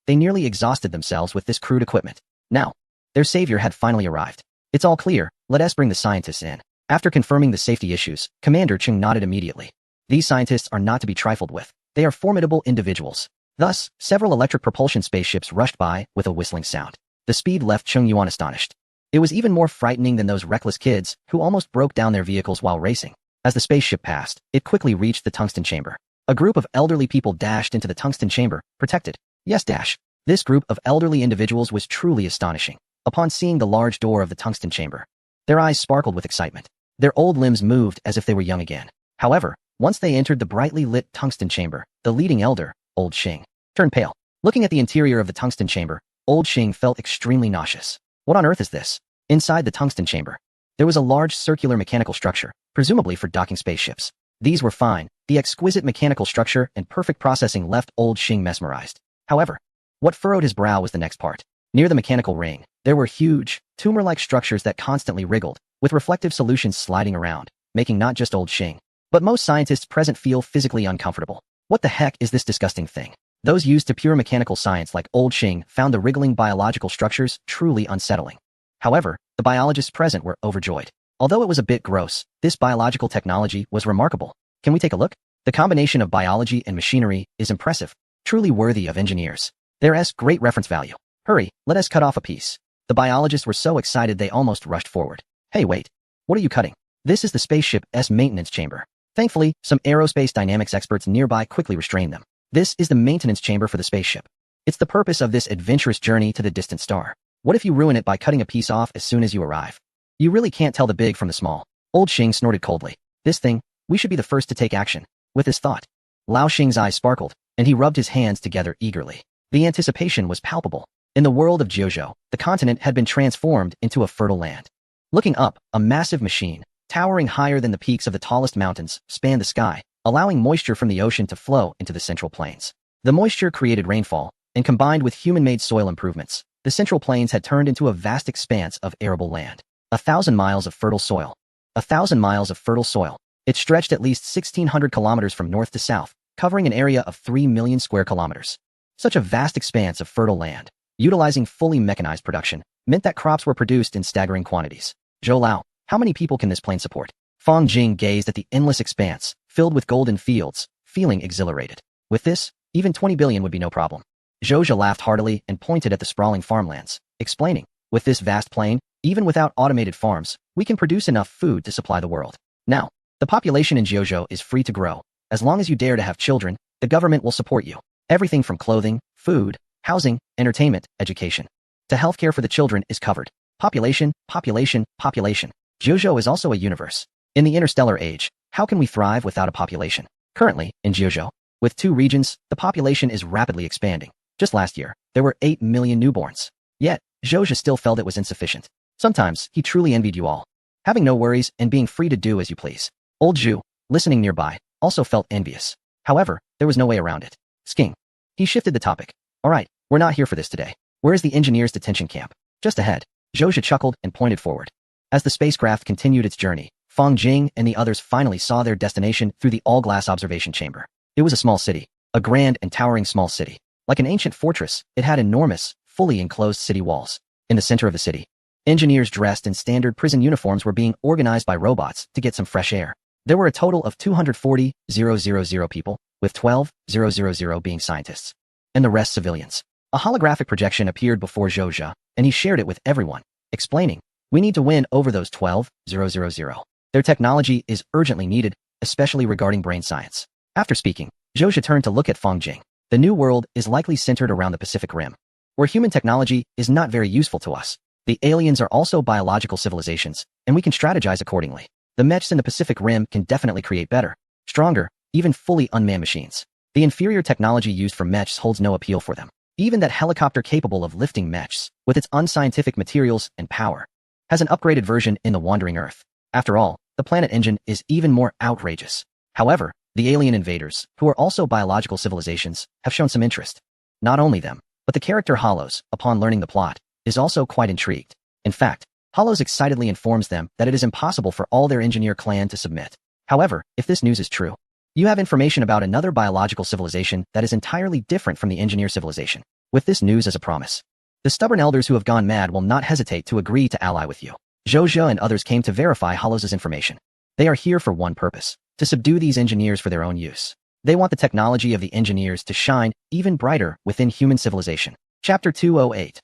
they nearly exhausted themselves with this crude equipment. Now, their savior had finally arrived. It's all clear, let us bring the scientists in. After confirming the safety issues, Commander Chung nodded immediately. These scientists are not to be trifled with. They are formidable individuals. Thus, several electric propulsion spaceships rushed by with a whistling sound. The speed left Chung Yuan astonished. It was even more frightening than those reckless kids who almost broke down their vehicles while racing. As the spaceship passed, it quickly reached the tungsten chamber. A group of elderly people dashed into the tungsten chamber, protected. Yes, dash. This group of elderly individuals was truly astonishing. Upon seeing the large door of the tungsten chamber, their eyes sparkled with excitement. Their old limbs moved as if they were young again. However, once they entered the brightly lit tungsten chamber, the leading elder, Old Xing, turned pale. Looking at the interior of the tungsten chamber, Old Xing felt extremely nauseous. What on earth is this? Inside the tungsten chamber, there was a large circular mechanical structure, presumably for docking spaceships. These were fine. The exquisite mechanical structure and perfect processing left Old Xing mesmerized. However, what furrowed his brow was the next part. Near the mechanical ring, there were huge, tumor-like structures that constantly wriggled, with reflective solutions sliding around, making not just Old Xing, but most scientists present feel physically uncomfortable. What the heck is this disgusting thing? Those used to pure mechanical science like Old Xing found the wriggling biological structures truly unsettling. However, the biologists present were overjoyed. Although it was a bit gross, this biological technology was remarkable. Can we take a look? The combination of biology and machinery is impressive, truly worthy of engineers. There's great reference value. Hurry, let us cut off a piece. The biologists were so excited they almost rushed forward. Hey, wait. What are you cutting? This is the spaceship's maintenance chamber. Thankfully, some aerospace dynamics experts nearby quickly restrained them. This is the maintenance chamber for the spaceship. It's the purpose of this adventurous journey to the distant star. What if you ruin it by cutting a piece off as soon as you arrive? You really can't tell the big from the small. Old Xing snorted coldly. This thing, we should be the first to take action. With this thought, Lao Xing's eyes sparkled, and he rubbed his hands together eagerly. The anticipation was palpable. In the world of Jiuzhou, the continent had been transformed into a fertile land. Looking up, a massive machine, towering higher than the peaks of the tallest mountains, spanned the sky, allowing moisture from the ocean to flow into the central plains. The moisture created rainfall, and combined with human-made soil improvements, the central plains had turned into a vast expanse of arable land. 1,000 miles of fertile soil. 1,000 miles of fertile soil. It stretched at least 1,600 kilometers from north to south, covering an area of 3 million square kilometers. Such a vast expanse of fertile land, utilizing fully mechanized production, meant that crops were produced in staggering quantities. Zhou Lao, how many people can this plain support? Fang Jing gazed at the endless expanse, filled with golden fields, feeling exhilarated. With this, even 20 billion would be no problem. Zhou laughed heartily and pointed at the sprawling farmlands, explaining, with this vast plain, even without automated farms, we can produce enough food to supply the world. Now, the population in Jiuzhou is free to grow. As long as you dare to have children, the government will support you. Everything from clothing, food, housing, entertainment, education, to healthcare for the children is covered. Population, population, population. Jiuzhou is also a universe. In the interstellar age, how can we thrive without a population? Currently, in Jiuzhou, with 2 regions, the population is rapidly expanding. Just last year, there were 8 million newborns. Yet, Zhou still felt it was insufficient. Sometimes, he truly envied you all. Having no worries and being free to do as you please. Old Zhu, listening nearby, also felt envious. However, there was no way around it. Sking. He shifted the topic. Alright, we're not here for this today. Where's the engineers' detention camp? Just ahead. Zhou chuckled and pointed forward. As the spacecraft continued its journey, Fang Jing and the others finally saw their destination through the all-glass observation chamber. It was a small city. A grand and towering small city. Like an ancient fortress, it had enormous, fully enclosed city walls. In the center of the city, engineers dressed in standard prison uniforms were being organized by robots to get some fresh air. There were a total of 240,000 people, with 12,000 being scientists, and the rest civilians. A holographic projection appeared before Zhou, and he shared it with everyone, explaining, we need to win over those 12,000. Their technology is urgently needed, especially regarding brain science. After speaking, Zhou Zhi turned to look at Feng Jing. The new world is likely centered around the Pacific Rim, where human technology is not very useful to us. The aliens are also biological civilizations, and we can strategize accordingly. The mechs in the Pacific Rim can definitely create better, stronger, even fully unmanned machines. The inferior technology used for mechs holds no appeal for them. Even that helicopter capable of lifting mechs, with its unscientific materials and power, has an upgraded version in the Wandering Earth. After all, the planet engine is even more outrageous. However, the alien invaders, who are also biological civilizations, have shown some interest. Not only them, but the character Hollows, upon learning the plot, is also quite intrigued. In fact, Hollows excitedly informs them that it is impossible for all their engineer clan to submit. However, if this news is true, you have information about another biological civilization that is entirely different from the engineer civilization. With this news as a promise, the stubborn elders who have gone mad will not hesitate to agree to ally with you. Zhou Zhi and others came to verify Hollows' information. They are here for one purpose, to subdue these engineers for their own use. They want the technology of the engineers to shine even brighter within human civilization. Chapter 208.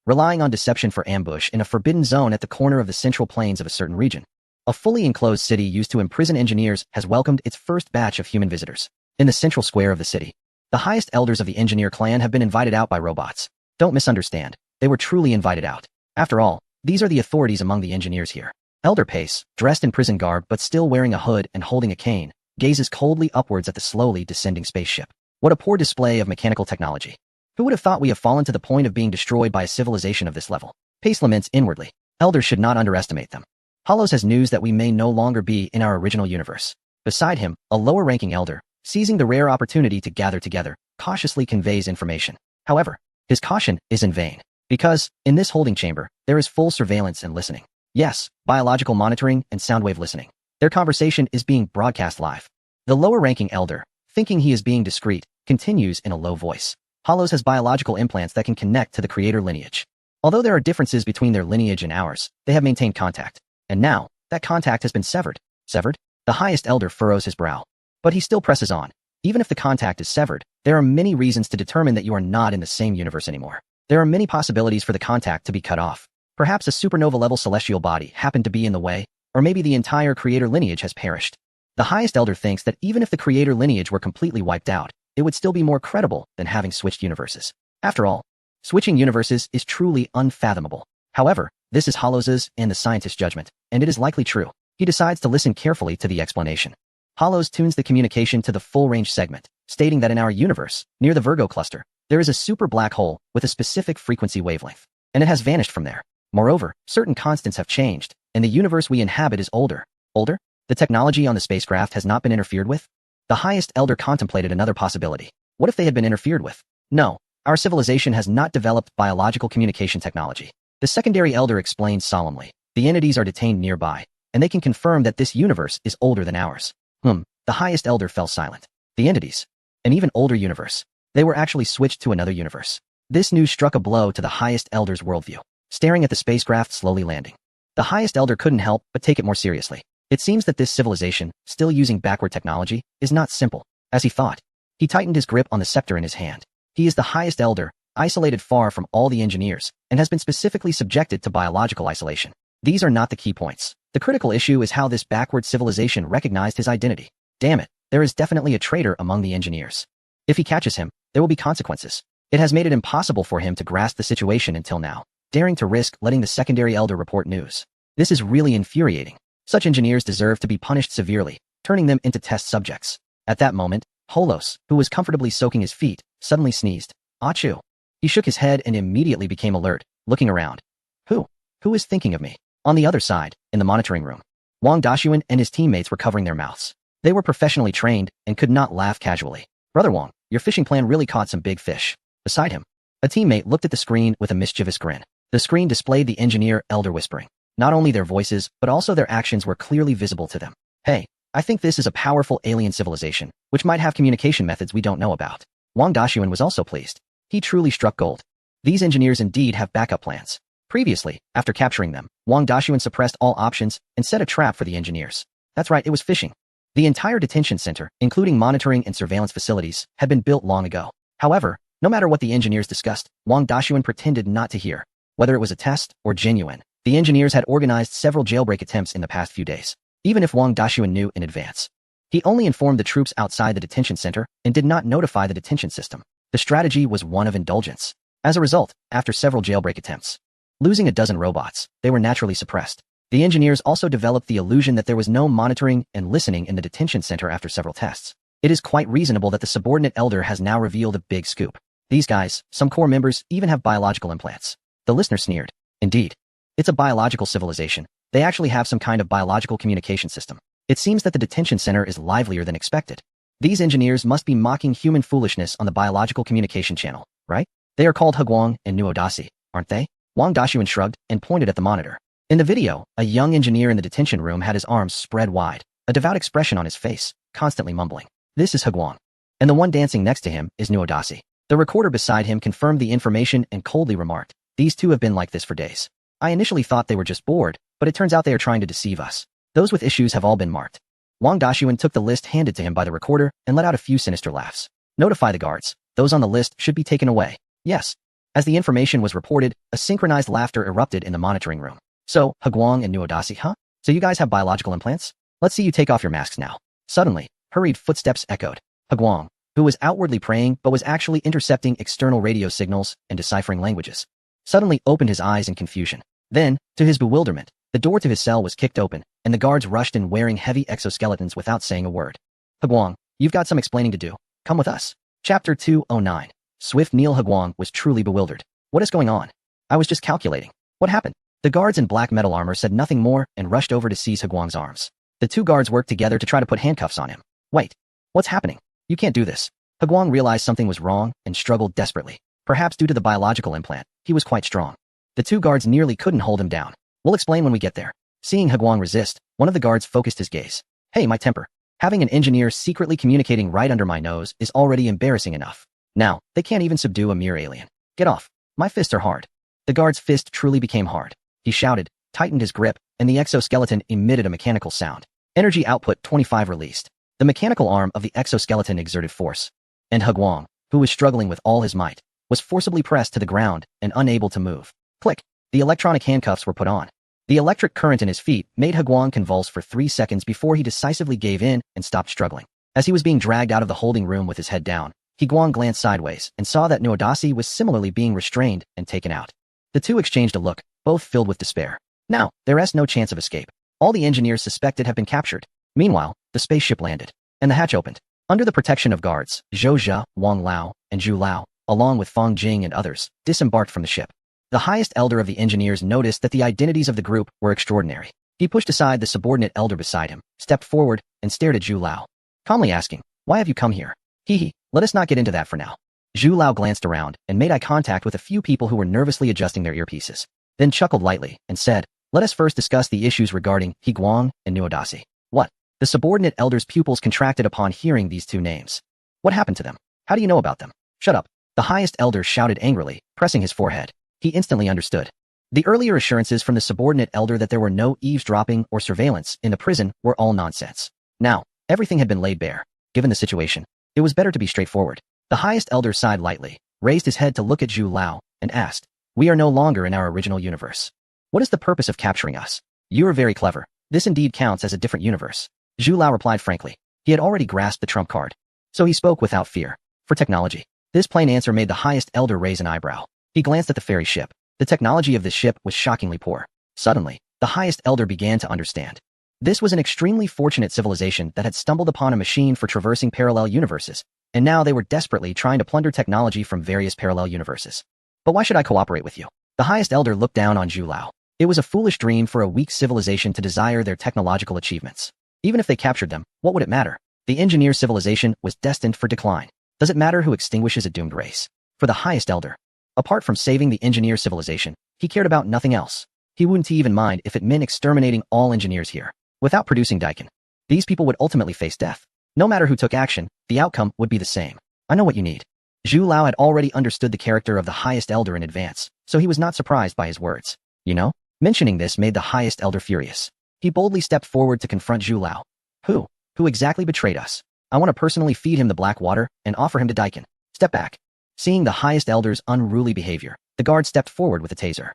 Relying on deception for ambush in a forbidden zone at the corner of the central plains of a certain region. A fully enclosed city used to imprison engineers has welcomed its first batch of human visitors. In the central square of the city, the highest elders of the engineer clan have been invited out by robots. Don't misunderstand, they were truly invited out. After all, these are the authorities among the engineers here. Elder Pace, dressed in prison garb but still wearing a hood and holding a cane, gazes coldly upwards at the slowly descending spaceship. What a poor display of mechanical technology. Who would have thought we have fallen to the point of being destroyed by a civilization of this level? Pace laments inwardly. Elders should not underestimate them. Hollows has news that we may no longer be in our original universe. Beside him, a lower-ranking elder, seizing the rare opportunity to gather together, cautiously conveys information. However, his caution is in vain, because, in this holding chamber, there is full surveillance and listening. Yes, biological monitoring and soundwave listening. Their conversation is being broadcast live. The lower-ranking elder, thinking he is being discreet, continues in a low voice. Hollows has biological implants that can connect to the creator lineage. Although there are differences between their lineage and ours, they have maintained contact. And now, that contact has been severed. Severed? The highest elder furrows his brow. But he still presses on. Even if the contact is severed, there are many reasons to determine that you are not in the same universe anymore. There are many possibilities for the contact to be cut off. Perhaps a supernova-level celestial body happened to be in the way, or maybe the entire creator lineage has perished. The highest elder thinks that even if the creator lineage were completely wiped out, it would still be more credible than having switched universes. After all, switching universes is truly unfathomable. However, this is Hollows' and the scientist's judgment, and it is likely true. He decides to listen carefully to the explanation. Hollows tunes the communication to the full-range segment, stating that in our universe, near the Virgo cluster, there is a super black hole with a specific frequency wavelength, and it has vanished from there. Moreover, certain constants have changed, and the universe we inhabit is older. Older? The technology on the spacecraft has not been interfered with? The highest elder contemplated another possibility. What if they had been interfered with? No, our civilization has not developed biological communication technology. The secondary elder explains solemnly. The entities are detained nearby, and they can confirm that this universe is older than ours. The highest elder fell silent. The entities. An even older universe. They were actually switched to another universe. This news struck a blow to the highest elder's worldview. Staring at the spacecraft slowly landing, the highest elder couldn't help but take it more seriously. It seems that this civilization, still using backward technology, is not simple, as he thought. He tightened his grip on the scepter in his hand. He is the highest elder, isolated far from all the engineers, and has been specifically subjected to biological isolation. These are not the key points. The critical issue is how this backward civilization recognized his identity. Damn it, there is definitely a traitor among the engineers. If he catches him, there will be consequences. It has made it impossible for him to grasp the situation until now, daring to risk letting the secondary elder report news. This is really infuriating. Such engineers deserve to be punished severely, turning them into test subjects. At that moment, Holos, who was comfortably soaking his feet, suddenly sneezed. Achoo. He shook his head and immediately became alert, looking around. Who is thinking of me? On the other side, in the monitoring room, Wang Daxuan and his teammates were covering their mouths. They were professionally trained and could not laugh casually. Brother Wang, your fishing plan really caught some big fish. Beside him, a teammate looked at the screen with a mischievous grin. The screen displayed the engineer elder whispering. Not only their voices, but also their actions were clearly visible to them. Hey, I think this is a powerful alien civilization, which might have communication methods we don't know about. Wang Daxuan was also pleased. He truly struck gold. These engineers indeed have backup plans. Previously, after capturing them, Wang Daxuan suppressed all options and set a trap for the engineers. That's right, it was fishing. The entire detention center, including monitoring and surveillance facilities, had been built long ago. However, no matter what the engineers discussed, Wang Daxuan pretended not to hear. Whether it was a test or genuine, the engineers had organized several jailbreak attempts in the past few days. even if Wang Dashuan knew in advance. He only informed the troops outside the detention center and did not notify the detention system. The strategy was one of indulgence. As a result, after several jailbreak attempts, losing a dozen robots, they were naturally suppressed. The engineers also developed the illusion that there was no monitoring and listening in the detention center after several tests. It is quite reasonable that the subordinate elder has now revealed a big scoop. These guys, some core members, even have biological implants. The listener sneered. Indeed. It's a biological civilization. They actually have some kind of biological communication system. It seems that the detention center is livelier than expected. These engineers must be mocking human foolishness on the biological communication channel, right? They are called Hugwang and Nuodasi, aren't they? Wang Dashuan shrugged and pointed at the monitor. In the video, a young engineer in the detention room had his arms spread wide, a devout expression on his face, constantly mumbling. This is Hugwang. And the one dancing next to him is Nuodasi. The recorder beside him confirmed the information and coldly remarked, these two have been like this for days. I initially thought they were just bored, but it turns out they are trying to deceive us. Those with issues have all been marked. Wang Dashuan took the list handed to him by the recorder and let out a few sinister laughs. Notify the guards. Those on the list should be taken away. Yes. As the information was reported, a synchronized laughter erupted in the monitoring room. So, Hugwang and Nuodasi, huh? So you guys have biological implants? Let's see you take off your masks now. Suddenly, hurried footsteps echoed. Hugwang, who was outwardly praying but was actually intercepting external radio signals and deciphering languages, suddenly opened his eyes in confusion. Then, to his bewilderment, the door to his cell was kicked open, and the guards rushed in wearing heavy exoskeletons without saying a word. Hugwang, you've got some explaining to do. Come with us. Chapter 209. Swift Neil. Hugwang was truly bewildered. What is going on? I was just calculating. What happened? The guards in black metal armor said nothing more and rushed over to seize Hugwang's arms. The two guards worked together to try to put handcuffs on him. Wait. What's happening? You can't do this. Hugwang realized something was wrong and struggled desperately. Perhaps due to the biological implant, he was quite strong. The two guards nearly couldn't hold him down. We'll explain when we get there. Seeing Hugwang resist, one of the guards focused his gaze. Hey, my temper. Having an engineer secretly communicating right under my nose is already embarrassing enough. Now, they can't even subdue a mere alien. Get off. My fists are hard. The guard's fist truly became hard. He shouted, tightened his grip, and the exoskeleton emitted a mechanical sound. Energy output 25 released. The mechanical arm of the exoskeleton exerted force. And Hugwang, who was struggling with all his might, was forcibly pressed to the ground and unable to move. Click. The electronic handcuffs were put on. The electric current in his feet made Hugwang convulse for 3 seconds before he decisively gave in and stopped struggling. As he was being dragged out of the holding room with his head down, Hugwang glanced sideways and saw that Nuodasi was similarly being restrained and taken out. The two exchanged a look, both filled with despair. Now, there is no chance of escape. All the engineers suspected have been captured. Meanwhile, the spaceship landed, and the hatch opened. Under the protection of guards, Zhou Zhe, Wang Lao, and Zhu Lao, along with Feng Jing and others, disembarked from the ship. The highest elder of the engineers noticed that the identities of the group were extraordinary. He pushed aside the subordinate elder beside him, stepped forward, and stared at Zhu Lao, calmly asking, why have you come here? Hee, let us not get into that for now. Zhu Lao glanced around and made eye contact with a few people who were nervously adjusting their earpieces, then chuckled lightly and said, let us first discuss the issues regarding Hugwang and Nuodasi. What? The subordinate elder's pupils contracted upon hearing these two names. What happened to them? How do you know about them? Shut up. The highest elder shouted angrily, pressing his forehead. He instantly understood. The earlier assurances from the subordinate elder that there were no eavesdropping or surveillance in the prison were all nonsense. Now, everything had been laid bare. Given the situation, it was better to be straightforward. The highest elder sighed lightly, raised his head to look at Zhu Lao, and asked, we are no longer in our original universe. What is the purpose of capturing us? You are very clever. This indeed counts as a different universe. Zhu Lao replied frankly. He had already grasped the trump card. So he spoke without fear. For technology. This plain answer made the highest elder raise an eyebrow. He glanced at the ferry ship. The technology of this ship was shockingly poor. Suddenly, the highest elder began to understand. This was an extremely fortunate civilization that had stumbled upon a machine for traversing parallel universes, and now they were desperately trying to plunder technology from various parallel universes. But why should I cooperate with you? The highest elder looked down on Zhu Lao. It was a foolish dream for a weak civilization to desire their technological achievements. Even if they captured them, what would it matter? The engineer civilization was destined for decline. Does it matter who extinguishes a doomed race? For the highest elder, apart from saving the engineer civilization, he cared about nothing else. He wouldn't even mind if it meant exterminating all engineers here. Without producing Daikin, these people would ultimately face death. No matter who took action, the outcome would be the same. I know what you need. Zhu Lao had already understood the character of the highest elder in advance, so he was not surprised by his words. You know? Mentioning this made the highest elder furious. He boldly stepped forward to confront Zhu Lao. Who? Who exactly betrayed us? I want to personally feed him the black water and offer him to Daikin. Step back. Seeing the highest elder's unruly behavior, the guard stepped forward with a taser.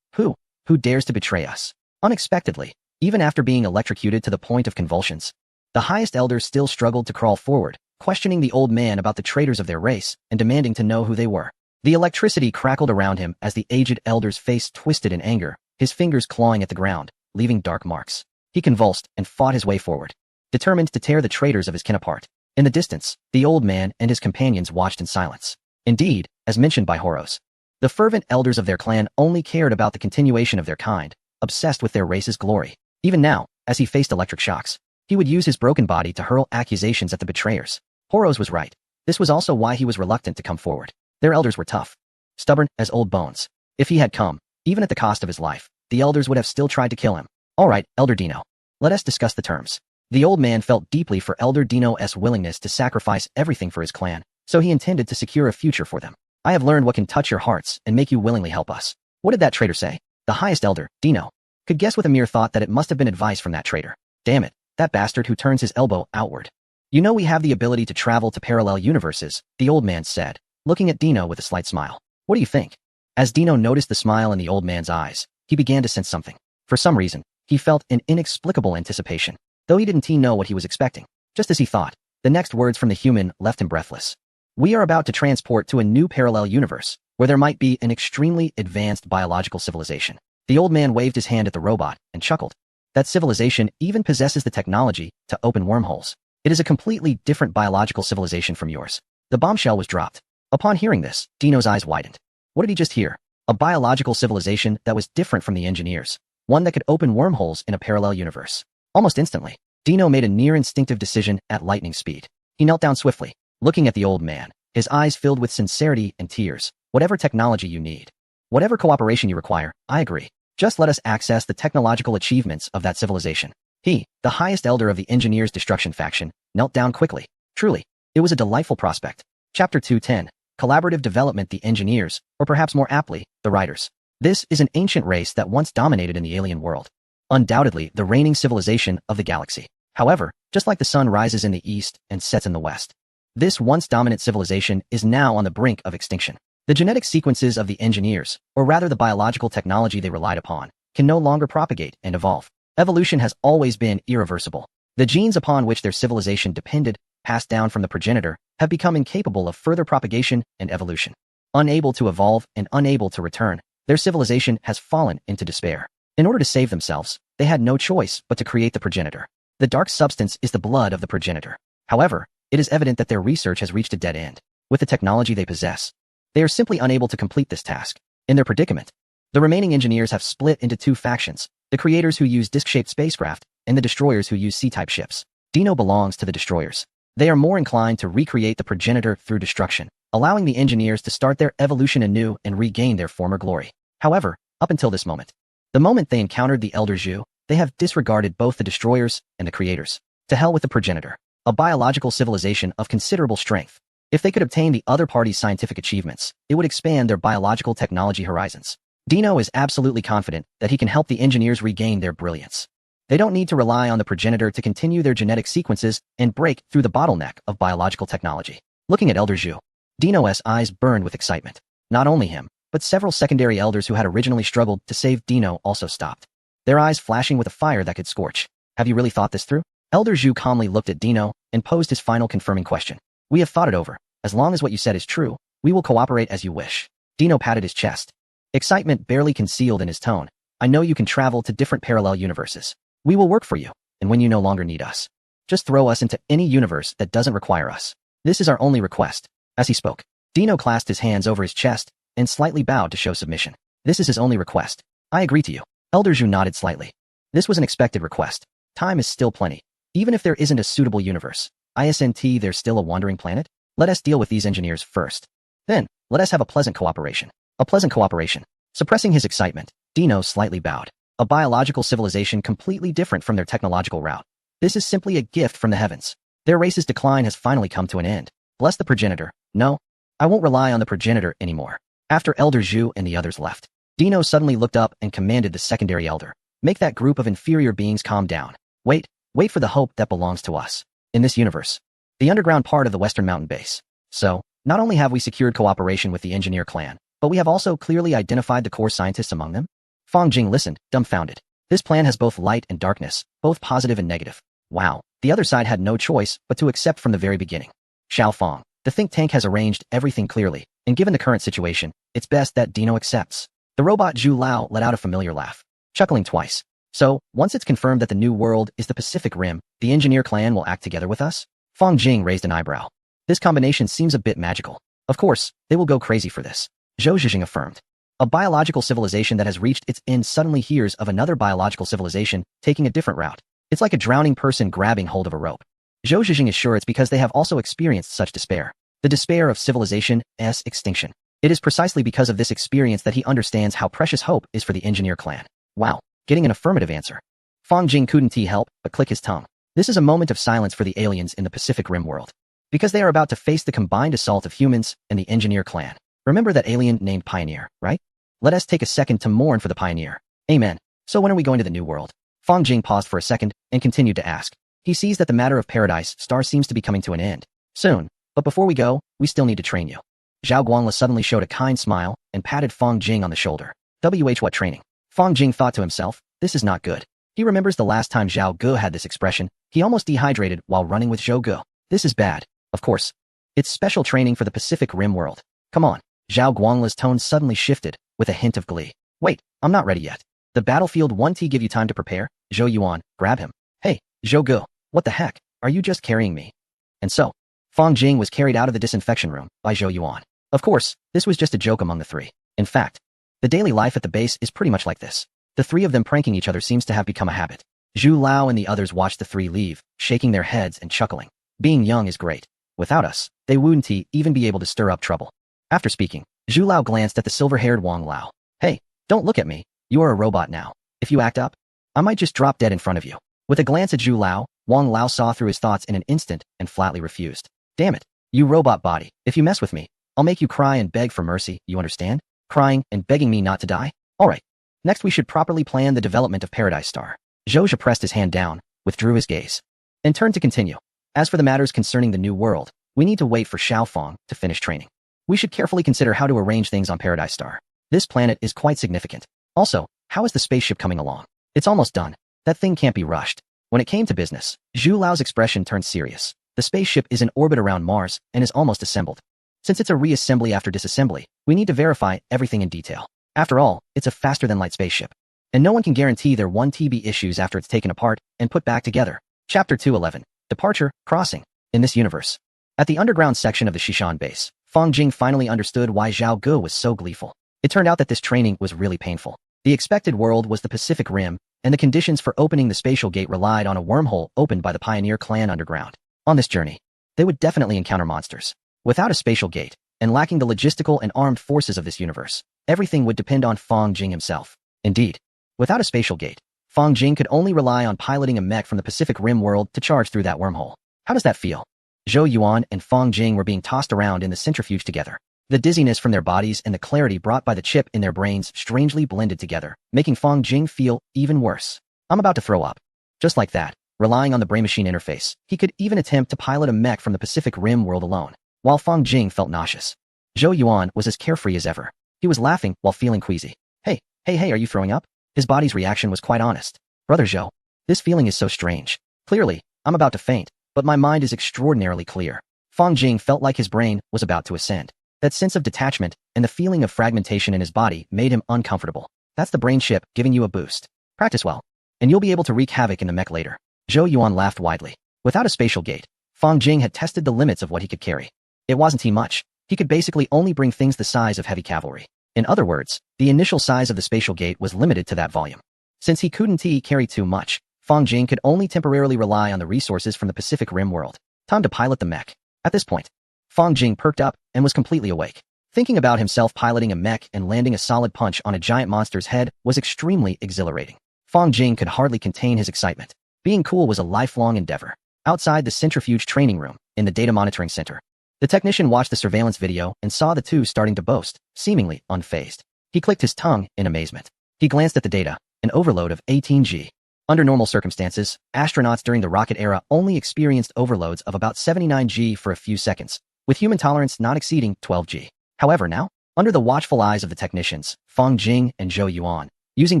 Who? Who dares to betray us? Unexpectedly, Even after being electrocuted to the point of convulsions, the highest elders still struggled to crawl forward, questioning the old man about the traitors of their race and demanding to know who they were. The electricity crackled around him as the aged elder's face twisted in anger, his fingers clawing at the ground, leaving dark marks. He convulsed and fought his way forward, determined to tear the traitors of his kin apart. In the distance, the old man and his companions watched in silence. Indeed, as mentioned by Horos, the fervent elders of their clan only cared about the continuation of their kind, obsessed with their race's glory. Even now, as he faced electric shocks, he would use his broken body to hurl accusations at the betrayers. Horos was right. This was also why he was reluctant to come forward. Their elders were tough, stubborn as old bones. If he had come, even at the cost of his life, the elders would have still tried to kill him. All right, Elder Dino. Let us discuss the terms. The old man felt deeply for Elder Dino's willingness to sacrifice everything for his clan, so he intended to secure a future for them. I have learned what can touch your hearts and make you willingly help us. What did that traitor say? The highest elder, Dino, could guess with a mere thought that it must have been advice from that traitor. Damn it, that bastard who turns his elbow outward. You know we have the ability to travel to parallel universes, the old man said, looking at Dino with a slight smile. What do you think? As Dino noticed the smile in the old man's eyes, he began to sense something. For some reason, he felt an inexplicable anticipation, though he didn't know what he was expecting. Just as he thought, the next words from the human left him breathless. We are about to transport to a new parallel universe, where there might be an extremely advanced biological civilization. The old man waved his hand at the robot and chuckled. That civilization even possesses the technology to open wormholes. It is a completely different biological civilization from yours. The bombshell was dropped. Upon hearing this, Dino's eyes widened. What did he just hear? A biological civilization that was different from the engineers. One that could open wormholes in a parallel universe. Almost instantly, Dino made a near-instinctive decision at lightning speed. He knelt down swiftly, looking at the old man, his eyes filled with sincerity and tears. Whatever technology you need, whatever cooperation you require, I agree. Just let us access the technological achievements of that civilization. He, the highest elder of the Engineers' Destruction faction, knelt down quickly. Truly, it was a delightful prospect. Chapter 210. Collaborative Development. The Engineers, or perhaps more aptly, the Riders. This is an ancient race that once dominated in the alien world. Undoubtedly, the reigning civilization of the galaxy. However, just like the sun rises in the east and sets in the west, this once dominant civilization is now on the brink of extinction. The genetic sequences of the engineers, or rather the biological technology they relied upon, can no longer propagate and evolve. Evolution has always been irreversible. The genes upon which their civilization depended, passed down from the progenitor, have become incapable of further propagation and evolution. Unable to evolve and unable to return, their civilization has fallen into despair. In order to save themselves, they had no choice but to create the progenitor. The dark substance is the blood of the progenitor. However, it is evident that their research has reached a dead end. With the technology they possess, they are simply unable to complete this task. In their predicament, the remaining engineers have split into two factions, the creators who use disc-shaped spacecraft and the destroyers who use C-type ships. Dino belongs to the destroyers. They are more inclined to recreate the progenitor through destruction, allowing the engineers to start their evolution anew and regain their former glory. However, up until this moment, the moment they encountered the Elder Zhu, they have disregarded both the destroyers and the creators. To hell with the progenitor, a biological civilization of considerable strength. If they could obtain the other party's scientific achievements, it would expand their biological technology horizons. Dino is absolutely confident that he can help the engineers regain their brilliance. They don't need to rely on the progenitor to continue their genetic sequences and break through the bottleneck of biological technology. Looking at Elder Zhu, Dino's eyes burned with excitement. Not only him, but several secondary elders who had originally struggled to save Dino also stopped, their eyes flashing with a fire that could scorch. Have you really thought this through? Elder Zhu calmly looked at Dino and posed his final confirming question. We have thought it over. As long as what you said is true, we will cooperate as you wish. Dino patted his chest, excitement barely concealed in his tone. I know you can travel to different parallel universes. We will work for you, and when you no longer need us, just throw us into any universe that doesn't require us. This is our only request. As he spoke, Dino clasped his hands over his chest and slightly bowed to show submission. This is his only request. I agree to you. Elder Zhu nodded slightly. This was an expected request. Time is still plenty. Even if there isn't a suitable universe, isn't there's still a wandering planet? Let us deal with these engineers first. Then, let us have a pleasant cooperation. A pleasant cooperation. Suppressing his excitement, Dino slightly bowed. A biological civilization completely different from their technological route. This is simply a gift from the heavens. Their race's decline has finally come to an end. Bless the progenitor. No, I won't rely on the progenitor anymore. After Elder Zhu and the others left, Dino suddenly looked up and commanded the secondary elder. Make that group of inferior beings calm down. Wait for the hope that belongs to us. In this universe, the underground part of the Western Mountain Base. So, not only have we secured cooperation with the engineer clan, but we have also clearly identified the core scientists among them. Fang Jing listened, dumbfounded. This plan has both light and darkness, both positive and negative. Wow, the other side had no choice but to accept from the very beginning. Xiaofang, the think tank has arranged everything clearly, and given the current situation, it's best that Dino accepts. The robot Zhu Lao let out a familiar laugh, chuckling twice. So, once it's confirmed that the new world is the Pacific Rim, the engineer clan will act together with us? Fang Jing raised an eyebrow. This combination seems a bit magical. Of course, they will go crazy for this. Zhou Zhijing affirmed. A biological civilization that has reached its end suddenly hears of another biological civilization taking a different route. It's like a drowning person grabbing hold of a rope. Zhou Zhijing is sure it's because they have also experienced such despair. The despair of civilization's extinction. It is precisely because of this experience that he understands how precious hope is for the engineer clan. Wow, getting an affirmative answer. Fang Jing couldn't help but click his tongue. This is a moment of silence for the aliens in the Pacific Rim world. Because they are about to face the combined assault of humans and the engineer clan. Remember that alien named Pioneer, right? Let us take a second to mourn for the Pioneer. Amen. So when are we going to the new world? Fang Jing paused for a second and continued to ask. He sees that the matter of Paradise Star seems to be coming to an end. Soon. But before we go, we still need to train you. Zhao Guangla suddenly showed a kind smile and patted Fang Jing on the shoulder. What training? Fang Jing thought to himself, this is not good. He remembers the last time Zhao Ge had this expression. He almost dehydrated while running with Zhou Ge. This is bad. Of course. It's special training for the Pacific Rim world. Come on. Zhao Guangla's tone suddenly shifted, with a hint of glee. Wait, I'm not ready yet. The battlefield 1T give you time to prepare? Zhou Yuan, grab him. Hey, Zhou Ge, what the heck? Are you just carrying me? And so, Fang Jing was carried out of the disinfection room by Zhou Yuan. Of course, this was just a joke among the three. In fact, the daily life at the base is pretty much like this. The three of them pranking each other seems to have become a habit. Zhu Lao and the others watched the three leave, shaking their heads and chuckling. Being young is great. Without us, they wouldn't even be able to stir up trouble. After speaking, Zhu Lao glanced at the silver-haired Wang Lao. Hey, don't look at me. You are a robot now. If you act up, I might just drop dead in front of you. With a glance at Zhu Lao, Wang Lao saw through his thoughts in an instant and flatly refused. Damn it, you robot body. If you mess with me, I'll make you cry and beg for mercy, you understand? Crying and begging me not to die? Alright. Next we should properly plan the development of Paradise Star. Zhou Zhi pressed his hand down, withdrew his gaze, and turned to continue. As for the matters concerning the new world, we need to wait for Xiaofang to finish training. We should carefully consider how to arrange things on Paradise Star. This planet is quite significant. Also, how is the spaceship coming along? It's almost done. That thing can't be rushed. When it came to business, Zhu Lao's expression turned serious. The spaceship is in orbit around Mars and is almost assembled. Since it's a reassembly after disassembly, we need to verify everything in detail. After all, it's a faster-than-light spaceship. And no one can guarantee there won't be issues after it's taken apart and put back together. Chapter 211. Departure, Crossing. In this universe. At the underground section of the Shishan base, Fang Jing finally understood why Zhao Ge was so gleeful. It turned out that this training was really painful. The expected world was the Pacific Rim, and the conditions for opening the spatial gate relied on a wormhole opened by the Pioneer clan underground. On this journey, they would definitely encounter monsters. Without a spatial gate, and lacking the logistical and armed forces of this universe, everything would depend on Fang Jing himself. Indeed, without a spatial gate, Fang Jing could only rely on piloting a mech from the Pacific Rim world to charge through that wormhole. How does that feel? Zhou Yuan and Fang Jing were being tossed around in the centrifuge together. The dizziness from their bodies and the clarity brought by the chip in their brains strangely blended together, making Fang Jing feel even worse. I'm about to throw up. Just like that, relying on the brain-machine interface, he could even attempt to pilot a mech from the Pacific Rim world alone, while Fang Jing felt nauseous. Zhou Yuan was as carefree as ever. He was laughing while feeling queasy. Hey, are you throwing up? His body's reaction was quite honest. Brother Zhou, this feeling is so strange. Clearly, I'm about to faint, but my mind is extraordinarily clear. Fang Jing felt like his brain was about to ascend. That sense of detachment and the feeling of fragmentation in his body made him uncomfortable. That's the brain chip giving you a boost. Practice well, and you'll be able to wreak havoc in the mech later. Zhou Yuan laughed widely. Without a spatial gate, Fang Jing had tested the limits of what he could carry. It wasn't much. He could basically only bring things the size of heavy cavalry. In other words, the initial size of the spatial gate was limited to that volume. Since he couldn't carry too much, Fang Jing could only temporarily rely on the resources from the Pacific Rim world. Time to pilot the mech. At this point, Fang Jing perked up and was completely awake. Thinking about himself piloting a mech and landing a solid punch on a giant monster's head was extremely exhilarating. Fang Jing could hardly contain his excitement. Being cool was a lifelong endeavor. Outside the centrifuge training room, in the data monitoring center, the technician watched the surveillance video and saw the two starting to boast, seemingly unfazed. He clicked his tongue in amazement. He glanced at the data, an overload of 18G. Under normal circumstances, astronauts during the rocket era only experienced overloads of about 79G for a few seconds, with human tolerance not exceeding 12G. However now, under the watchful eyes of the technicians, Fang Jing and Zhou Yuan, Using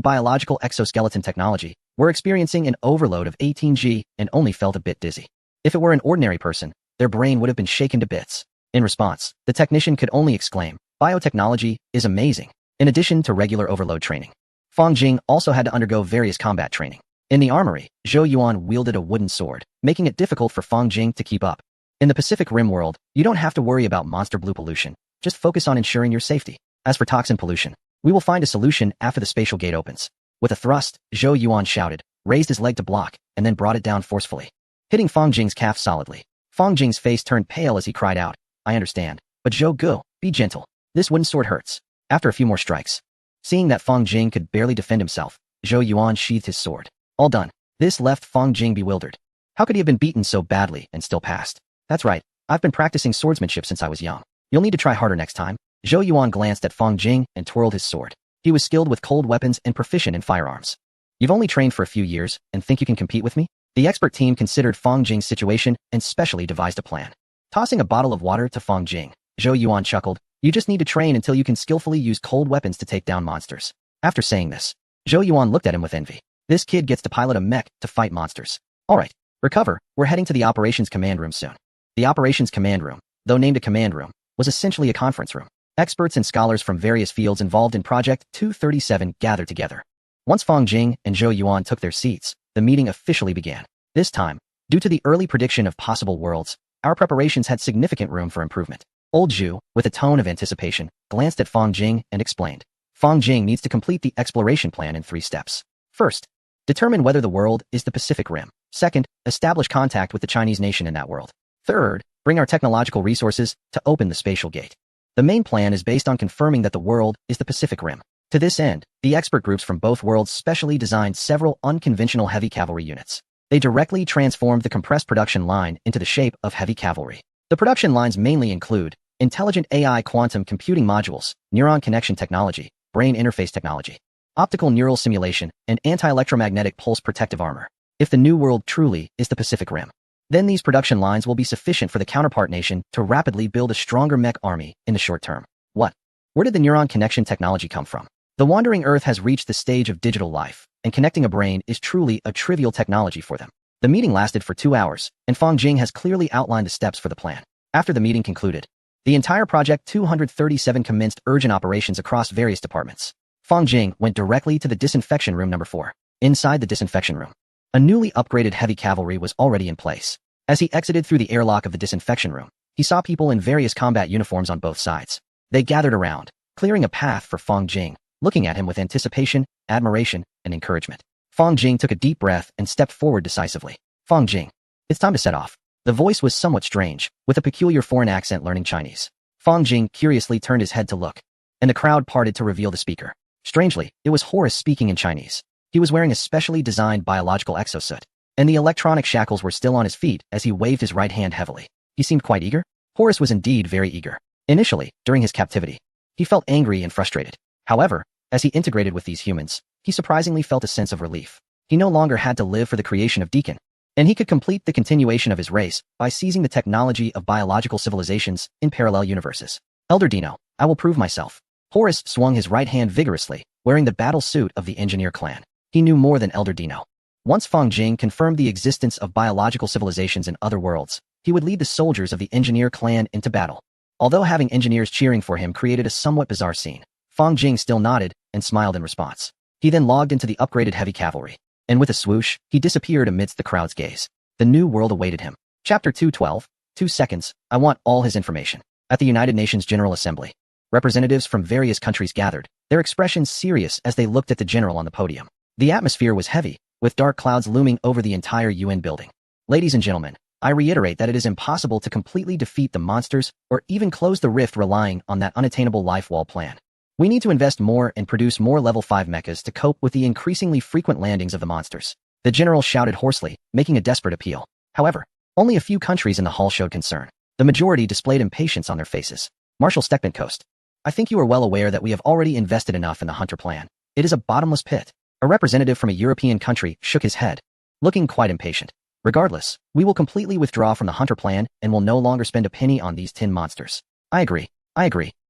biological exoskeleton technology, we're experiencing an overload of 18G and only felt a bit dizzy. If it were an ordinary person, their brain would have been shaken to bits. In response, the technician could only exclaim, "Biotechnology is amazing." In addition to regular overload training, Fang Jing also had to undergo various combat training. In the armory, Zhou Yuan wielded a wooden sword, making it difficult for Fang Jing to keep up. In the Pacific Rim world, you don't have to worry about monster blue pollution. Just focus on ensuring your safety. As for toxin pollution, we will find a solution after the spatial gate opens. With a thrust, Zhou Yuan shouted, raised his leg to block, and then brought it down forcefully, hitting Fang Jing's calf solidly. Fang Jing's face turned pale as he cried out, "I understand, but Zhou Gu, be gentle. This wooden sword hurts." After a few more strikes, seeing that Fang Jing could barely defend himself, Zhou Yuan sheathed his sword. All done. This left Fang Jing bewildered. How could he have been beaten so badly and still passed? That's right, I've been practicing swordsmanship since I was young. You'll need to try harder next time. Zhou Yuan glanced at Fang Jing and twirled his sword. He was skilled with cold weapons and proficient in firearms. You've only trained for a few years and think you can compete with me? The expert team considered Fang Jing's situation and specially devised a plan. Tossing a bottle of water to Fang Jing, Zhou Yuan chuckled, "You just need to train until you can skillfully use cold weapons to take down monsters." After saying this, Zhou Yuan looked at him with envy. This kid gets to pilot a mech to fight monsters. Alright, recover, we're heading to the operations command room soon. The operations command room, though named a command room, was essentially a conference room. Experts and scholars from various fields involved in Project 237 gathered together. Once Fang Jing and Zhou Yuan took their seats, the meeting officially began. This time, due to the early prediction of possible worlds, our preparations had significant room for improvement. Old Zhu, with a tone of anticipation, glanced at Fang Jing and explained. Fang Jing needs to complete the exploration plan in 3 steps. First, determine whether the world is the Pacific Rim. Second, establish contact with the Chinese nation in that world. Third, bring our technological resources to open the spatial gate. The main plan is based on confirming that the world is the Pacific Rim. To this end, the expert groups from both worlds specially designed several unconventional heavy cavalry units. They directly transformed the compressed production line into the shape of heavy cavalry. The production lines mainly include intelligent AI quantum computing modules, neuron connection technology, brain interface technology, optical neural simulation, and anti-electromagnetic pulse protective armor. If the new world truly is the Pacific Rim, then these production lines will be sufficient for the counterpart nation to rapidly build a stronger mech army in the short term. What? Where did the neuron connection technology come from? The wandering Earth has reached the stage of digital life, and connecting a brain is truly a trivial technology for them. The meeting lasted for 2 hours, and Fang Jing has clearly outlined the steps for the plan. After the meeting concluded, the entire Project 237 commenced urgent operations across various departments. Fang Jing went directly to the disinfection room number 4. Inside the disinfection room, a newly upgraded heavy cavalry was already in place. As he exited through the airlock of the disinfection room, he saw people in various combat uniforms on both sides. They gathered around, clearing a path for Fang Jing, looking at him with anticipation, admiration, and encouragement. Fang Jing took a deep breath and stepped forward decisively. Fang Jing, it's time to set off. The voice was somewhat strange, with a peculiar foreign accent learning Chinese. Fang Jing curiously turned his head to look, and the crowd parted to reveal the speaker. Strangely, it was Horace speaking in Chinese. He was wearing a specially designed biological exosuit, and the electronic shackles were still on his feet as he waved his right hand heavily. He seemed quite eager. Horace was indeed very eager. Initially, during his captivity, he felt angry and frustrated. However, as he integrated with these humans, he surprisingly felt a sense of relief. He no longer had to live for the creation of Deacon, and he could complete the continuation of his race by seizing the technology of biological civilizations in parallel universes. Elder Dino, I will prove myself. Horace swung his right hand vigorously, wearing the battle suit of the engineer clan. He knew more than Elder Dino. Once Fang Jing confirmed the existence of biological civilizations in other worlds, he would lead the soldiers of the engineer clan into battle. Although having engineers cheering for him created a somewhat bizarre scene, Fang Jing still nodded and smiled in response. He then logged into the upgraded heavy cavalry, and with a swoosh, he disappeared amidst the crowd's gaze. The new world awaited him. Chapter 212, 2 seconds, I want all his information. At the United Nations General Assembly, representatives from various countries gathered, their expressions serious as they looked at the general on the podium. The atmosphere was heavy, with dark clouds looming over the entire UN building. Ladies and gentlemen, I reiterate that it is impossible to completely defeat the monsters or even close the rift relying on that unattainable life wall plan. We need to invest more and produce more level 5 mechas to cope with the increasingly frequent landings of the monsters. The general shouted hoarsely, making a desperate appeal. However, only a few countries in the hall showed concern. The majority displayed impatience on their faces. Marshal Steckman-Coast, I think you are well aware that we have already invested enough in the Hunter plan. It is a bottomless pit. A representative from a European country shook his head, looking quite impatient. Regardless, we will completely withdraw from the Hunter plan and will no longer spend a penny on these tin monsters. I agree.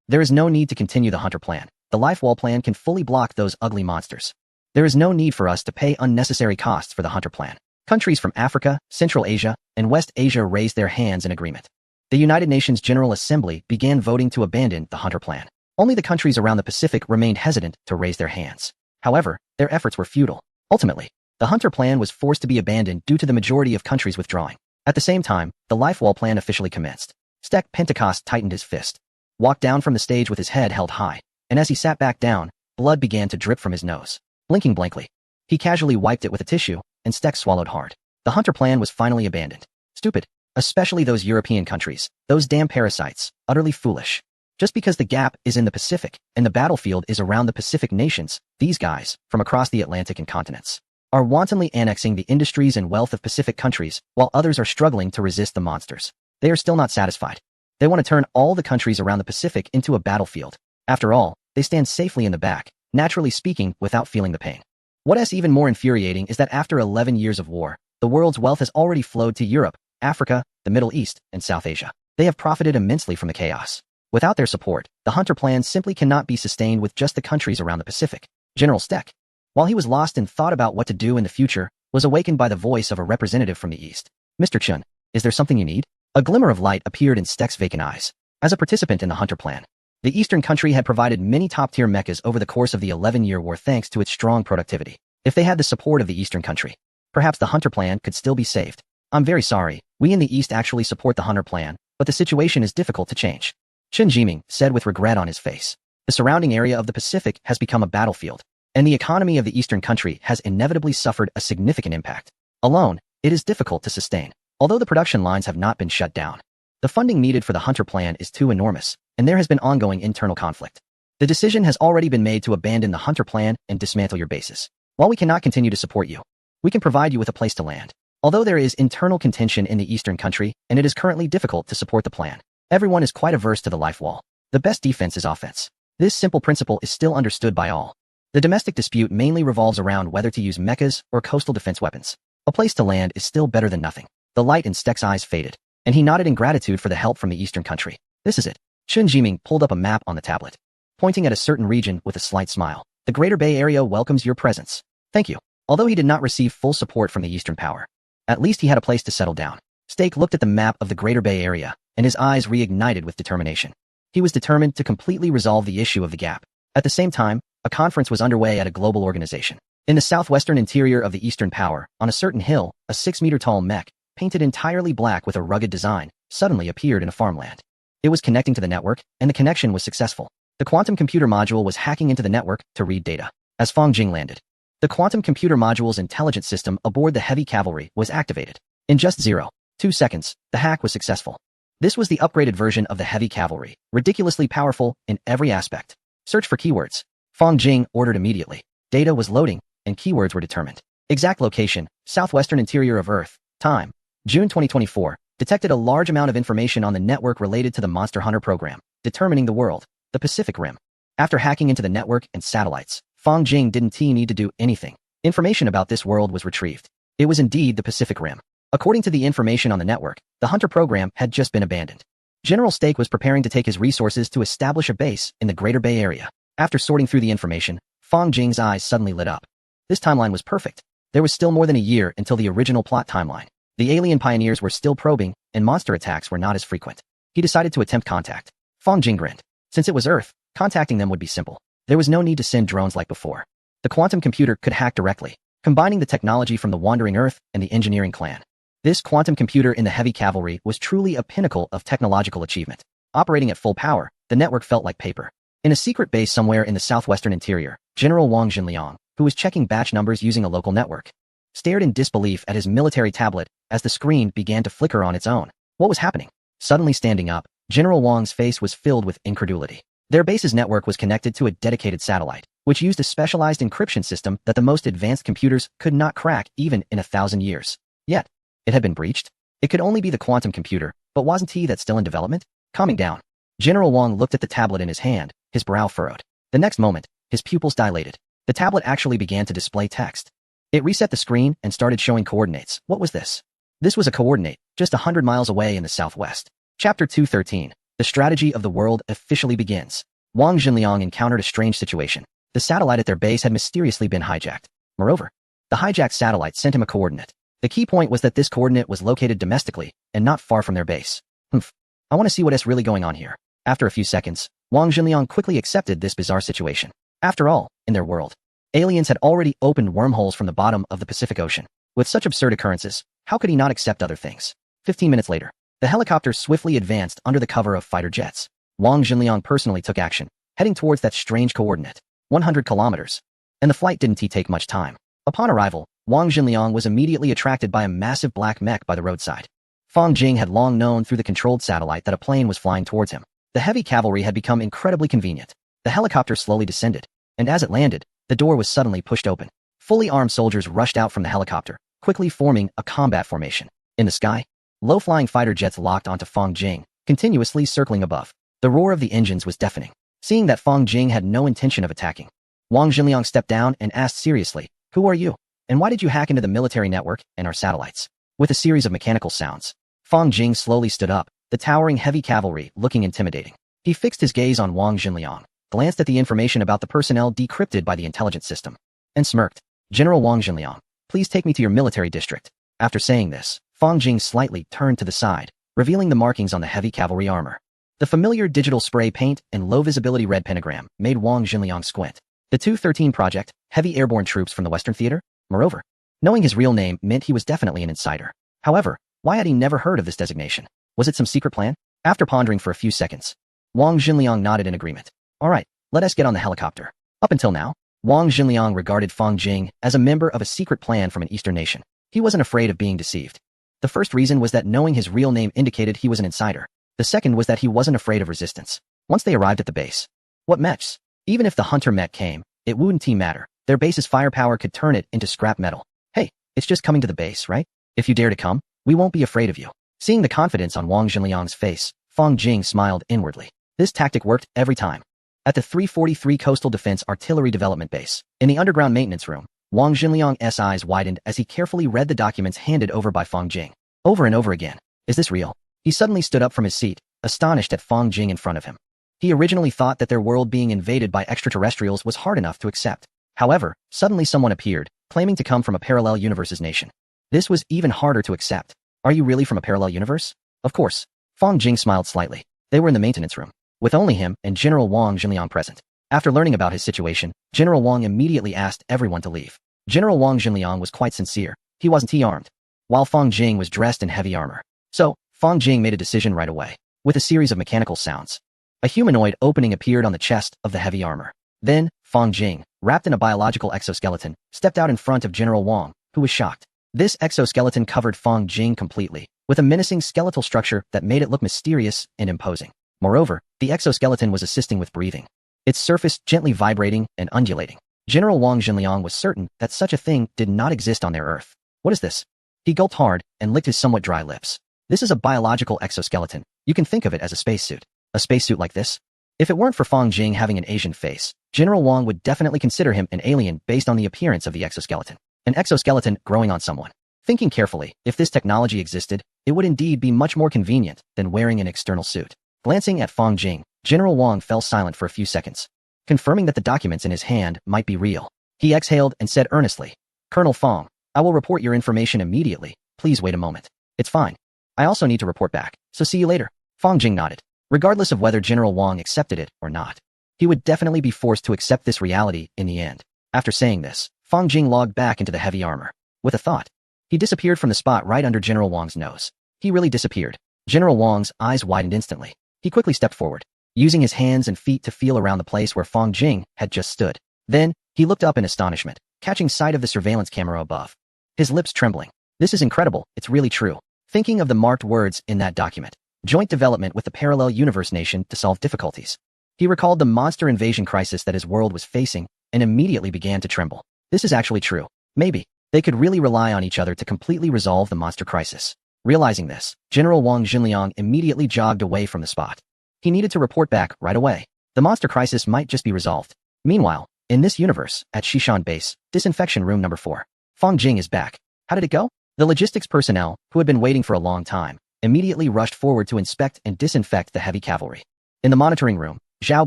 There is no need to continue the Hunter plan. the Life Wall plan can fully block those ugly monsters. There is no need for us to pay unnecessary costs for the Hunter plan. Countries from Africa, Central Asia, and West Asia raised their hands in agreement. The United Nations General Assembly began voting to abandon the Hunter plan. Only the countries around the Pacific remained hesitant to raise their hands. However, their efforts were futile. Ultimately, the Hunter plan was forced to be abandoned due to the majority of countries withdrawing. At the same time, the Life Wall plan officially commenced. Stek Pentecost tightened his fist, walked down from the stage with his head held high, and as he sat back down, blood began to drip from his nose. Blinking blankly, he casually wiped it with a tissue, and Stek swallowed hard. The Hunter plan was finally abandoned. Stupid. Especially those European countries. Those damn parasites. Utterly foolish. Just because the gap is in the Pacific, and the battlefield is around the Pacific nations, these guys, from across the Atlantic and continents, are wantonly annexing the industries and wealth of Pacific countries, while others are struggling to resist the monsters. They are still not satisfied. They want to turn all the countries around the Pacific into a battlefield. After all, they stand safely in the back, naturally speaking, without feeling the pain. What's even more infuriating is that after 11 years of war, the world's wealth has already flowed to Europe, Africa, the Middle East, and South Asia. They have profited immensely from the chaos. Without their support, the Hunter plan simply cannot be sustained with just the countries around the Pacific. General Stek, while he was lost and thought about what to do in the future, was awakened by the voice of a representative from the East. Mr. Chun, is there something you need? A glimmer of light appeared in Stek's vacant eyes. As a participant in the Hunter plan, the Eastern country had provided many top-tier mechas over the course of the 11-year war thanks to its strong productivity. If they had the support of the Eastern country, perhaps the Hunter plan could still be saved. I'm very sorry, we in the East actually support the Hunter plan, but the situation is difficult to change. Chen Jiming said with regret on his face. The surrounding area of the Pacific has become a battlefield, and the economy of the Eastern country has inevitably suffered a significant impact. Alone, it is difficult to sustain. Although the production lines have not been shut down, the funding needed for the Hunter plan is too enormous, and there has been ongoing internal conflict. The decision has already been made to abandon the Hunter plan and dismantle your bases. While we cannot continue to support you, we can provide you with a place to land. Although there is internal contention in the Eastern country, and it is currently difficult to support the plan, everyone is quite averse to the Life Wall. The best defense is offense. This simple principle is still understood by all. The domestic dispute mainly revolves around whether to use mechas or coastal defense weapons. A place to land is still better than nothing. The light in Stek's eyes faded, and he nodded in gratitude for the help from the Eastern country. This is it. Chen Jiming pulled up a map on the tablet, pointing at a certain region with a slight smile. The Greater Bay Area welcomes your presence. Thank you. Although he did not receive full support from the Eastern power, at least he had a place to settle down. Stek looked at the map of the Greater Bay Area, and his eyes reignited with determination. He was determined to completely resolve the issue of the gap. At the same time, a conference was underway at a global organization. In the southwestern interior of the Eastern Power, on a certain hill, a 6-meter-tall mech, painted entirely black with a rugged design, suddenly appeared in a farmland. It was connecting to the network, and the connection was successful. The quantum computer module was hacking into the network to read data. As Fong Jing landed, the quantum computer module's intelligence system aboard the heavy cavalry was activated. In just 0.2 seconds, the hack was successful. This was the upgraded version of the heavy cavalry, ridiculously powerful in every aspect. Search for keywords. Fong Jing ordered immediately. Data was loading, and keywords were determined. Exact location, southwestern interior of Earth. Time, June 2024. Detected a large amount of information on the network related to the Monster Hunter program, determining the world, the Pacific Rim. After hacking into the network and satellites, Fong Jing didn't need to do anything. Information about this world was retrieved. It was indeed the Pacific Rim. According to the information on the network, the Hunter program had just been abandoned. General Stek was preparing to take his resources to establish a base in the Greater Bay Area. After sorting through the information, Fong Jing's eyes suddenly lit up. This timeline was perfect. There was still more than a year until the original plot timeline. The alien pioneers were still probing, and monster attacks were not as frequent. He decided to attempt contact. Fong Jing grinned. Since it was Earth, contacting them would be simple. There was no need to send drones like before. The quantum computer could hack directly, combining the technology from the Wandering Earth and the Engineering Clan. This quantum computer in the heavy cavalry was truly a pinnacle of technological achievement. Operating at full power, the network felt like paper. In a secret base somewhere in the southwestern interior, General Wang Jinliang, who was checking batch numbers using a local network, stared in disbelief at his military tablet as the screen began to flicker on its own. What was happening? Suddenly standing up, General Wang's face was filled with incredulity. Their base's network was connected to a dedicated satellite, which used a specialized encryption system that the most advanced computers could not crack even in 1,000 years. Yet, it had been breached. It could only be the quantum computer, but wasn't that still in development? Calming down, General Wang looked at the tablet in his hand, his brow furrowed. The next moment, his pupils dilated. The tablet actually began to display text. It reset the screen and started showing coordinates. What was this? This was a coordinate, just 100 miles away in the southwest. Chapter 213. The strategy of the world officially begins. Wang Xinliang encountered a strange situation. The satellite at their base had mysteriously been hijacked. Moreover, the hijacked satellite sent him a coordinate. The key point was that this coordinate was located domestically and not far from their base. I want to see what's really going on here. After a few seconds, Wang Xinliang quickly accepted this bizarre situation. After all, in their world, aliens had already opened wormholes from the bottom of the Pacific Ocean. With such absurd occurrences, how could he not accept other things? 15 minutes later, the helicopter swiftly advanced under the cover of fighter jets. Wang Xinliang personally took action, heading towards that strange coordinate, 100 kilometers. And the flight didn't take much time. Upon arrival, Wang Xinliang was immediately attracted by a massive black mech by the roadside. Fang Jing had long known through the controlled satellite that a plane was flying towards him. The heavy cavalry had become incredibly convenient. The helicopter slowly descended, and as it landed, the door was suddenly pushed open. Fully armed soldiers rushed out from the helicopter, quickly forming a combat formation. In the sky, low-flying fighter jets locked onto Fang Jing, continuously circling above. The roar of the engines was deafening. Seeing that Fang Jing had no intention of attacking, Wang Xinliang stepped down and asked seriously, "Who are you? And why did you hack into the military network and our satellites?" With a series of mechanical sounds, Fang Jing slowly stood up, the towering heavy cavalry looking intimidating. He fixed his gaze on Wang Xinliang, glanced at the information about the personnel decrypted by the intelligence system, and smirked. "General Wang Xinliang, please take me to your military district." After saying this, Fang Jing slightly turned to the side, revealing the markings on the heavy cavalry armor. The familiar digital spray paint and low-visibility red pentagram made Wang Xinliang squint. The 213 Project, heavy airborne troops from the Western Theater? Moreover, knowing his real name meant he was definitely an insider. However, why had he never heard of this designation? Was it some secret plan? After pondering for a few seconds, Wang Xinliang nodded in agreement. "All right, let us get on the helicopter." Up until now, Wang Xinliang regarded Fang Jing as a member of a secret plan from an Eastern nation. He wasn't afraid of being deceived. The first reason was that knowing his real name indicated he was an insider. The second was that he wasn't afraid of resistance. Once they arrived at the base, what mechs? Even if the hunter mech came, it wouldn't matter. Their base's firepower could turn it into scrap metal. "Hey, it's just coming to the base, right? If you dare to come, we won't be afraid of you." Seeing the confidence on Wang Xinliang's face, Fang Jing smiled inwardly. This tactic worked every time. At the 343 Coastal Defense Artillery Development Base, in the underground maintenance room, Wang Xinliang's eyes widened as he carefully read the documents handed over by Fang Jing. Over and over again. Is this real? He suddenly stood up from his seat, astonished at Fang Jing in front of him. He originally thought that their world being invaded by extraterrestrials was hard enough to accept. However, suddenly someone appeared, claiming to come from a parallel universe's nation. This was even harder to accept. "Are you really from a parallel universe?" "Of course." Fang Jing smiled slightly. They were in the maintenance room, with only him and General Wang Xinliang present. After learning about his situation, General Wang immediately asked everyone to leave. General Wang Xinliang was quite sincere. He wasn't armed, while Fang Jing was dressed in heavy armor. So, Fang Jing made a decision right away, with a series of mechanical sounds. A humanoid opening appeared on the chest of the heavy armor. Then, Fang Jing, wrapped in a biological exoskeleton, stepped out in front of General Wang, who was shocked. This exoskeleton covered Fang Jing completely, with a menacing skeletal structure that made it look mysterious and imposing. Moreover, the exoskeleton was assisting with breathing, its surface gently vibrating and undulating. General Wang Xinliang was certain that such a thing did not exist on their Earth. "What is this?" He gulped hard and licked his somewhat dry lips. "This is a biological exoskeleton. You can think of it as a spacesuit." "A spacesuit like this?" If it weren't for Fang Jing having an Asian face, General Wang would definitely consider him an alien based on the appearance of the exoskeleton. An exoskeleton growing on someone. Thinking carefully, if this technology existed, it would indeed be much more convenient than wearing an external suit. Glancing at Fang Jing, General Wang fell silent for a few seconds, confirming that the documents in his hand might be real. He exhaled and said earnestly, "Colonel Fang, I will report your information immediately. Please wait a moment." "It's fine. I also need to report back, so see you later." Fang Jing nodded. Regardless of whether General Wang accepted it or not, he would definitely be forced to accept this reality in the end. After saying this, Fang Jing logged back into the heavy armor. With a thought, he disappeared from the spot right under General Wang's nose. He really disappeared. General Wang's eyes widened instantly. He quickly stepped forward, using his hands and feet to feel around the place where Fang Jing had just stood. Then, he looked up in astonishment, catching sight of the surveillance camera above. His lips trembling. "This is incredible, it's really true." Thinking of the marked words in that document, joint development with the parallel universe nation to solve difficulties. He recalled the monster invasion crisis that his world was facing and immediately began to tremble. This is actually true. Maybe they could really rely on each other to completely resolve the monster crisis. Realizing this, General Wang Xinliang immediately jogged away from the spot. He needed to report back right away. The monster crisis might just be resolved. Meanwhile, in this universe, at Shishan Base, disinfection room number 4, Fang Jing is back. How did it go? The logistics personnel, who had been waiting for a long time, immediately rushed forward to inspect and disinfect the heavy cavalry. In the monitoring room, Zhao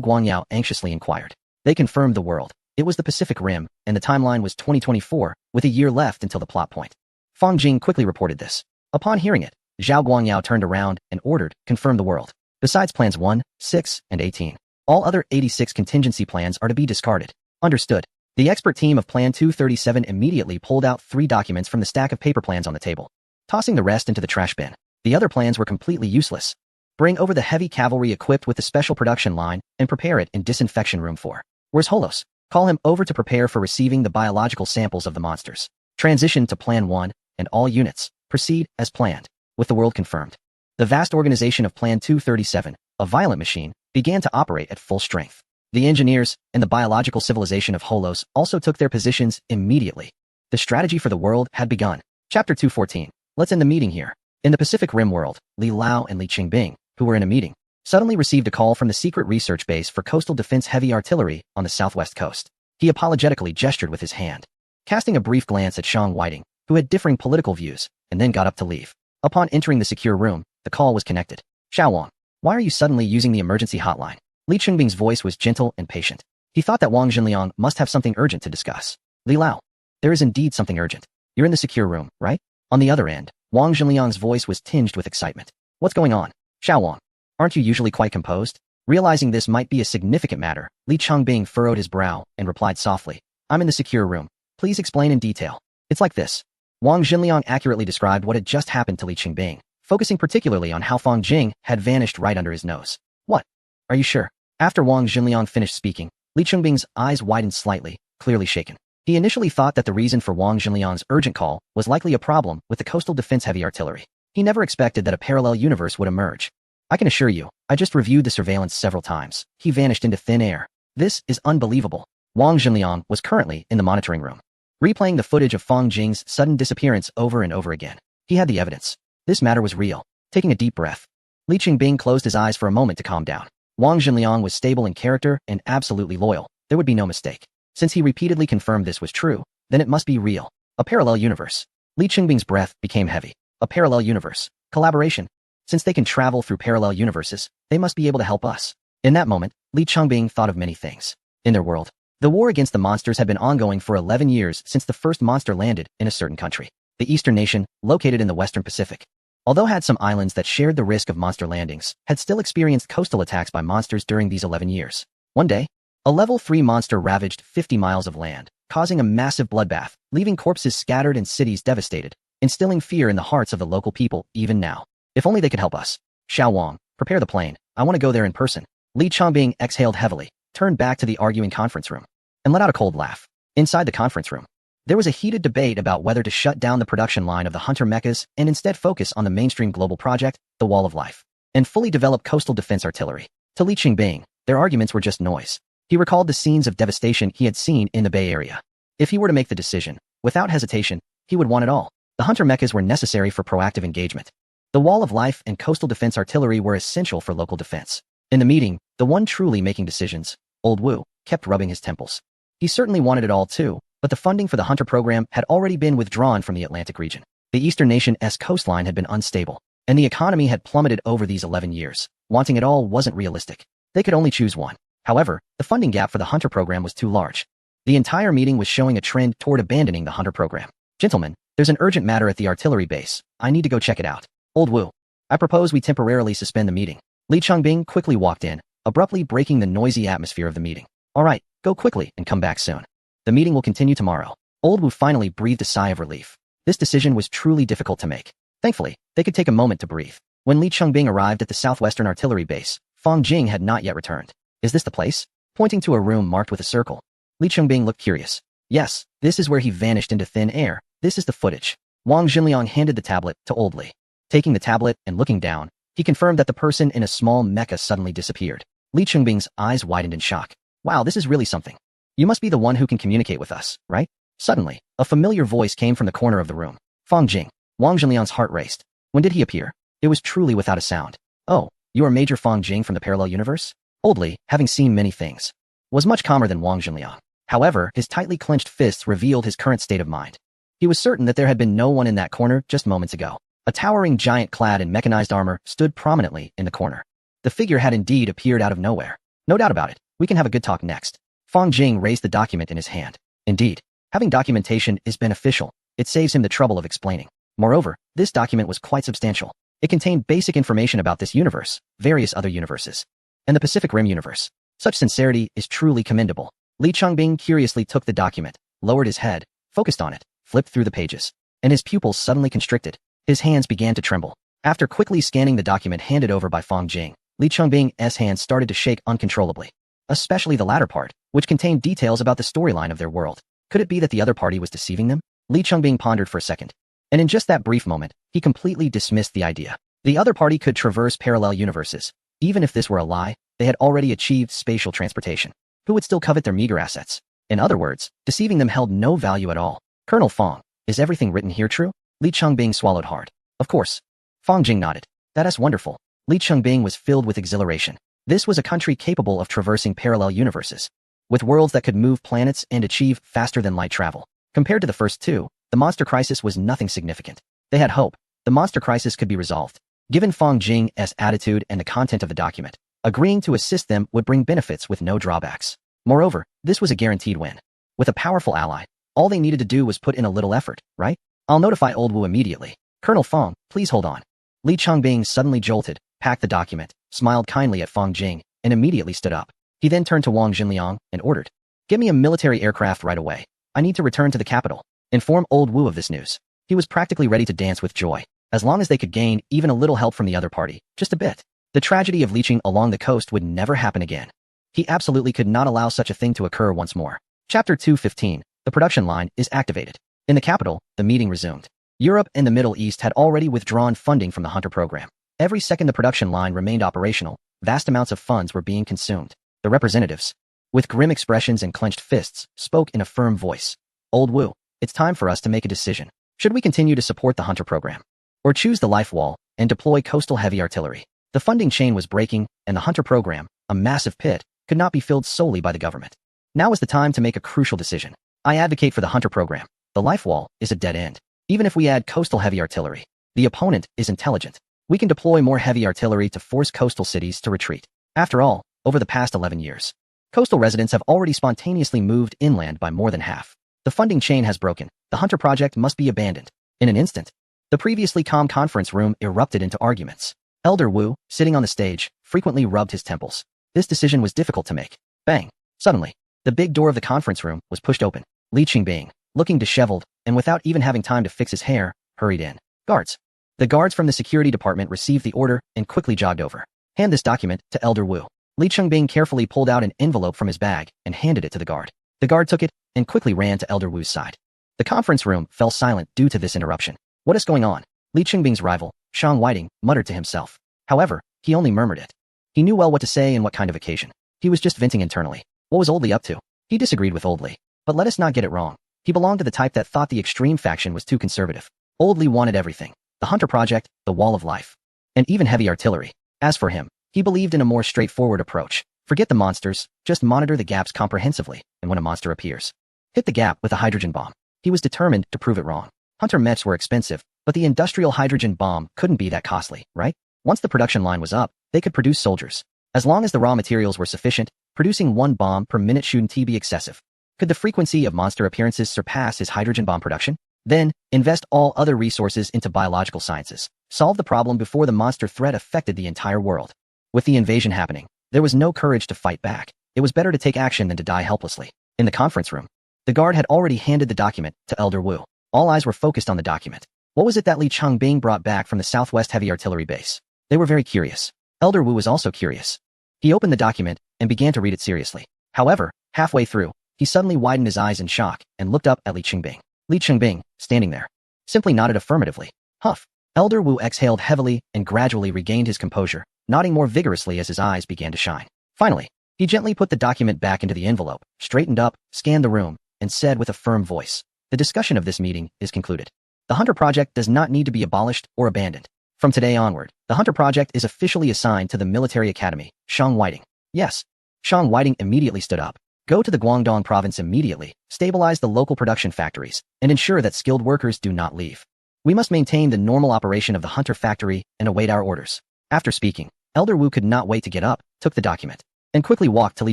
Guangyao anxiously inquired. They confirmed the world. It was the Pacific Rim, and the timeline was 2024, with a year left until the plot point. Fang Jing quickly reported this. Upon hearing it, Zhao Guangyao turned around and ordered, confirm the world. Besides plans 1, 6, and 18, all other 86 contingency plans are to be discarded. Understood. The expert team of Plan 237 immediately pulled out 3 documents from the stack of paper plans on the table, tossing the rest into the trash bin. The other plans were completely useless. Bring over the heavy cavalry equipped with the special production line and prepare it in disinfection room 4. Where's Holos? Call him over to prepare for receiving the biological samples of the monsters. Transition to Plan 1, and all units, proceed as planned. With the world confirmed, the vast organization of Plan 237, a violent machine, began to operate at full strength. The engineers and the biological civilization of Holos also took their positions immediately. The strategy for the world had begun. Chapter 214. Let's end the meeting here. In the Pacific Rim world, Li Lao and Li Qingbing, who were in a meeting, suddenly received a call from the secret research base for coastal defense heavy artillery on the southwest coast. He apologetically gestured with his hand, casting a brief glance at Shang Whiting, who had differing political views, and then got up to leave. Upon entering the secure room, the call was connected. Xiao Wang, why are you suddenly using the emergency hotline? Li Qingbing's voice was gentle and patient. He thought that Wang Jinliang must have something urgent to discuss. Li Lao, there is indeed something urgent. You're in the secure room, right? On the other end, Wang Jinliang's voice was tinged with excitement. What's going on? Xiao Wang, aren't you usually quite composed? Realizing this might be a significant matter, Li Qingbing furrowed his brow and replied softly, I'm in the secure room. Please explain in detail. It's like this. Wang Jinliang accurately described what had just happened to Li Qingbing, focusing particularly on how Fang Jing had vanished right under his nose. What? Are you sure? After Wang Jinliang finished speaking, Li Qingbing's eyes widened slightly, clearly shaken. He initially thought that the reason for Wang Jinliang's urgent call was likely a problem with the coastal defense heavy artillery. He never expected that a parallel universe would emerge. I can assure you, I just reviewed the surveillance several times. He vanished into thin air. This is unbelievable. Wang Jinliang was currently in the monitoring room, replaying the footage of Fang Jing's sudden disappearance over and over again. He had the evidence. This matter was real. Taking a deep breath, Li Qingbing closed his eyes for a moment to calm down. Wang Jinliang was stable in character and absolutely loyal. There would be no mistake. Since he repeatedly confirmed this was true, then it must be real. A parallel universe. Li Qingbing's breath became heavy. A parallel universe. Collaboration. Since they can travel through parallel universes, they must be able to help us. In that moment, Li Qingbing thought of many things. In their world, the war against the monsters had been ongoing for 11 years since the first monster landed in a certain country. The Eastern nation, located in the Western Pacific, although had some islands that shared the risk of monster landings, had still experienced coastal attacks by monsters during these 11 years. One day, a level 3 monster ravaged 50 miles of land, causing a massive bloodbath, leaving corpses scattered and cities devastated, instilling fear in the hearts of the local people even now. If only they could help us. Xiao Wang, prepare the plane. I want to go there in person. Li Qingbing exhaled heavily, turned back to the arguing conference room, and let out a cold laugh. Inside the conference room, there was a heated debate about whether to shut down the production line of the Hunter mechas and instead focus on the mainstream global project, the Wall of Life, and fully develop coastal defense artillery. To Li Qingbing, their arguments were just noise. He recalled the scenes of devastation he had seen in the Bay Area. If he were to make the decision, without hesitation, he would want it all. The Hunter mechas were necessary for proactive engagement. The Wall of Life and coastal defense artillery were essential for local defense. In the meeting, the one truly making decisions, Old Wu, kept rubbing his temples. He certainly wanted it all too, but the funding for the Hunter program had already been withdrawn from the Atlantic region. The Eastern nation's coastline had been unstable, and the economy had plummeted over these 11 years. Wanting it all wasn't realistic. They could only choose one. However, the funding gap for the Hunter program was too large. The entire meeting was showing a trend toward abandoning the Hunter program. Gentlemen, there's an urgent matter at the artillery base. I need to go check it out. Old Wu, I propose we temporarily suspend the meeting. Li Qingbing quickly walked in, abruptly breaking the noisy atmosphere of the meeting. All right, go quickly and come back soon. The meeting will continue tomorrow. Old Wu finally breathed a sigh of relief. This decision was truly difficult to make. Thankfully, they could take a moment to breathe. When Li Qingbing arrived at the southwestern artillery base, Fang Jing had not yet returned. Is this the place? Pointing to a room marked with a circle, Li Qingbing looked curious. Yes, this is where he vanished into thin air. This is the footage. Wang Jinliang handed the tablet to Old Li. Taking the tablet and looking down, he confirmed that the person in a small mecha suddenly disappeared. Li Qingbing's eyes widened in shock. Wow, this is really something. You must be the one who can communicate with us, right? Suddenly, a familiar voice came from the corner of the room. Fang Jing. Wang Jinliang's heart raced. When did he appear? It was truly without a sound. Oh, you are Major Fang Jing from the parallel universe? Old Li, having seen many things, was much calmer than Wang Jinliang. However, his tightly clenched fists revealed his current state of mind. He was certain that there had been no one in that corner just moments ago. A towering giant clad in mechanized armor stood prominently in the corner. The figure had indeed appeared out of nowhere. No doubt about it. We can have a good talk next. Fang Jing raised the document in his hand. Indeed, having documentation is beneficial. It saves him the trouble of explaining. Moreover, this document was quite substantial. It contained basic information about this universe, various other universes, and the Pacific Rim universe. Such sincerity is truly commendable. Li Changbing curiously took the document, lowered his head, focused on it, flipped through the pages, and his pupils suddenly constricted. His hands began to tremble. After quickly scanning the document handed over by Fang Jing, Li Changbing's hands started to shake uncontrollably. Especially the latter part, which contained details about the storyline of their world. Could it be that the other party was deceiving them? Li Changbing pondered for a second. And in just that brief moment, he completely dismissed the idea. The other party could traverse parallel universes. Even if this were a lie, they had already achieved spatial transportation. Who would still covet their meager assets? In other words, deceiving them held no value at all. Colonel Fang, is everything written here true? Li Changbing swallowed hard. Of course. Fang Jing nodded. That's wonderful. Li Changbing was filled with exhilaration. This was a country capable of traversing parallel universes, with worlds that could move planets and achieve faster-than-light travel. Compared to the first two, the monster crisis was nothing significant. They had hope. The monster crisis could be resolved. Given Fang Jing's attitude and the content of the document, agreeing to assist them would bring benefits with no drawbacks. Moreover, this was a guaranteed win. With a powerful ally, all they needed to do was put in a little effort, right? I'll notify Old Wu immediately. Colonel Fang, please hold on. Li Changbing suddenly jolted, packed the document, smiled kindly at Fang Jing, and immediately stood up. He then turned to Wang Jinliang and ordered, "Get me a military aircraft right away. I need to return to the capital. Inform Old Wu of this news." He was practically ready to dance with joy, as long as they could gain even a little help from the other party, just a bit. The tragedy of leeching along the coast would never happen again. He absolutely could not allow such a thing to occur once more. Chapter 215, the production line is activated. In the capital, the meeting resumed. Europe and the Middle East had already withdrawn funding from the Hunter program. Every second the production line remained operational, vast amounts of funds were being consumed. The representatives, with grim expressions and clenched fists, spoke in a firm voice. Old Wu, it's time for us to make a decision. Should we continue to support the Hunter program, or choose the life wall and deploy coastal heavy artillery? The funding chain was breaking, and the Hunter program, a massive pit, could not be filled solely by the government. Now is the time to make a crucial decision. I advocate for the Hunter program. The life wall is a dead end. Even if we add coastal heavy artillery, the opponent is intelligent. We can deploy more heavy artillery to force coastal cities to retreat. After all, over the past 11 years, coastal residents have already spontaneously moved inland by more than half. The funding chain has broken. The Hunter project must be abandoned. In an instant, the previously calm conference room erupted into arguments. Elder Wu, sitting on the stage, frequently rubbed his temples. This decision was difficult to make. Bang! Suddenly, the big door of the conference room was pushed open. Li Changbing, looking disheveled, and without even having time to fix his hair, hurried in. Guards. The guards from the security department received the order and quickly jogged over. Hand this document to Elder Wu. Li Changbing carefully pulled out an envelope from his bag and handed it to the guard. The guard took it and quickly ran to Elder Wu's side. The conference room fell silent due to this interruption. What is going on? Li Changbing's rival, Shang Whiting, muttered to himself. However, he only murmured it. He knew well what to say and what kind of occasion. He was just venting internally. What was Old Li up to? He disagreed with Old Li. But let us not get it wrong. He belonged to the type that thought the extreme faction was too conservative. Old Li wanted everything. The Hunter project, the Wall of Life, and even heavy artillery. As for him, he believed in a more straightforward approach. Forget the monsters, just monitor the gaps comprehensively, and when a monster appears, hit the gap with a hydrogen bomb. He was determined to prove it wrong. Hunter mechs were expensive, but the industrial hydrogen bomb couldn't be that costly, right? Once the production line was up, they could produce soldiers. As long as the raw materials were sufficient, producing one bomb per minute shouldn't be excessive. Could the frequency of monster appearances surpass his hydrogen bomb production? Then, invest all other resources into biological sciences. Solve the problem before the monster threat affected the entire world. With the invasion happening, there was no courage to fight back. It was better to take action than to die helplessly. In the conference room, the guard had already handed the document to Elder Wu. All eyes were focused on the document. What was it that Li Changbing brought back from the Southwest Heavy Artillery Base? They were very curious. Elder Wu was also curious. He opened the document and began to read it seriously. However, halfway through, he suddenly widened his eyes in shock and looked up at Li Changbing. Li Changbing, standing there, simply nodded affirmatively. Huff. Elder Wu exhaled heavily and gradually regained his composure, nodding more vigorously as his eyes began to shine. Finally, he gently put the document back into the envelope, straightened up, scanned the room, and said with a firm voice, "The discussion of this meeting is concluded. The Hunter Project does not need to be abolished or abandoned. From today onward, the Hunter Project is officially assigned to the Military Academy, Shang Whiting." Yes. Shang Whiting immediately stood up. Go to the Guangdong province immediately, stabilize the local production factories, and ensure that skilled workers do not leave. We must maintain the normal operation of the Hunter factory and await our orders. After speaking, Elder Wu could not wait to get up, took the document, and quickly walked to Li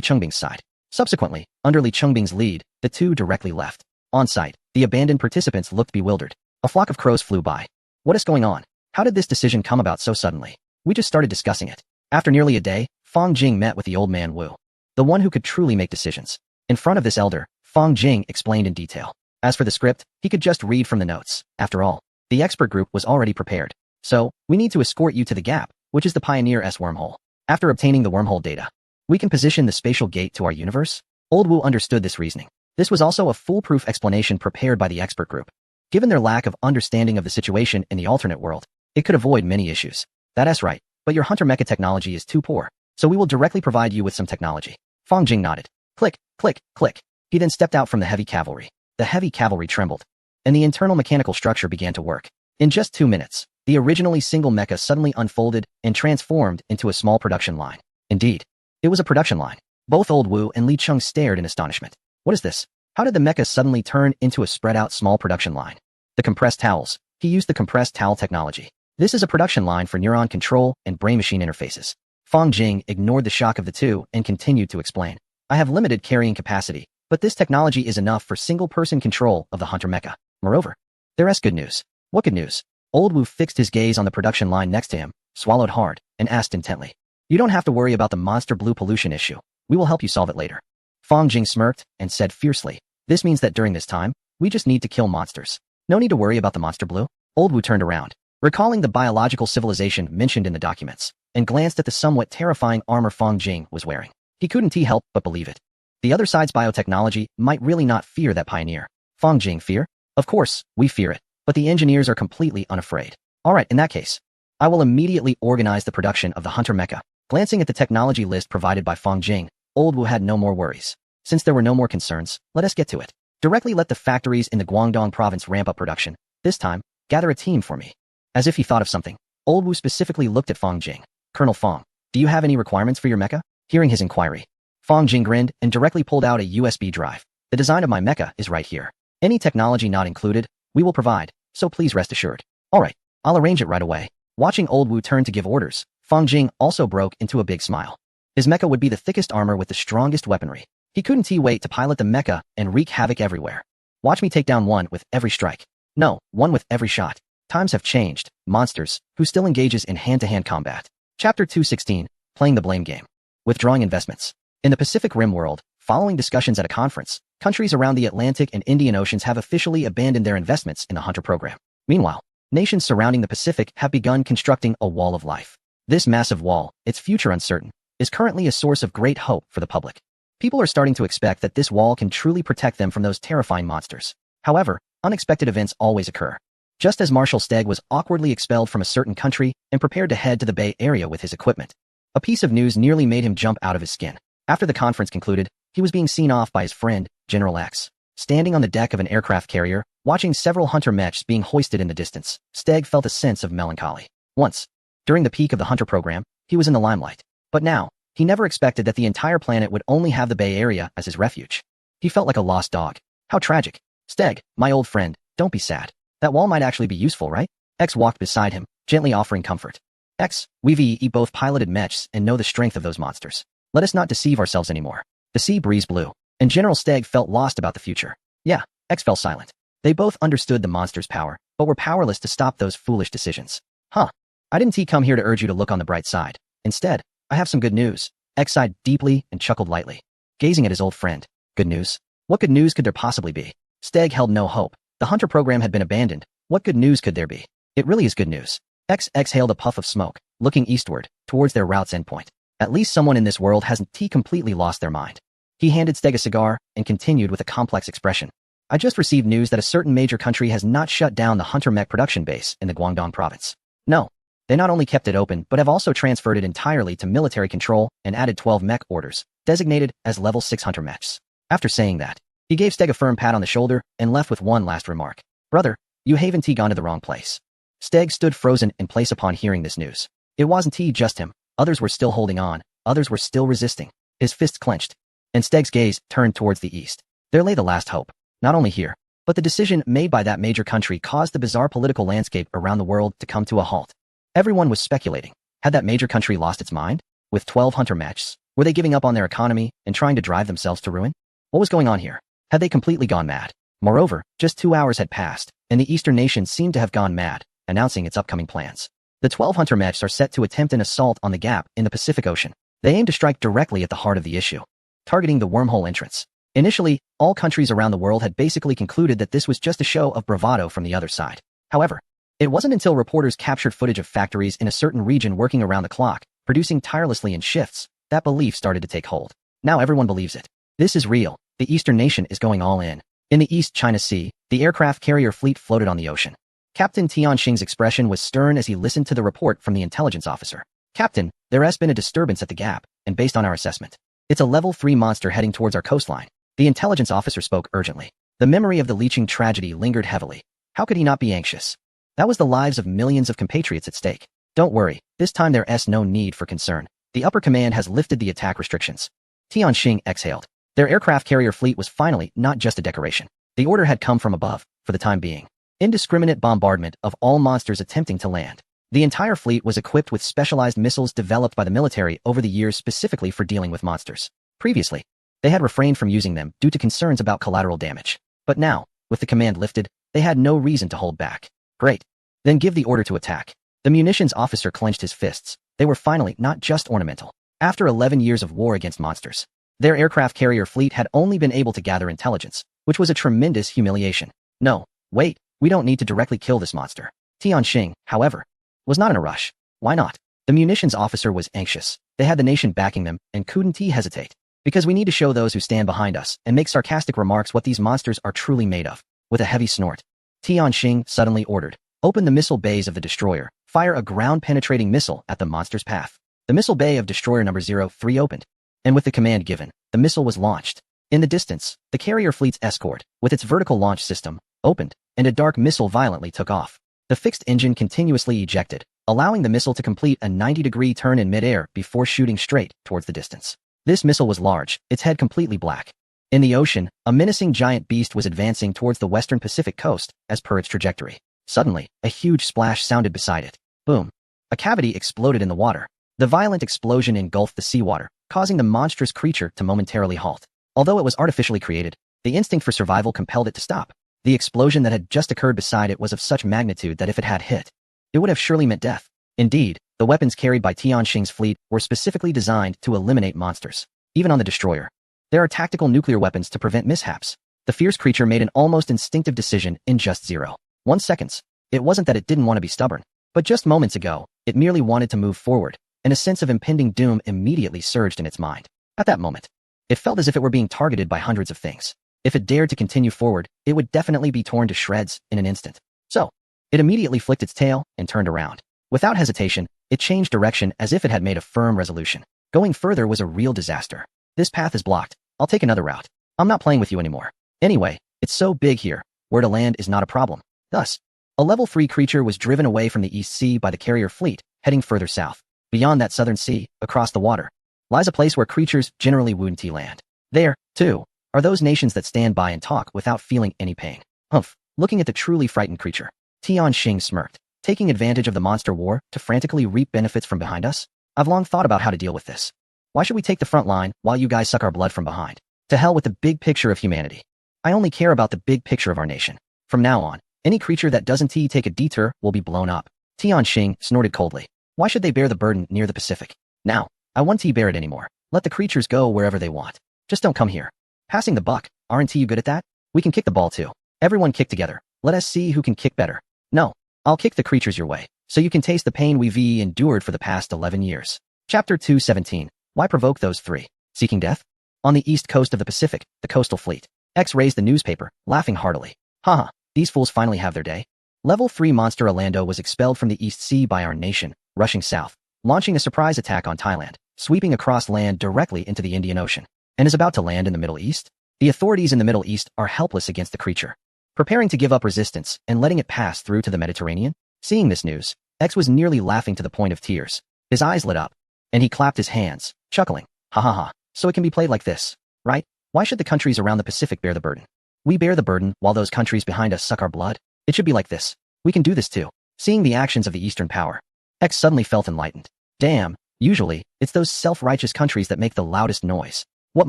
Chengbing's side. Subsequently, under Li Chengbing's lead, the two directly left. On site, the abandoned participants looked bewildered. A flock of crows flew by. What is going on? How did this decision come about so suddenly? We just started discussing it. After nearly a day, Fang Jing met with the old man Wu, the one who could truly make decisions. In front of this elder, Fang Jing explained in detail. As for the script, he could just read from the notes. After all, the expert group was already prepared. So, we need to escort you to the gap, which is the Pioneer S wormhole. After obtaining the wormhole data, we can position the spatial gate to our universe? Old Wu understood this reasoning. This was also a foolproof explanation prepared by the expert group. Given their lack of understanding of the situation in the alternate world, it could avoid many issues. That's right, but your hunter mecha technology is too poor, so we will directly provide you with some technology. Fang Jing nodded. Click, click, click. He then stepped out from the heavy cavalry. The heavy cavalry trembled, and the internal mechanical structure began to work. In just 2 minutes, the originally single mecha suddenly unfolded and transformed into a small production line. Indeed, it was a production line. Both Old Wu and Li Cheng stared in astonishment. What is this? How did the mecha suddenly turn into a spread-out small production line? The compressed towels. He used the compressed towel technology. This is a production line for neuron control and brain-machine interfaces. Fang Jing ignored the shock of the two and continued to explain. I have limited carrying capacity, but this technology is enough for single-person control of the hunter mecha. Moreover, there is good news. What good news? Old Wu fixed his gaze on the production line next to him, swallowed hard, and asked intently. You don't have to worry about the monster blue pollution issue. We will help you solve it later. Fang Jing smirked and said fiercely. This means that during this time, we just need to kill monsters. No need to worry about the monster blue. Old Wu turned around, recalling the biological civilization mentioned in the documents, and glanced at the somewhat terrifying armor Fang Jing was wearing. He couldn't help but believe it. The other side's biotechnology might really not fear that pioneer. Fang Jing fear? Of course, we fear it, but the engineers are completely unafraid. Alright, in that case, I will immediately organize the production of the hunter mecha. Glancing at the technology list provided by Fang Jing, Old Wu had no more worries. Since there were no more concerns, let us get to it. Directly let the factories in the Guangdong province ramp up production. This time, gather a team for me. As if he thought of something, Old Wu specifically looked at Fang Jing. Colonel Fang, do you have any requirements for your mecha? Hearing his inquiry, Fang Jing grinned and directly pulled out a USB drive. The design of my mecha is right here. Any technology not included, we will provide, so please rest assured. Alright, I'll arrange it right away. Watching Old Wu turn to give orders, Fang Jing also broke into a big smile. His mecha would be the thickest armor with the strongest weaponry. He couldn't wait to pilot the mecha and wreak havoc everywhere. Watch me take down one with every strike. No, one with every shot. Times have changed. Monsters, who still engages in hand-to-hand combat. Chapter 216, Playing the Blame Game. Withdrawing investments. In the Pacific Rim world, following discussions at a conference, countries around the Atlantic and Indian Oceans have officially abandoned their investments in the Hunter program. Meanwhile, nations surrounding the Pacific have begun constructing a wall of life. This massive wall, its future uncertain, is currently a source of great hope for the public. People are starting to expect that this wall can truly protect them from those terrifying monsters. However, unexpected events always occur. Just as Marshal Steg was awkwardly expelled from a certain country and prepared to head to the Bay Area with his equipment, a piece of news nearly made him jump out of his skin. After the conference concluded, he was being seen off by his friend, General X. Standing on the deck of an aircraft carrier, watching several hunter mechs being hoisted in the distance, Steg felt a sense of melancholy. Once, during the peak of the Hunter program, he was in the limelight. But now, he never expected that the entire planet would only have the Bay Area as his refuge. He felt like a lost dog. How tragic. Steg, my old friend, don't be sad. That wall might actually be useful, right? X walked beside him, gently offering comfort. X, we've both piloted mechs and know the strength of those monsters. Let us not deceive ourselves anymore. The sea breeze blew, and General Steg felt lost about the future. Yeah, X fell silent. They both understood the monster's power, but were powerless to stop those foolish decisions. Huh. I didn't come here to urge you to look on the bright side. Instead, I have some good news. X sighed deeply and chuckled lightly, gazing at his old friend. Good news? What good news could there possibly be? Steg held no hope. The Hunter program had been abandoned. What good news could there be? It really is good news. X exhaled a puff of smoke, looking eastward, towards their route's endpoint. At least someone in this world hasn't completely lost their mind. He handed Steg a cigar and continued with a complex expression. I just received news that a certain major country has not shut down the Hunter mech production base in the Guangdong province. No. They not only kept it open, but have also transferred it entirely to military control and added 12 mech orders, designated as level 6 Hunter mechs. After saying that, he gave Steg a firm pat on the shoulder and left with one last remark. Brother, you haven't gone to the wrong place. Steg stood frozen in place upon hearing this news. It wasn't just him. Others were still holding on. Others were still resisting. His fists clenched, and Steg's gaze turned towards the east. There lay the last hope. Not only here, but the decision made by that major country caused the bizarre political landscape around the world to come to a halt. Everyone was speculating. Had that major country lost its mind? With 12 Hunter mechs, Were they giving up on their economy and trying to drive themselves to ruin? What was going on here? Had they completely gone mad? Moreover, just 2 hours had passed, and the eastern nation seemed to have gone mad, announcing its upcoming plans. The 12 hunter mechs are set to attempt an assault on the gap in the Pacific Ocean. They aim to strike directly at the heart of the issue, targeting the wormhole entrance. Initially, all countries around the world had basically concluded that this was just a show of bravado from the other side. However, it wasn't until reporters captured footage of factories in a certain region working around the clock, producing tirelessly in shifts, that belief started to take hold. Now everyone believes it. This is real. The eastern nation is going all in. In the East China Sea, the aircraft carrier fleet floated on the ocean. Captain Tianxing's expression was stern as he listened to the report from the intelligence officer. Captain, there has been a disturbance at the gap, and based on our assessment, it's a level 3 monster heading towards our coastline. The intelligence officer spoke urgently. The memory of the leeching tragedy lingered heavily. How could he not be anxious? That was the lives of millions of compatriots at stake. Don't worry, this time there's no need for concern. The upper command has lifted the attack restrictions. Tianxing exhaled. Their aircraft carrier fleet was finally not just a decoration. The order had come from above, for the time being. Indiscriminate bombardment of all monsters attempting to land. The entire fleet was equipped with specialized missiles developed by the military over the years specifically for dealing with monsters. Previously, they had refrained from using them due to concerns about collateral damage. But now, with the command lifted, they had no reason to hold back. Great. Then give the order to attack. The munitions officer clenched his fists. They were finally not just ornamental. After 11 years of war against monsters, their aircraft carrier fleet had only been able to gather intelligence, which was a tremendous humiliation. No, wait, we don't need to directly kill this monster. Tianxing, however, was not in a rush. Why not? The munitions officer was anxious. They had the nation backing them and couldn't he hesitate. Because we need to show those who stand behind us and make sarcastic remarks what these monsters are truly made of. With a heavy snort, Tianxing suddenly ordered, open the missile bays of the destroyer, fire a ground-penetrating missile at the monster's path. The missile bay of destroyer number 03 opened, and with the command given, the missile was launched. In the distance, the carrier fleet's escort, with its vertical launch system, opened, and a dark missile violently took off. The fixed engine continuously ejected, allowing the missile to complete a 90-degree turn in midair before shooting straight towards the distance. This missile was large, its head completely black. In the ocean, a menacing giant beast was advancing towards the western Pacific coast, as per its trajectory. Suddenly, a huge splash sounded beside it. Boom. A cavity exploded in the water. The violent explosion engulfed the seawater, causing the monstrous creature to momentarily halt. Although it was artificially created, the instinct for survival compelled it to stop. The explosion that had just occurred beside it was of such magnitude that if it had hit, it would have surely meant death. Indeed, the weapons carried by Tianxing's fleet were specifically designed to eliminate monsters. Even on the destroyer, there are tactical nuclear weapons to prevent mishaps. The fierce creature made an almost instinctive decision in just 0.1 seconds. It wasn't that it didn't want to be stubborn, but just moments ago, it merely wanted to move forward, and a sense of impending doom immediately surged in its mind. At that moment, it felt as if it were being targeted by hundreds of things. If it dared to continue forward, it would definitely be torn to shreds in an instant. So, it immediately flicked its tail and turned around. Without hesitation, it changed direction as if it had made a firm resolution. Going further was a real disaster. This path is blocked. I'll take another route. I'm not playing with you anymore. Anyway, it's so big here. Where to land is not a problem. Thus, a level 3 creature was driven away from the East Sea by the carrier fleet, heading further south. Beyond that southern sea, across the water, lies a place where creatures generally wouldn't land. There, too, are those nations that stand by and talk without feeling any pain. Humph. Looking at the truly frightened creature, Tianxing smirked. Taking advantage of the monster war to frantically reap benefits from behind us? I've long thought about how to deal with this. Why should we take the front line while you guys suck our blood from behind? To hell with the big picture of humanity. I only care about the big picture of our nation. From now on, any creature that doesn't take a detour will be blown up. Tianxing snorted coldly. Why should they bear the burden near the Pacific? Now, I won't bear it anymore. Let the creatures go wherever they want. Just don't come here. Passing the buck, aren't you good at that? We can kick the ball too. Everyone kick together. Let us see who can kick better. No, I'll kick the creatures your way, so you can taste the pain we've endured for the past 11 years. Chapter 217. Why provoke those three? Seeking death? On the east coast of the Pacific, the coastal fleet. X raised the newspaper, laughing heartily. Haha, these fools finally have their day. Level 3 monster Orlando was expelled from the East Sea by our nation, rushing south, launching a surprise attack on Thailand, sweeping across land directly into the Indian Ocean, and is about to land in the Middle East? The authorities in the Middle East are helpless against the creature, preparing to give up resistance and letting it pass through to the Mediterranean? Seeing this news, X was nearly laughing to the point of tears. His eyes lit up, and he clapped his hands, chuckling. Ha ha ha, so it can be played like this, right? Why should the countries around the Pacific bear the burden? We bear the burden while those countries behind us suck our blood? It should be like this. We can do this too. Seeing the actions of the Eastern power, X suddenly felt enlightened. Damn, Usually, it's those self-righteous countries that make the loudest noise. What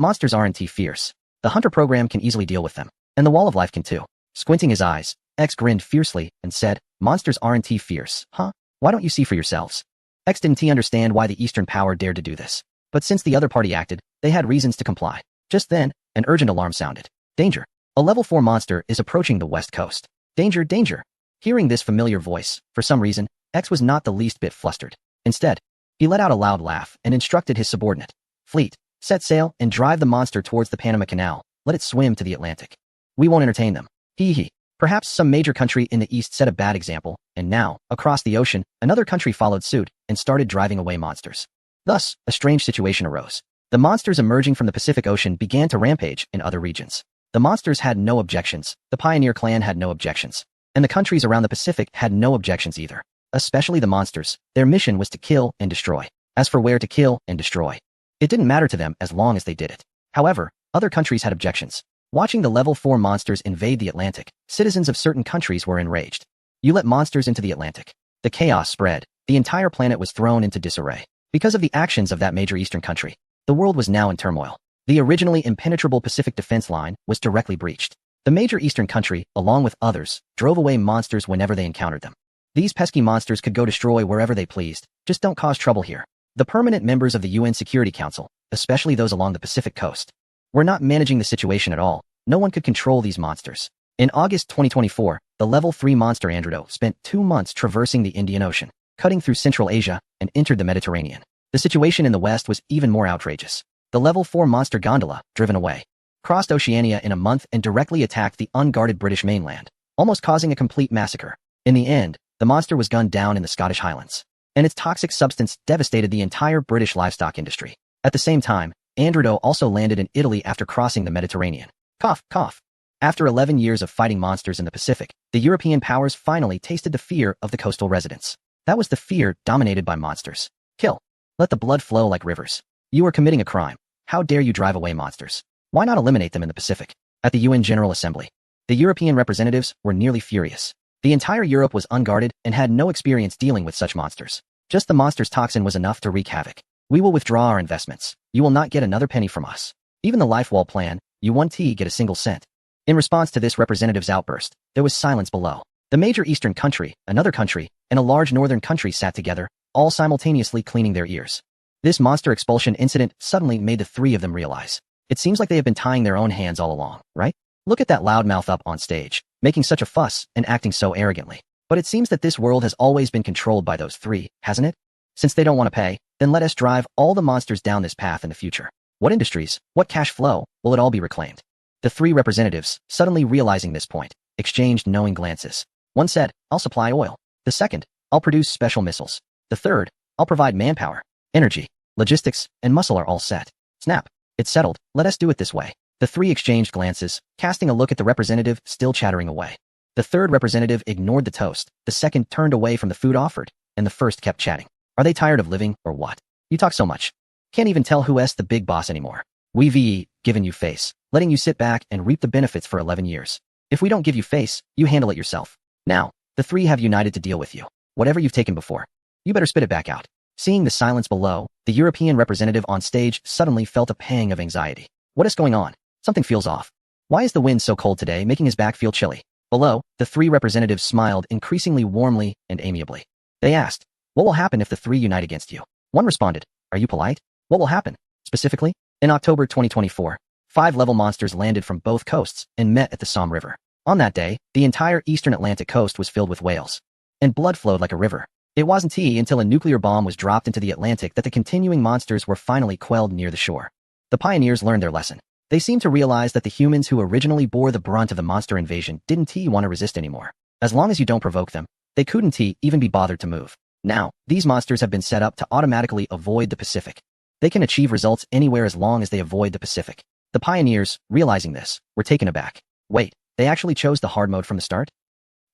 monsters aren't fierce? The Hunter program can easily deal with them. And the Wall of Life can too. Squinting his eyes, X grinned fiercely and said, monsters aren't fierce, huh? Why don't you see for yourselves? X didn't understand why the Eastern power dared to do this. But since the other party acted, they had reasons to comply. Just then, an urgent alarm sounded. Danger. A level 4 monster is approaching the west coast. Danger, danger. Hearing this familiar voice, for some reason, X was not the least bit flustered. Instead, he let out a loud laugh and instructed his subordinate. Fleet, set sail and drive the monster towards the Panama Canal. Let it swim to the Atlantic. We won't entertain them. Hee hee. Perhaps some major country in the east set a bad example, and now, across the ocean, another country followed suit and started driving away monsters. Thus, a strange situation arose. The monsters emerging from the Pacific Ocean began to rampage in other regions. The monsters had no objections, the Pioneer clan had no objections, and the countries around the Pacific had no objections either. Especially the monsters, their mission was to kill and destroy. As for where to kill and destroy, it didn't matter to them as long as they did it. However, other countries had objections. Watching the level 4 monsters invade the Atlantic, citizens of certain countries were enraged. You let monsters into the Atlantic. The chaos spread. The entire planet was thrown into disarray. Because of the actions of that major eastern country, the world was now in turmoil. The originally impenetrable Pacific defense line was directly breached. The major eastern country, along with others, drove away monsters whenever they encountered them. These pesky monsters could go destroy wherever they pleased, just don't cause trouble here. The permanent members of the UN Security Council, especially those along the Pacific coast, were not managing the situation at all. No one could control these monsters. In August 2024, the level 3 monster Andredo spent 2 months traversing the Indian Ocean, cutting through Central Asia, and entered the Mediterranean. The situation in the west was even more outrageous. The level 4 monster Gondola, driven away, crossed Oceania in a month and directly attacked the unguarded British mainland, almost causing a complete massacre. In the end, the monster was gunned down in the Scottish Highlands, and its toxic substance devastated the entire British livestock industry. At the same time, Andredo also landed in Italy after crossing the Mediterranean. Cough, cough. After 11 years of fighting monsters in the Pacific, the European powers finally tasted the fear of the coastal residents. That was the fear dominated by monsters. Kill. Let the blood flow like rivers. You are committing a crime. How dare you drive away monsters? Why not eliminate them in the Pacific? At the UN General Assembly, the European representatives were nearly furious. The entire Europe was unguarded and had no experience dealing with such monsters. Just the monster's toxin was enough to wreak havoc. We will withdraw our investments. You will not get another penny from us. Even the Life Wall plan, you won't get a single cent. In response to this representative's outburst, there was silence below. The major eastern country, another country, and a large northern country sat together, all simultaneously cleaning their ears. This monster expulsion incident suddenly made the three of them realize. It seems like they have been tying their own hands all along, right? Look at that loudmouth up on stage, making such a fuss and acting so arrogantly. But it seems that this world has always been controlled by those three, hasn't it? Since they don't want to pay, then let us drive all the monsters down this path in the future. What industries, what cash flow, will it all be reclaimed? The three representatives, suddenly realizing this point, exchanged knowing glances. One said, I'll supply oil. The second, I'll produce special missiles. The third, I'll provide manpower, energy, logistics, and muscle are all set. Snap. It's settled. Let us do it this way. The three exchanged glances, casting a look at the representative still chattering away. The third representative ignored the toast, the second turned away from the food offered, and the first kept chatting. Are they tired of living, or what? You talk so much. Can't even tell who's the big boss anymore. We've given you face, letting you sit back and reap the benefits for 11 years. If we don't give you face, you handle it yourself. Now, the three have united to deal with you. Whatever you've taken before, you better spit it back out. Seeing the silence below, the European representative on stage suddenly felt a pang of anxiety. What is going on? Something feels off. Why is the wind so cold today, making his back feel chilly? Below, the three representatives smiled increasingly warmly and amiably. They asked, what will happen if the three unite against you? One responded, are you polite? What will happen? Specifically, in October 2024, 5 level monsters landed from both coasts and met at the Somme River. On that day, the entire eastern Atlantic coast was filled with whales, and blood flowed like a river. It wasn't until a nuclear bomb was dropped into the Atlantic that the continuing monsters were finally quelled near the shore. The pioneers learned their lesson. They seemed to realize that the humans who originally bore the brunt of the monster invasion didn't want to resist anymore. As long as you don't provoke them, they couldn't even be bothered to move. Now, these monsters have been set up to automatically avoid the Pacific. They can achieve results anywhere as long as they avoid the Pacific. The pioneers, realizing this, were taken aback. Wait, they actually chose the hard mode from the start?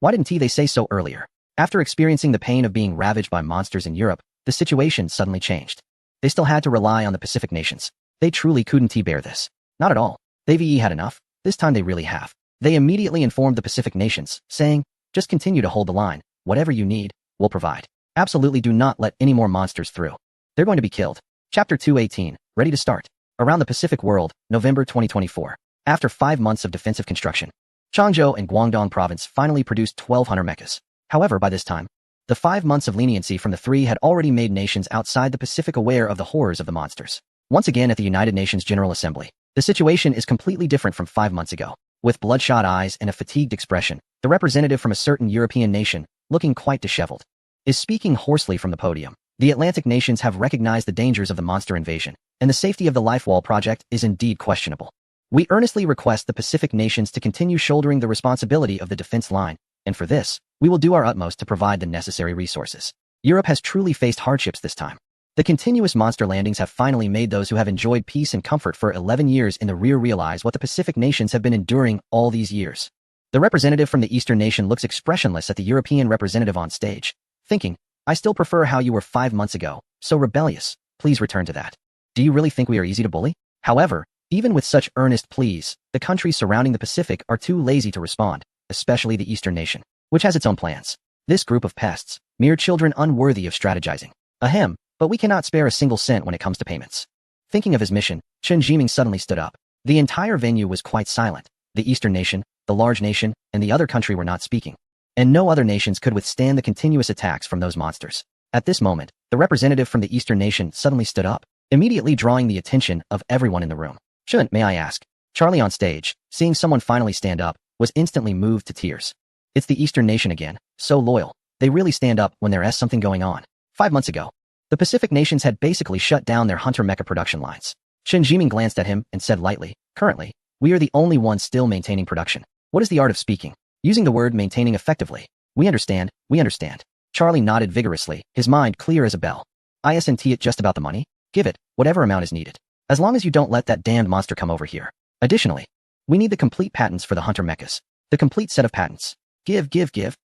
Why didn't they say so earlier? After experiencing the pain of being ravaged by monsters in Europe, the situation suddenly changed. They still had to rely on the Pacific nations. They truly couldn't bear this. Not at all. They've had enough. This time they really have. They immediately informed the Pacific nations, saying, just continue to hold the line. Whatever you need, we'll provide. Absolutely do not let any more monsters through. They're going to be killed. Chapter 218, ready to start. Around the Pacific world, November 2024. After 5 months of defensive construction, Changzhou and Guangdong province finally produced 12 hunter mechas. However, by this time, the 5 months of leniency from the three had already made nations outside the Pacific aware of the horrors of the monsters. Once again at the United Nations General Assembly, the situation is completely different from 5 months ago. With bloodshot eyes and a fatigued expression, the representative from a certain European nation, looking quite disheveled, is speaking hoarsely from the podium. The Atlantic nations have recognized the dangers of the monster invasion, and the safety of the Life Wall project is indeed questionable. We earnestly request the Pacific nations to continue shouldering the responsibility of the defense line, and for this, we will do our utmost to provide the necessary resources. Europe has truly faced hardships this time. The continuous monster landings have finally made those who have enjoyed peace and comfort for 11 years in the rear realize what the Pacific nations have been enduring all these years. The representative from the Eastern nation looks expressionless at the European representative on stage, thinking, I still prefer how you were 5 months ago, so rebellious, please return to that. Do you really think we are easy to bully? However, even with such earnest pleas, the countries surrounding the Pacific are too lazy to respond, especially the Eastern nation, which has its own plans. This group of pests, mere children unworthy of strategizing. Ahem, but we cannot spare a single cent when it comes to payments. Thinking of his mission, Chen Jiming suddenly stood up. The entire venue was quite silent. The Eastern nation, the large nation, and the other country were not speaking. And no other nations could withstand the continuous attacks from those monsters. At this moment, the representative from the Eastern nation suddenly stood up, immediately drawing the attention of everyone in the room. Chen, may I ask? Charlie on stage, seeing someone finally stand up, was instantly moved to tears. It's the Eastern nation again, so loyal. They really stand up when there's something going on. 5 months ago, the Pacific nations had basically shut down their hunter mecha production lines. Chen Jiming glanced at him and said lightly, currently, we are the only ones still maintaining production. What is the art of speaking? Using the word maintaining effectively. We understand, we understand. Charlie nodded vigorously, his mind clear as a bell. Isn't it just about the money? Give it, whatever amount is needed. As long as you don't let that damned monster come over here. Additionally, we need the complete patents for the hunter mechas. The complete set of patents. Give.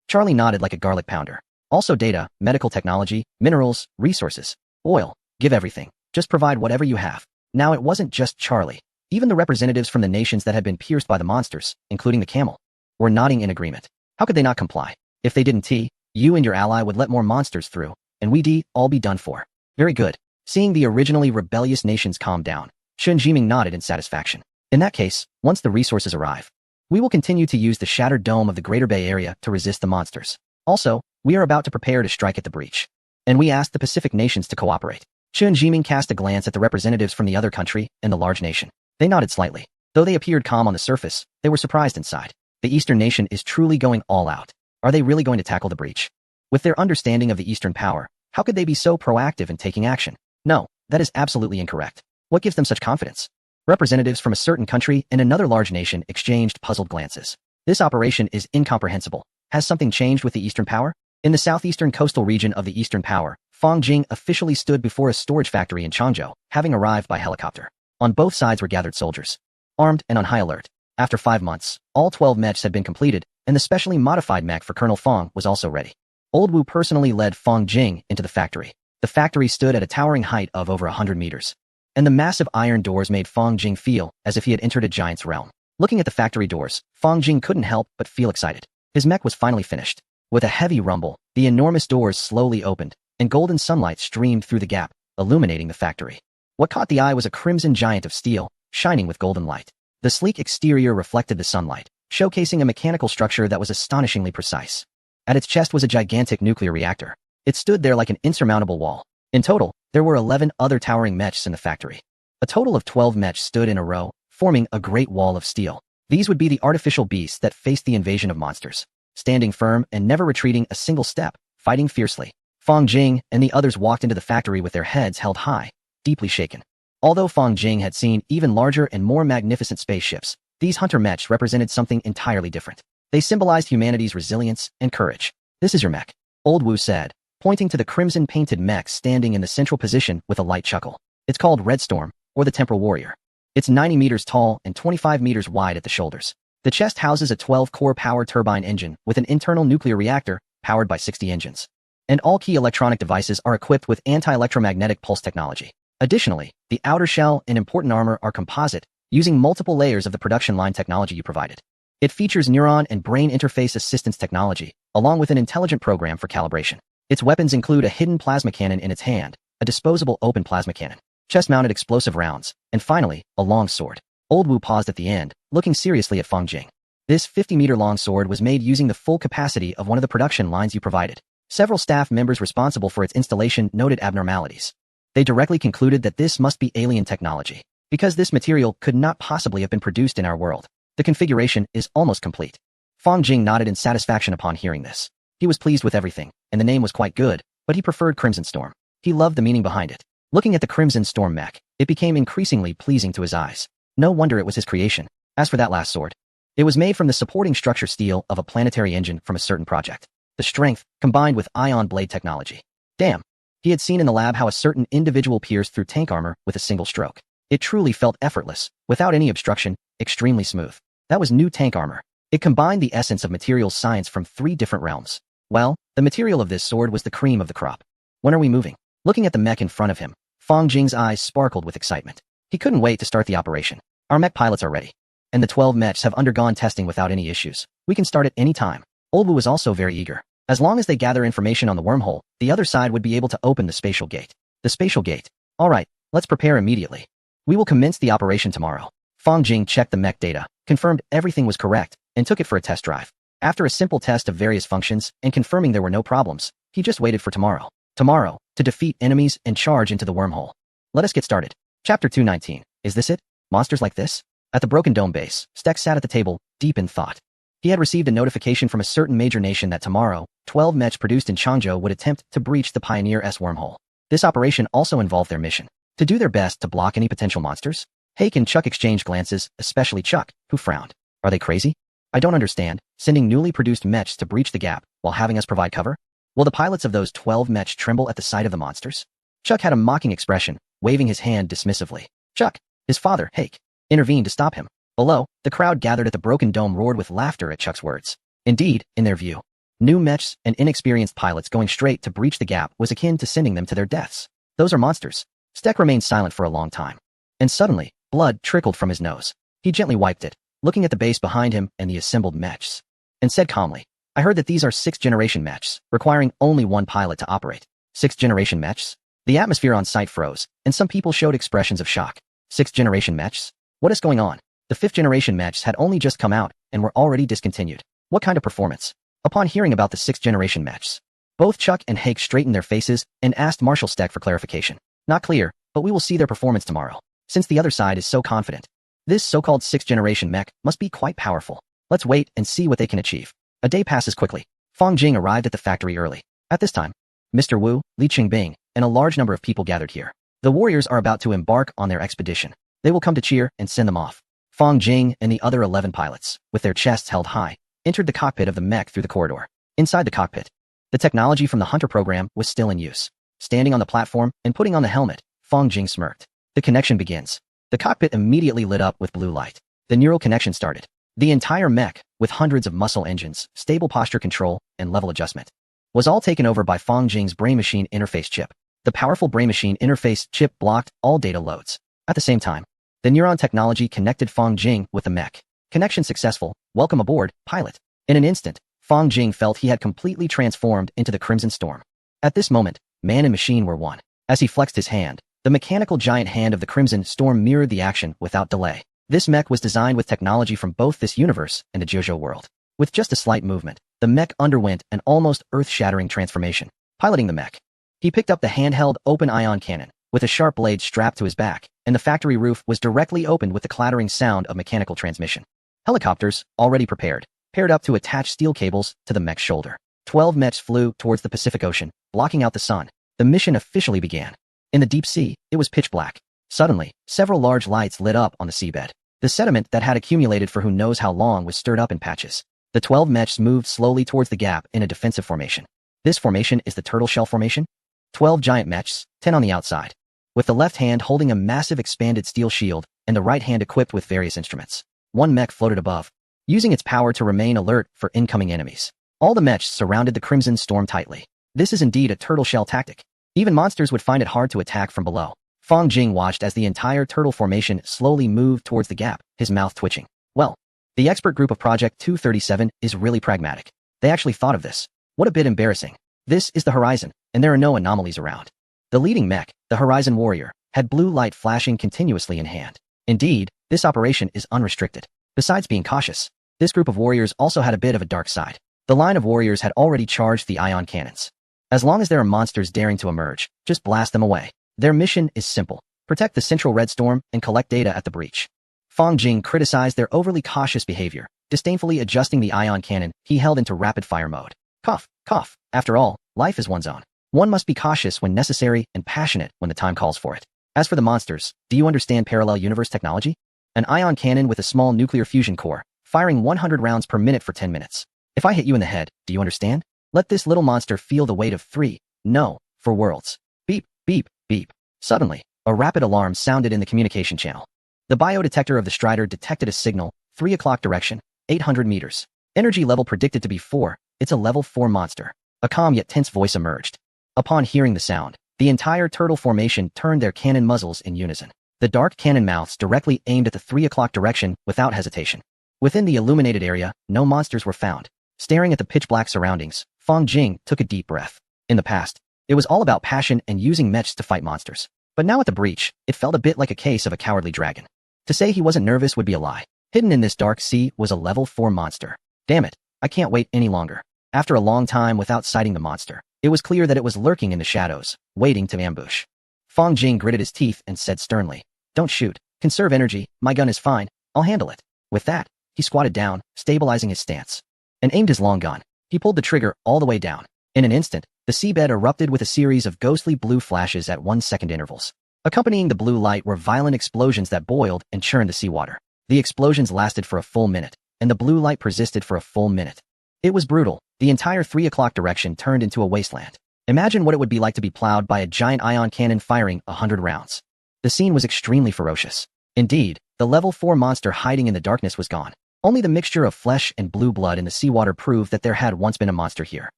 Charlie nodded like a garlic pounder. Also data, medical technology, minerals, resources, oil. Give everything. Just provide whatever you have. Now it wasn't just Charlie. Even the representatives from the nations that had been pierced by the monsters, including the camel, were nodding in agreement. How could they not comply? If they didn't, you and your ally would let more monsters through, and we'd all be done for. Very good. Seeing the originally rebellious nations calm down, Chen Jiming nodded in satisfaction. In that case, once the resources arrive, we will continue to use the shattered dome of the Greater Bay Area to resist the monsters. Also, we are about to prepare to strike at the breach. And we ask the Pacific nations to cooperate. Chen Jiming cast a glance at the representatives from the other country and the large nation. They nodded slightly. Though they appeared calm on the surface, they were surprised inside. The Eastern nation is truly going all out. Are they really going to tackle the breach? With their understanding of the Eastern power, how could they be so proactive in taking action? No, that is absolutely incorrect. What gives them such confidence? Representatives from a certain country and another large nation exchanged puzzled glances. This operation is incomprehensible. Has something changed with the Eastern power? In the southeastern coastal region of the Eastern power, Fang Jing officially stood before a storage factory in Changzhou, having arrived by helicopter. On both sides were gathered soldiers, armed and on high alert. After 5 months, all 12 mechs had been completed, and the specially modified mech for Colonel Fang was also ready. Old Wu personally led Fang Jing into the factory. The factory stood at a towering height of over 100 meters, and the massive iron doors made Fang Jing feel as if he had entered a giant's realm. Looking at the factory doors, Fang Jing couldn't help but feel excited. His mech was finally finished. With a heavy rumble, the enormous doors slowly opened, and golden sunlight streamed through the gap, illuminating the factory. What caught the eye was a crimson giant of steel, shining with golden light. The sleek exterior reflected the sunlight, showcasing a mechanical structure that was astonishingly precise. At its chest was a gigantic nuclear reactor. It stood there like an insurmountable wall. In total, there were 11 other towering mechs in the factory. A total of 12 mechs stood in a row, forming a great wall of steel. These would be the artificial beasts that faced the invasion of monsters, standing firm and never retreating a single step, fighting fiercely. Fang Jing and the others walked into the factory with their heads held high, deeply shaken. Although Fang Jing had seen even larger and more magnificent spaceships, these hunter mechs represented something entirely different. They symbolized humanity's resilience and courage. This is your mech, Old Wu said, pointing to the crimson-painted mech standing in the central position with a light chuckle. It's called Red Storm, or the Temporal Warrior. It's 90 meters tall and 25 meters wide at the shoulders. The chest houses a 12-core power turbine engine with an internal nuclear reactor powered by 60 engines. And all key electronic devices are equipped with anti-electromagnetic pulse technology. Additionally, the outer shell and important armor are composite, using multiple layers of the production line technology you provided. It features neuron and brain interface assistance technology, along with an intelligent program for calibration. Its weapons include a hidden plasma cannon in its hand, a disposable open plasma cannon, chest-mounted explosive rounds, and finally, a long sword. Old Wu paused at the end, looking seriously at Fang Jing. This 50-meter-long sword was made using the full capacity of one of the production lines you provided. Several staff members responsible for its installation noted abnormalities. They directly concluded that this must be alien technology, because this material could not possibly have been produced in our world. The configuration is almost complete. Fang Jing nodded in satisfaction upon hearing this. He was pleased with everything, and the name was quite good, but he preferred Crimson Storm. He loved the meaning behind it. Looking at the Crimson Storm mech, it became increasingly pleasing to his eyes. No wonder it was his creation. As for that last sword, it was made from the supporting structure steel of a planetary engine from a certain project. The strength, combined with ion blade technology. Damn. He had seen in the lab how a certain individual pierced through tank armor with a single stroke. It truly felt effortless, without any obstruction, extremely smooth. That was new tank armor. It combined the essence of materials science from 3 different realms. Well, the material of this sword was the cream of the crop. When are we moving? Looking at the mech in front of him, Fang Jing's eyes sparkled with excitement. He couldn't wait to start the operation. Our mech pilots are ready. And the 12 mechs have undergone testing without any issues. We can start at any time. Old Wu was also very eager. As long as they gather information on the wormhole, the other side would be able to open the spatial gate. The spatial gate. All right, let's prepare immediately. We will commence the operation tomorrow. Fang Jing checked the mech data, confirmed everything was correct, and took it for a test drive. After a simple test of various functions and confirming there were no problems, he just waited for tomorrow. Tomorrow, to defeat enemies and charge into the wormhole. Let us get started. Chapter 219. Is this it? Monsters like this? At the Broken Dome base, Steck sat at the table, deep in thought. He had received a notification from a certain major nation that tomorrow, 12 mechs produced in Changzhou would attempt to breach the Pioneer S wormhole. This operation also involved their mission to do their best to block any potential monsters. Hake and Chuck exchanged glances, especially Chuck, who frowned. Are they crazy? I don't understand, sending newly produced mechs to breach the gap while having us provide cover? Will the pilots of those 12 mechs tremble at the sight of the monsters? Chuck had a mocking expression, waving his hand dismissively. Chuck, his father, Hake, intervened to stop him. Below, the crowd gathered at the Broken Dome roared with laughter at Chuck's words. Indeed, in their view, new mechs and inexperienced pilots going straight to breach the gap was akin to sending them to their deaths. Those are monsters. Steck remained silent for a long time. And suddenly, blood trickled from his nose. He gently wiped it, looking at the base behind him and the assembled mechs, and said calmly, I heard that these are 6th-generation mechs, requiring only one pilot to operate. 6th-generation mechs? The atmosphere on site froze, and some people showed expressions of shock. 6th-generation mechs? What is going on? The 5th-generation mechs had only just come out and were already discontinued. What kind of performance? Upon hearing about the 6th-generation mechs, both Chuck and Hake straightened their faces and asked Marshal Steck for clarification. Not clear, but we will see their performance tomorrow, since the other side is so confident. This so-called 6th-generation mech must be quite powerful. Let's wait and see what they can achieve. A day passes quickly. Fang Jing arrived at the factory early. At this time, Mr. Wu, Li Qingbing, and a large number of people gathered here. The warriors are about to embark on their expedition. They will come to cheer and send them off. Fang Jing and the other 11 pilots, with their chests held high, entered the cockpit of the mech through the corridor. Inside the cockpit, the technology from the Hunter program was still in use. Standing on the platform and putting on the helmet, Fang Jing smirked. The connection begins. The cockpit immediately lit up with blue light. The neural connection started. The entire mech, with hundreds of muscle engines, stable posture control, and level adjustment, was all taken over by Fang Jing's brain-machine interface chip. The powerful brain-machine interface chip blocked all data loads. At the same time, the neuron technology connected Fang Jing with the mech. Connection successful. Welcome aboard, pilot. In an instant, Fang Jing felt he had completely transformed into the Crimson Storm. At this moment, man and machine were one. As he flexed his hand, the mechanical giant hand of the Crimson Storm mirrored the action without delay. This mech was designed with technology from both this universe and the Jiuzhou world. With just a slight movement, the mech underwent an almost earth-shattering transformation. Piloting the mech, he picked up the handheld open ion cannon, with a sharp blade strapped to his back, and the factory roof was directly opened with the clattering sound of mechanical transmission. Helicopters, already prepared, paired up to attach steel cables to the mech's shoulder. 12 mechs flew towards the Pacific Ocean, blocking out the sun. The mission officially began. In the deep sea, it was pitch black. Suddenly, several large lights lit up on the seabed. The sediment that had accumulated for who knows how long was stirred up in patches. The 12 mechs moved slowly towards the gap in a defensive formation. This formation is the Turtle Shell Formation. 12 giant mechs, 10 on the outside, with the left hand holding a massive expanded steel shield and the right hand equipped with various instruments. One mech floated above, using its power to remain alert for incoming enemies. All the mechs surrounded the Crimson Storm tightly. This is indeed a turtle shell tactic. Even monsters would find it hard to attack from below. Fang Jing watched as the entire turtle formation slowly moved towards the gap, his mouth twitching. Well, the expert group of Project 237 is really pragmatic. They actually thought of this. What a bit embarrassing. This is the horizon, and there are no anomalies around. The leading mech, the Horizon Warrior, had blue light flashing continuously in hand. Indeed, this operation is unrestricted. Besides being cautious, this group of warriors also had a bit of a dark side. The line of warriors had already charged the ion cannons. As long as there are monsters daring to emerge, just blast them away. Their mission is simple. Protect the Central Red Storm and collect data at the breach. Fang Jing criticized their overly cautious behavior, disdainfully adjusting the ion cannon he held into rapid-fire mode. Cough, cough. After all, life is one's own. One must be cautious when necessary and passionate when the time calls for it. As for the monsters, do you understand parallel universe technology? An ion cannon with a small nuclear fusion core, firing 100 rounds per minute for 10 minutes. If I hit you in the head, do you understand? Let this little monster feel the weight of 3, no, for worlds. Beep, beep, beep. Suddenly, a rapid alarm sounded in the communication channel. The biodetector of the Strider detected a signal, 3 o'clock direction, 800 meters. Energy level predicted to be 4, it's a level 4 monster. A calm yet tense voice emerged. Upon hearing the sound, the entire turtle formation turned their cannon muzzles in unison. The dark cannon mouths directly aimed at the 3 o'clock direction without hesitation. Within the illuminated area, no monsters were found. Staring at the pitch-black surroundings, Fang Jing took a deep breath. In the past, it was all about passion and using mechs to fight monsters. But now at the breach, it felt a bit like a case of a cowardly dragon. To say he wasn't nervous would be a lie. Hidden in this dark sea was a level 4 monster. Damn it, I can't wait any longer. After a long time without sighting the monster, it was clear that it was lurking in the shadows, waiting to ambush. Fang Jing gritted his teeth and said sternly, "Don't shoot. Conserve energy, my gun is fine, I'll handle it." With that, he squatted down, stabilizing his stance, and aimed his long gun. He pulled the trigger all the way down. In an instant, the seabed erupted with a series of ghostly blue flashes at 1-second intervals. Accompanying the blue light were violent explosions that boiled and churned the seawater. The explosions lasted for a full minute, and the blue light persisted for a full minute. It was brutal. The entire 3 o'clock direction turned into a wasteland. Imagine what it would be like to be plowed by a giant ion cannon firing 100 rounds. The scene was extremely ferocious. Indeed, the level 4 monster hiding in the darkness was gone. Only the mixture of flesh and blue blood in the seawater proved that there had once been a monster here.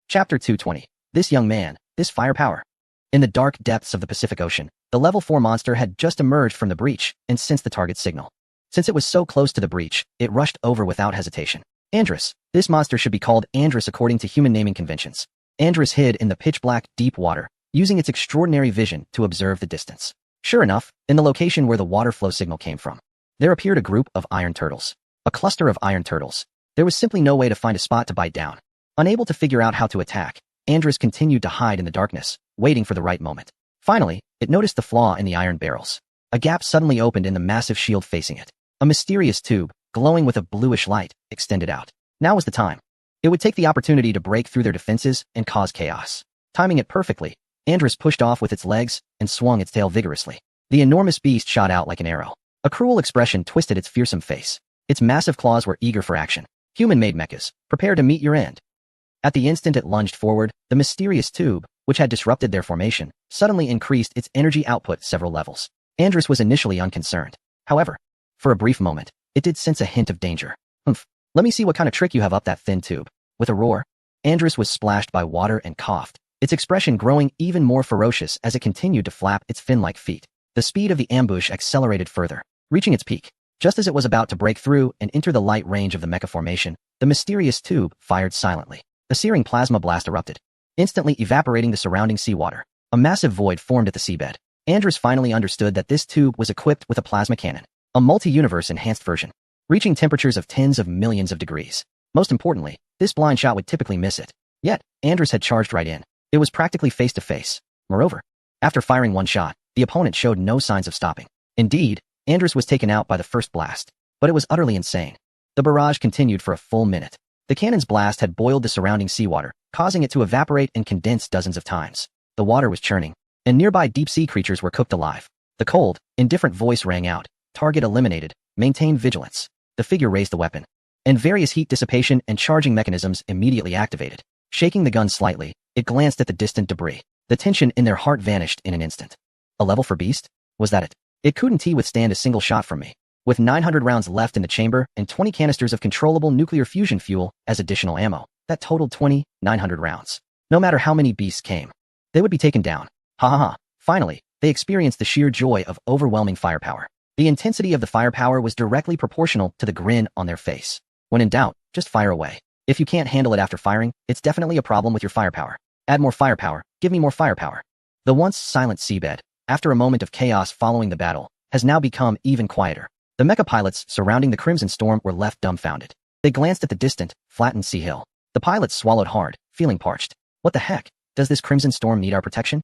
Chapter 220. This young man, this firepower. In the dark depths of the Pacific Ocean, the level 4 monster had just emerged from the breach and sensed the target signal. Since it was so close to the breach, it rushed over without hesitation. Andrus. This monster should be called Andrus according to human naming conventions. Andrus hid in the pitch-black, deep water, using its extraordinary vision to observe the distance. Sure enough, in the location where the water flow signal came from, there appeared a group of iron turtles. A cluster of iron turtles. There was simply no way to find a spot to bite down. Unable to figure out how to attack, Andrus continued to hide in the darkness, waiting for the right moment. Finally, it noticed the flaw in the iron barrels. A gap suddenly opened in the massive shield facing it. A mysterious tube, glowing with a bluish light, extended out. Now was the time. It would take the opportunity to break through their defenses and cause chaos. Timing it perfectly, Andrus pushed off with its legs and swung its tail vigorously. The enormous beast shot out like an arrow. A cruel expression twisted its fearsome face. Its massive claws were eager for action. Human-made mechas, prepare to meet your end. At the instant it lunged forward, the mysterious tube, which had disrupted their formation, suddenly increased its energy output several levels. Andrus was initially unconcerned. However, for a brief moment, it did sense a hint of danger. Humph. Let me see what kind of trick you have up that thin tube. With a roar, Andrus was splashed by water and coughed, its expression growing even more ferocious as it continued to flap its fin-like feet. The speed of the ambush accelerated further, reaching its peak. Just as it was about to break through and enter the light range of the mecha formation, the mysterious tube fired silently. A searing plasma blast erupted, instantly evaporating the surrounding seawater. A massive void formed at the seabed. Andrus finally understood that this tube was equipped with a plasma cannon, a multi-universe enhanced version, reaching temperatures of tens of millions of degrees. Most importantly, this blind shot would typically miss it. Yet, Andrus had charged right in. It was practically face-to-face. Moreover, after firing one shot, the opponent showed no signs of stopping. Indeed, Andrus was taken out by the first blast, but it was utterly insane. The barrage continued for a full minute. The cannon's blast had boiled the surrounding seawater, causing it to evaporate and condense dozens of times. The water was churning, and nearby deep-sea creatures were cooked alive. The cold, indifferent voice rang out, "Target eliminated, maintain vigilance." The figure raised the weapon, and various heat dissipation and charging mechanisms immediately activated. Shaking the gun slightly, it glanced at the distant debris. The tension in their heart vanished in an instant. A level 4 beast? Was that it? It couldn't withstand a single shot from me. With 900 rounds left in the chamber and 20 canisters of controllable nuclear fusion fuel as additional ammo, that totaled 2,900 rounds. No matter how many beasts came, they would be taken down. Ha ha ha. Finally, they experienced the sheer joy of overwhelming firepower. The intensity of the firepower was directly proportional to the grin on their face. When in doubt, just fire away. If you can't handle it after firing, it's definitely a problem with your firepower. Add more firepower, give me more firepower. The once silent seabed, after a moment of chaos following the battle, has now become even quieter. The mecha pilots surrounding the Crimson Storm were left dumbfounded. They glanced at the distant, flattened sea hill. The pilots swallowed hard, feeling parched. What the heck? Does this Crimson Storm need our protection?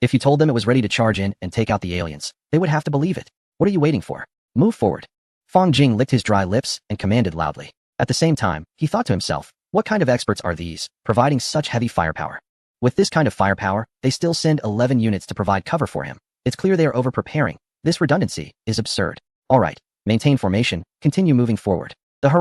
If you told them it was ready to charge in and take out the aliens, they would have to believe it. What are you waiting for? Move forward. Fang Jing licked his dry lips and commanded loudly. At the same time, he thought to himself, what kind of experts are these, providing such heavy firepower? With this kind of firepower, they still send 11 units to provide cover for him. It's clear they are over-preparing. This redundancy is absurd. All right, maintain formation, continue moving forward.